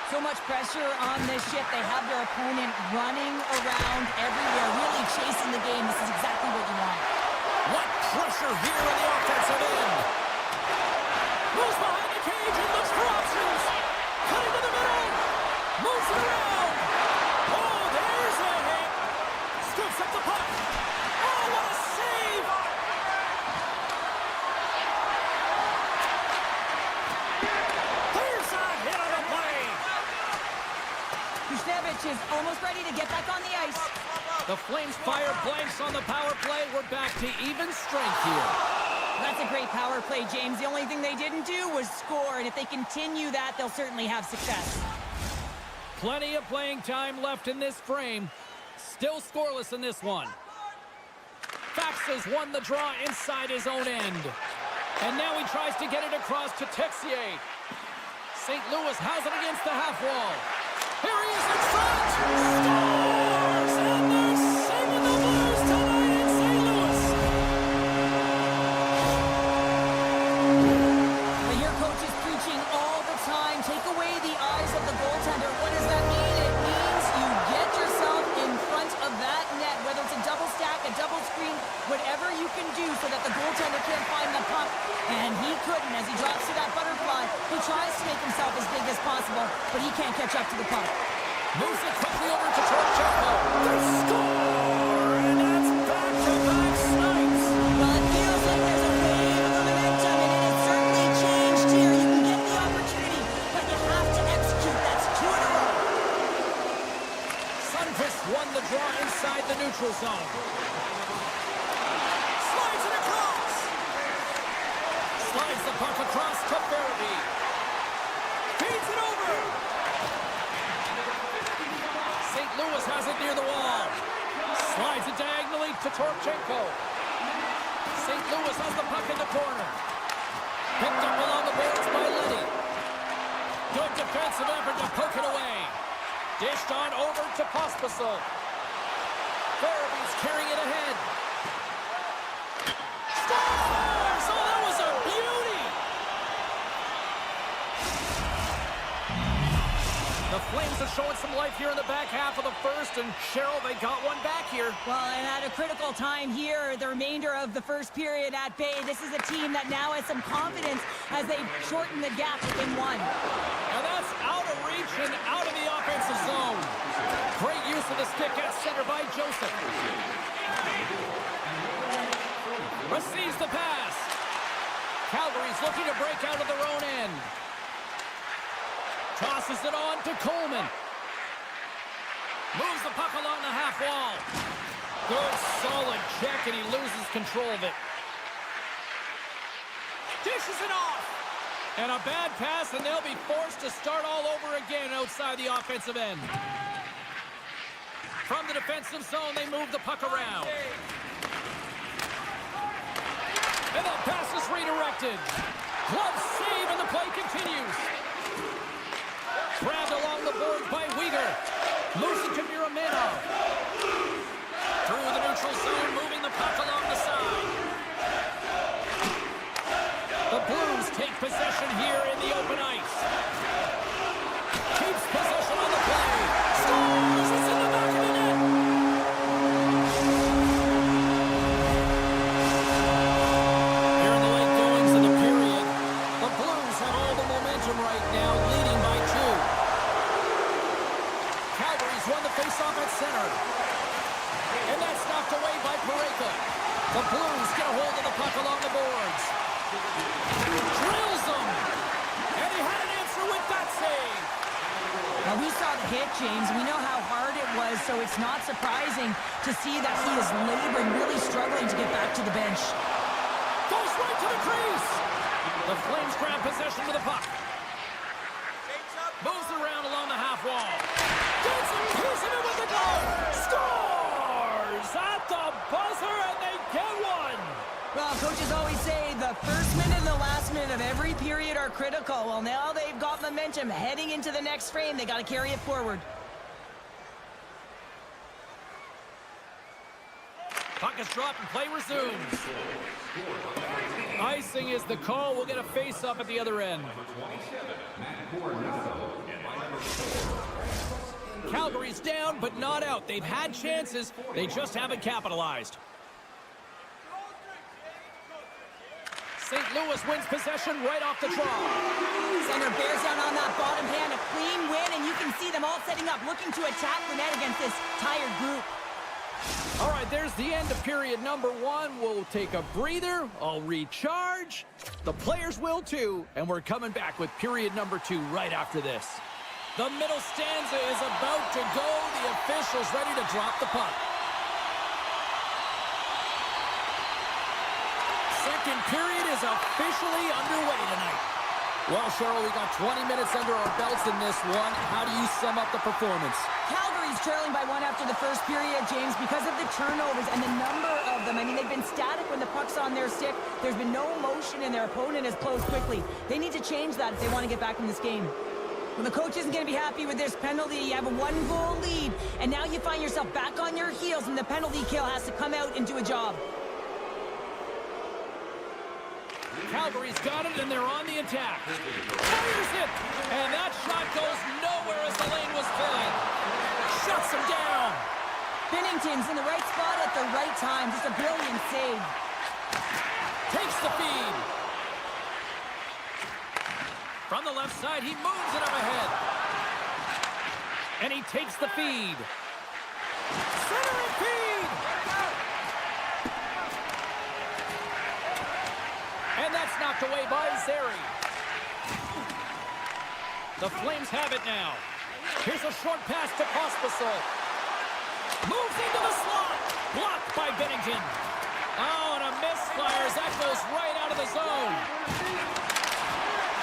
So much pressure on this shift. They have their opponent running around everywhere, really chasing the game. This is exactly what you want. What pressure here in the offensive end. Moves behind the cage and looks for options. Cutting to the middle. Moves it around. Oh, there's a hit. Scoops up the puck. Oh, what a save. There's a hit on the play. Buchnevich is almost ready to get back on the ice. The Flames fire blanks on the power play. We're back to even strength here. That's a great power play, James. The only thing they didn't do was score, and if they continue that, they'll certainly have success. Plenty of playing time left in this frame. Still scoreless in this one. Fax has won the draw inside his own end. And now he tries to get it across to Texier. St. Louis has it against the half wall. Here he is in front! Scores! And they're saving the Blues tonight in St. Louis! Well, your coach is preaching all the time. Take away the eyes of the goaltender. What does that mean? It means you get yourself in front of that net, whether it's a double stack, a double screen, whatever you can do so that the goaltender can't find the puck. And he couldn't. As he drops to that butterfly, he tries to make himself as big as possible, but he can't catch up to the puck. Moves it quickly over to Torcheco. They score! And that's back-to-back snipes! Well, it feels like there's a wave of momentum, and it has certainly changed here. You can get the opportunity, but you have to execute. That's 2 in a row. Sundqvist won the draw inside the neutral zone. Slides it across! Slides the puck across to Berube. Feeds it over! St. Louis has it near the wall. Slides it diagonally to Torchenko. St. Louis has the puck in the corner. Picked up along the boards by Leddy. Good defensive effort to poke it away. Dished on over to Pospisil. Berube's carrying it ahead. Scores! Oh, that was a beauty! The Flames are showing some life here in the back half of the first, and Cheryl, they got one back here. Well, and at a critical time here, the remainder of the first period at bay, this is a team that now has some confidence as they shorten the gap within one. And that's out of reach and out of the offensive zone. Great use of the stick at center by Joseph. Receives the pass. Calgary's looking to break out of their own end. Tosses it on to Coleman. Moves the puck along the half wall. Good, solid check, and he loses control of it. Dishes it off. And a bad pass, and they'll be forced to start all over again outside the offensive end. From the defensive zone, they move the puck around. And the pass is redirected. Glove save, and the play continues. Grabbed along the boards by Uyghur. Moves it to Miramanov. Through the neutral face-off at center. And that's knocked away by Pareka. The Blues get a hold of the puck along the boards. Drills them. And he had an answer with that save. Well, we saw the hit, James. We know how hard it was, so it's not surprising to see that he is laboring, really struggling to get back to the bench. Goes right to the crease. The Flames grab possession with the puck. Moves around along the half wall. Gets a piece of it with the goal. Scores at the buzzer, and they get one. Well, coaches always say the first minute and the last minute of every period are critical. Well, now they've got momentum heading into the next frame. They got to carry it forward. Puck is dropped and play resumes. Icing is the call. We'll get a face-up at the other end. Calgary's down, but not out. They've had chances. They just haven't capitalized. St. Louis wins possession right off the draw. Center bears down on that bottom hand. A clean win, and you can see them all setting up, looking to attack the net against this tired group. All right, there's the end of period number 1. We'll take a breather. I'll recharge. The players will too, and we're coming back with period number 2 right after this. The middle stanza is about to go. The official's ready to drop the puck. Second period is officially underway tonight. Well, Cheryl, we got 20 minutes under our belts in this one. How do you sum up the performance? Calgary's trailing by 1 after the first period, James, because of the turnovers and the number of them. I mean, they've been static when the puck's on their stick. There's been no motion, and their opponent has closed quickly. They need to change that if they want to get back in this game. Well, the coach isn't going to be happy with this penalty. You have a 1-goal lead, and now you find yourself back on your heels, and the penalty kill has to come out and do a job. Calgary's got it, and they're on the attack. Fires it, and that shot goes nowhere as the lane was filling. Shuts him down. Binnington's in the right spot at the right time. Just a brilliant save. Takes the feed. From the left side, he moves it up ahead. And he takes the feed. Center and feed. And that's knocked away by Zary. The Flames have it now. Here's a short pass to Pospisil. Moves into the slot. Blocked by Binnington. Oh, and a misfires. That goes right out of the zone.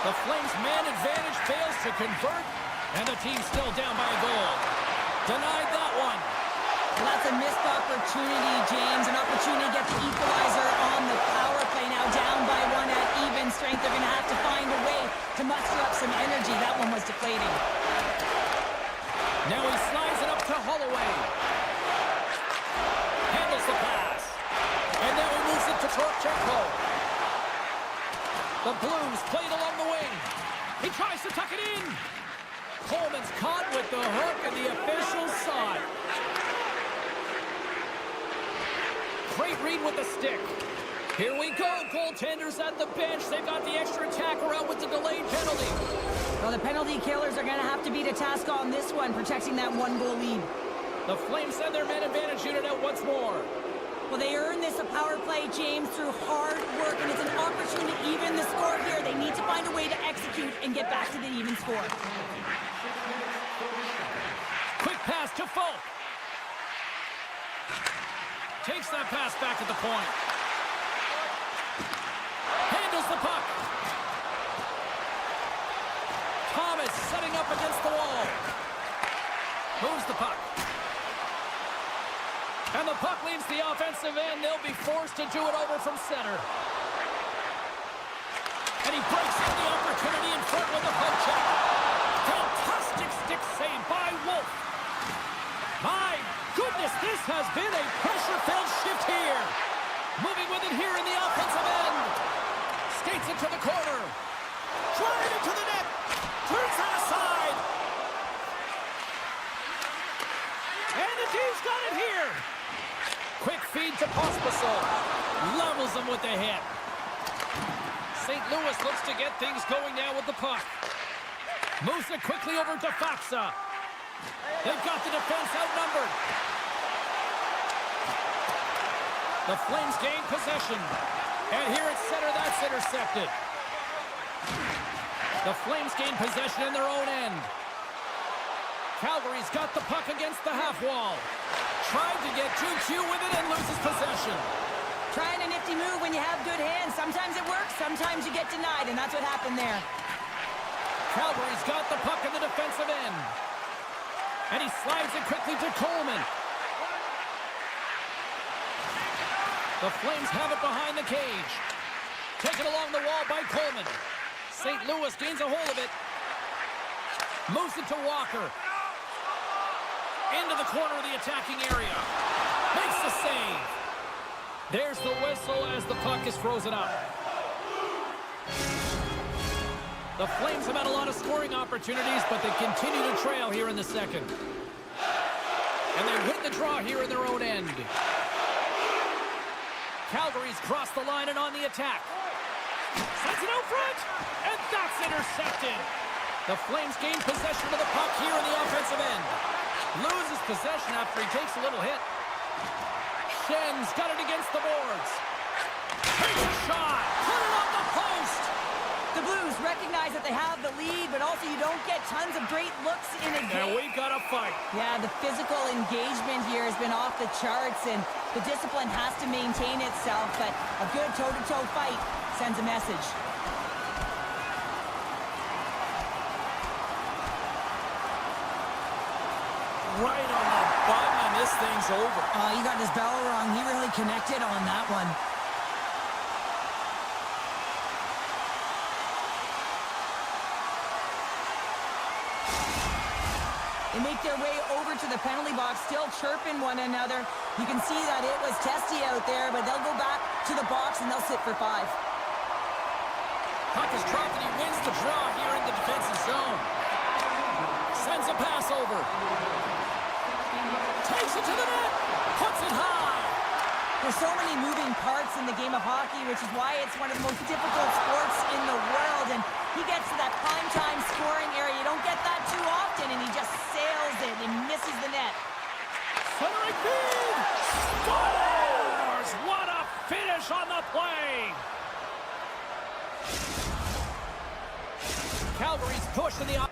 The Flames' man advantage fails to convert, and the team's still down by a goal. Denied that one. Well, that's a missed opportunity, James. An opportunity to get the equalizer on the power play. Now down by 1 at even strength. They're going to have to find a way to muster up some energy. That one was deflating. Now he slides it up to Holloway. Handles the pass. And now he moves it to Torchenko. The Blues played along the wing. He tries to tuck it in. Coleman's caught with the hook, and the officials saw it. Great read with the stick. Here we go. Goaltenders at the bench. They've got the extra attacker out with the delayed penalty. Well, the penalty killers are going to have to beat a task on this one, protecting that 1-goal lead. The Flames send their man advantage unit out once more. Well, they earned this a power play, James, through hard work, and it's an opportunity to even the score here. They need to find a way to execute and get back to the even score. Quick pass to Folk. Takes that pass back at the point. Handles the puck. Thomas setting up against the wall. Moves the puck. And the puck leaves the offensive end. They'll be forced to do it over from center. And he breaks in the opportunity in front with a poke check. Fantastic stick save by Wolf. My goodness, this has been a pressure-filled shift here. Moving with it here in the offensive end. Skates it to the corner. Drive it to the net. Turns that aside. And the team's got it here. Quick feed to Pospisil. Levels him with the hit. St. Louis looks to get things going now with the puck. Moves it quickly over to Faksa. They've got the defense outnumbered. The Flames gain possession. And here at center, that's intercepted. The Flames gain possession in their own end. Calgary's got the puck against the half wall. Tried to get too cute with it and loses possession. Trying a nifty move when you have good hands. Sometimes it works, sometimes you get denied, and that's what happened there. Calgary's got the puck in the defensive end. And he slides it quickly to Coleman. The Flames have it behind the cage. Taken along the wall by Coleman. St. Louis gains a hold of it. Moves it to Walker. Into the corner of the attacking area. Makes the save. There's the whistle as the puck is frozen up. The Flames have had a lot of scoring opportunities, but they continue to trail here in the second. And they win the draw here in their own end. Calgary's crossed the line and on the attack. Sends it out front, and that's intercepted. The Flames gain possession of the puck here in the offensive end. Loses possession after he takes a little hit. Shin's got it against the boards. Takes a shot. Put it on the post. The Blues recognize that they have the lead, but also you don't get tons of great looks in a game. And we've got a fight. Yeah, the physical engagement here has been off the charts, and the discipline has to maintain itself, but a good toe-to-toe fight sends a message. Right on the button, and this thing's over. He got his bell wrong. He really connected on that one. They make their way over to the penalty box, still chirping one another. You can see that it was testy out there, but they'll go back to the box and they'll sit for 5. Puck is dropped and he wins the draw here in the defensive zone. Sends a pass over. Takes it to the net. Puts it high. There's so many moving parts in the game of hockey, which is why it's one of the most difficult sports in the world. And he gets to that prime-time scoring area. You don't get that too often, and he just sails it and misses the net. Centering feed. Scores! What a finish on the play! Calgary's push in the...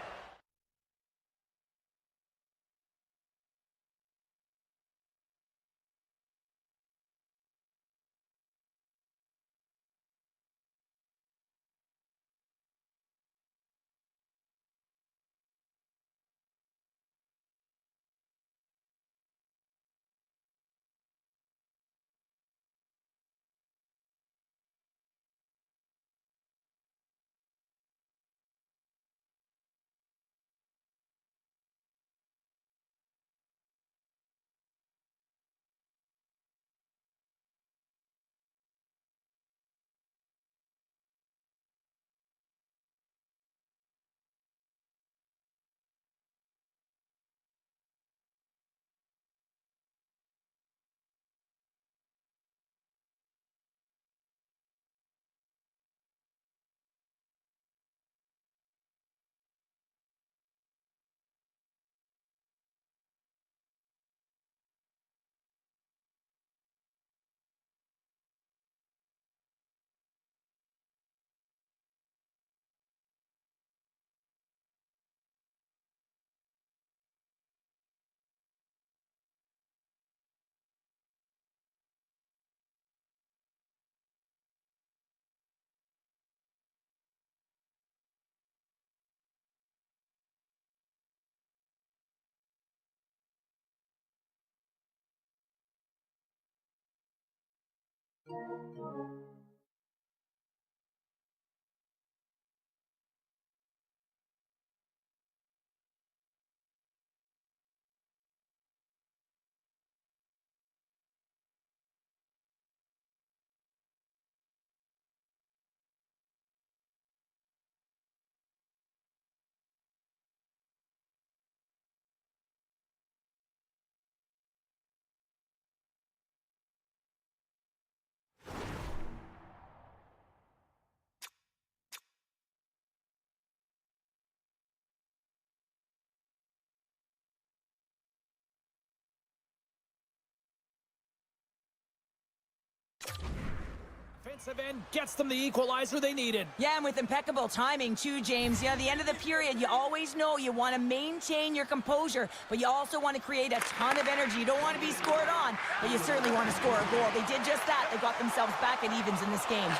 defensive end gets them the equalizer they needed. Yeah, and with impeccable timing too, James. You know, at the end of the period, you always know you want to maintain your composure, but you also want to create a ton of energy. You don't want to be scored on, but you certainly want to score a goal. They did just that. They got themselves back at evens in this game.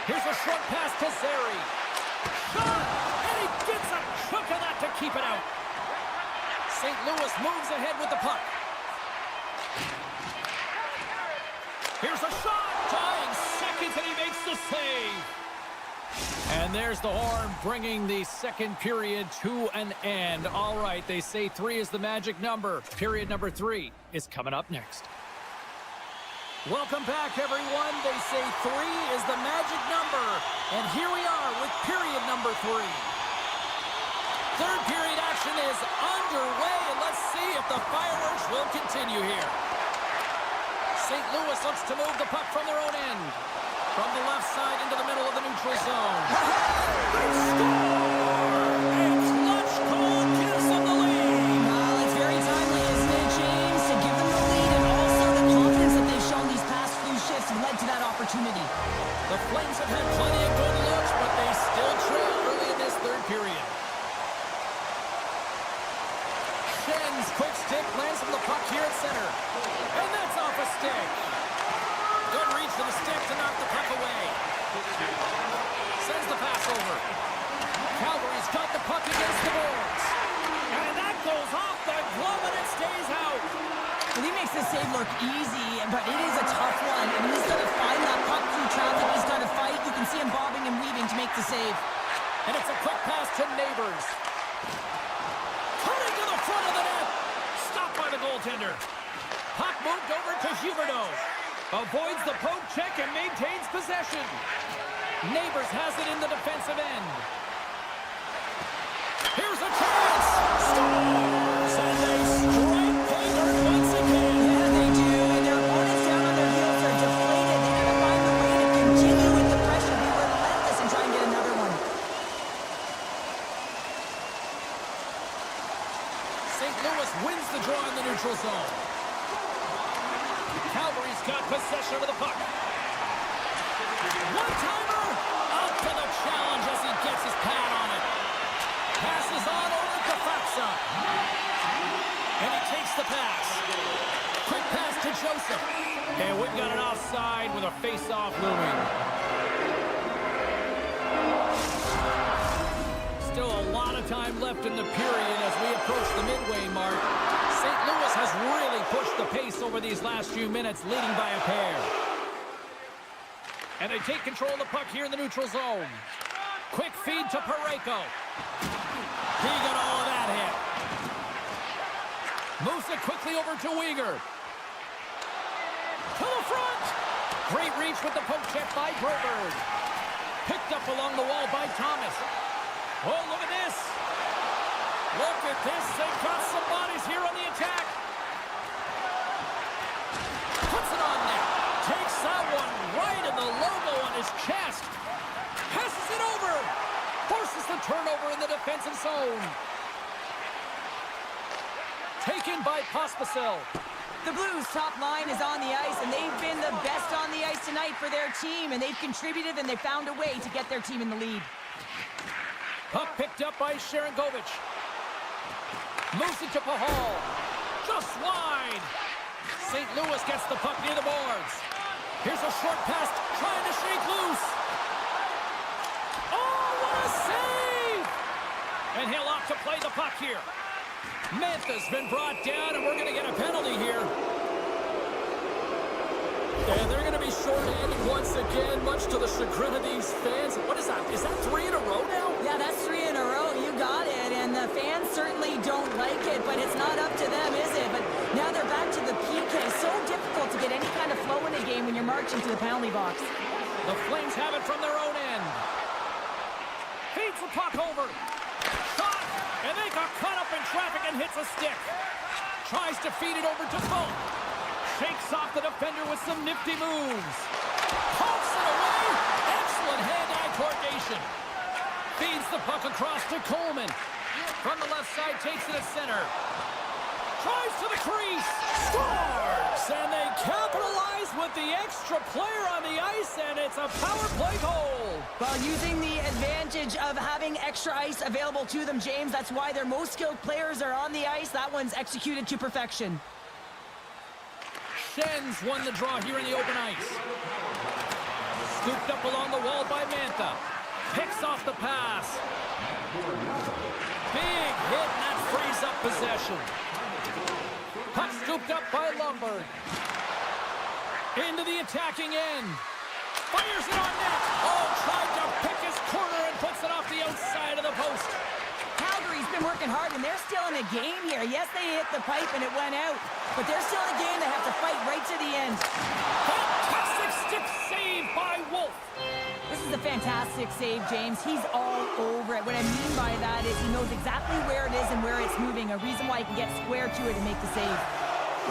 Here's a short pass to Zeri. Shot! And he gets a chunk of that to keep it out. St. Louis moves ahead with the puck. Here's a shot! Dying seconds, and he makes the save. And there's the horn, bringing the second period to an end. All right, they say 3 is the magic number. Period number 3 is coming up next. Welcome back, everyone. They say 3 is the magic number. And here we are with period number 3. Third period action is underway, and let's see if the fireworks will continue here. St. Louis looks to move the puck from their own end. From the left side into the middle of the neutral zone. They score! A clutch goal gives them the lead. Well, it's very timely, isn't it, James? To give them the lead, and also the confidence that they've shown these past few shifts led to that opportunity. The Flames have had plenty of good looks, but they still trail early in this third period. Shin's quick stick lands from the puck here at center. And that's off a stick. Good reach to the stick to knock the puck away. Sends the pass over. Calgary's got the puck against the boards. And that goes off the glove and it stays out. Well, he makes the save look easy, but it is a tough one. I mean, he's got to find that puck through traffic. He's got to fight. You can see him bobbing and weaving to make the save. And it's a quick pass to Neighbors. Cutting to the front of the net. Stopped by the goaltender. Puck moved over to Huberdeau. Avoids the poke check and maintains possession. Neighbors has it in the defensive end. Here's a chance. Scores! And they strike Calgary once again. Yeah, they do. And their opponents down on their heels are deflated. They got to find a way to continue with the pressure. Be relentless and try and get another one. St. Louis wins the draw in the neutral zone. Calgary's got possession of the puck. One-timer! Up to the challenge as he gets his pad on it. Passes on over to Faksa. And he takes the pass. Quick pass to Joseph. And we've got an offside with a face-off looming. Still a lot of time left in the period as we approach the midway mark. St. Louis has really pushed the pace over these last few minutes, leading by a pair. And they take control of the puck here in the neutral zone. Quick feed to Parayko. He got all of that hit. Moves it quickly over to Uyghur. To the front. Great reach with the poke check by Broberg. Picked up along the wall by Thomas. Oh, look at this. Look at this. They've got some bodies here on the attack. Puts it on net. Takes that one right in the logo on his chest. Passes it over. Forces the turnover in the defensive zone. Taken by Pospisil. The Blues' top line is on the ice, and they've been the best on the ice tonight for their team, and they've contributed, and they've found a way to get their team in the lead. Puck picked up by Sharangovich. Moves it to Pahal. Just wide. St. Louis gets the puck near the boards. Here's a short pass, trying to shake loose. Oh, what a save! And he'll opt to play the puck here. Mantha's been brought down, and we're going to get a penalty here. And they're going to be short-handed once again, much to the chagrin of these fans. What is that? Is that 3 in a row now? Yeah, that's 3 in a row. You got it. And the fans certainly don't like it, but it's not up to them, is it? But now they're back to the PK. So difficult to get any kind of flow in a game when you're marching to the penalty box. The Flames have it from their own end. Feeds the puck over. Shot! And they got caught up in traffic and hits a stick. Tries to feed it over to Folk. Shakes off the defender with some nifty moves. Pumps it away. Excellent hand-eye coordination. Feeds the puck across to Coleman. From the left side, takes it at center. Tries to the crease. Scores! and they capitalize with the extra player on the ice, and it's a power play goal. Well, using the advantage of having extra ice available to them, James, that's why their most skilled players are on the ice. That one's executed to perfection. Shin's won the draw here in the open ice. Scooped up along the wall by Mantha. Picks off the pass. Big hit, and that frees up possession. Puck scooped up by Lumberg. Into the attacking end. Fires it on net. Oh, tried to pick his corner and puts it off the outside of the post. Calgary's been working hard, and they're still in a game here. Yes, they hit the pipe and it went out, but they're still in a game. They have to fight right to the end. Fantastic stick save by Wolf. This is a fantastic save, James. He's all over it. What I mean by that is he knows exactly where it is and where it's moving, a reason why he can get square to it and make the save.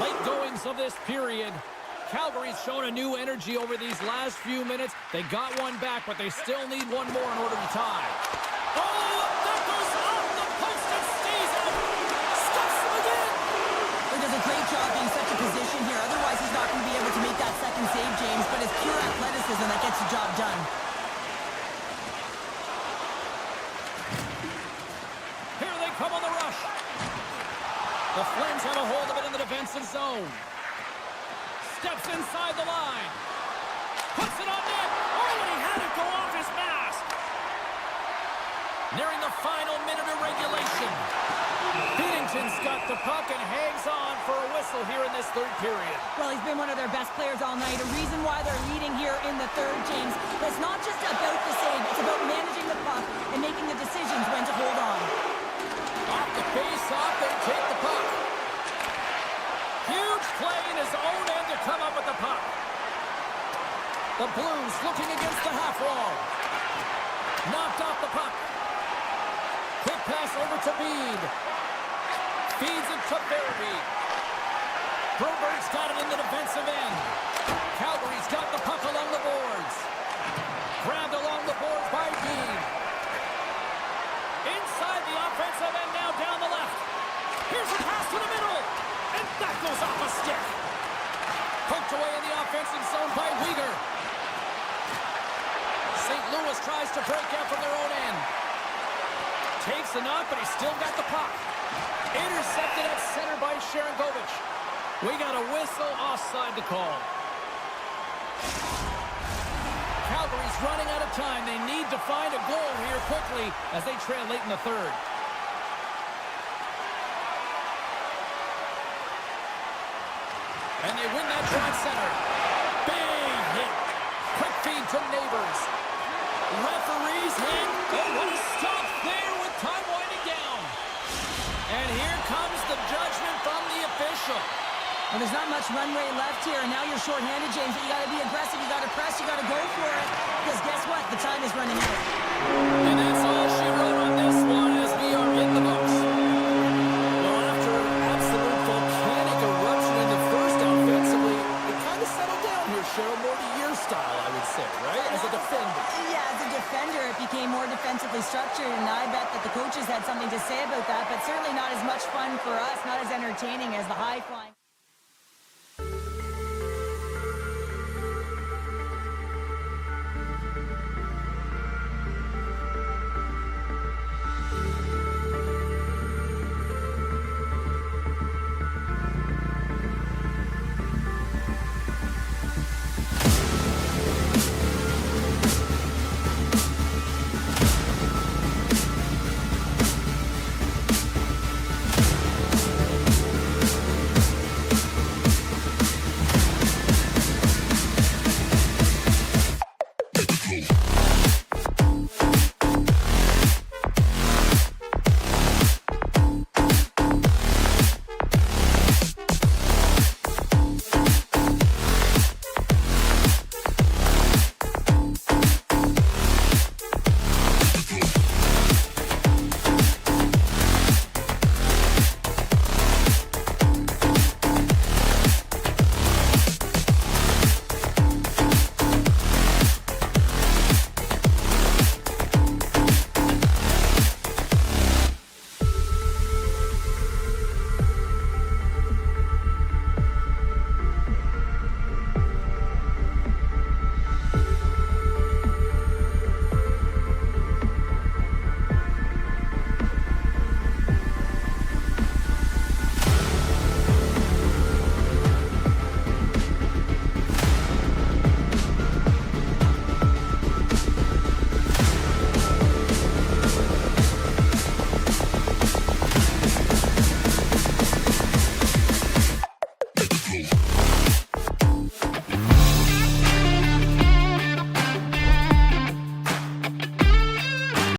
Late goings of this period. Calgary's shown a new energy over these last few minutes. They got one back, but they still need one more in order to tie. Oh, that goes off the post and stays out. Stuffs him again. He does a great job being such a position here. Otherwise, he's not going to be able to make that second save, James, but it's pure athleticism that gets the job done. Here they come on the rush. The Flames have a hold of it in the defensive zone. Steps inside the line. Puts it on net. Oh, and he had it go off his mask. Nearing the final minute of regulation. Binnington's got the puck and hangs on for a whistle here in this third period. Well, he's been one of their best players all night. A reason why they're leading here in the third, James. But it's not just about the save. It's about managing the puck and making the decisions when to hold on. Off the face-off, they take the puck. Huge play in his own end to come up with the puck. The Blues looking against the half wall. Knocked off the puck. Quick pass over to Bede. Feeds it to Berube. Broberg's got it in the defensive end. Calgary's got the puck along the boards. Grabbed along the boards by Bede. Inside the offensive end now down the left. Here's a pass to the middle. And that goes off a stick. Poked away in the offensive zone by Weegar. St. Louis tries to break out from their own end. Takes a knock, but he's still got the puck. Intercepted at center by Sharangovich. We got a whistle offside to call. Calgary's running out of time. They need to find a goal here quickly as they trail late in the third. And they win that draw at center. Big hit. Quick feed to Neighbors. Referee's hand. Oh, what a stop there with time winding down. And here comes the judgment from the official. Well, there's not much runway left here, and now you're shorthanded, James. But you got to be aggressive. You got to press. You got to go for it. Because guess what? The time is running out. And that's all she wrote on this one as we are in the books. Well, after absolute volcanic eruption in the first offensively, it kind of settled down here, Cheryl, more to your style, I would say, right? As a defender. Yeah, as a defender, it became more defensively structured, and I bet that the coaches had something to say about that, but certainly not as much fun for us, not as entertaining as the high-flying.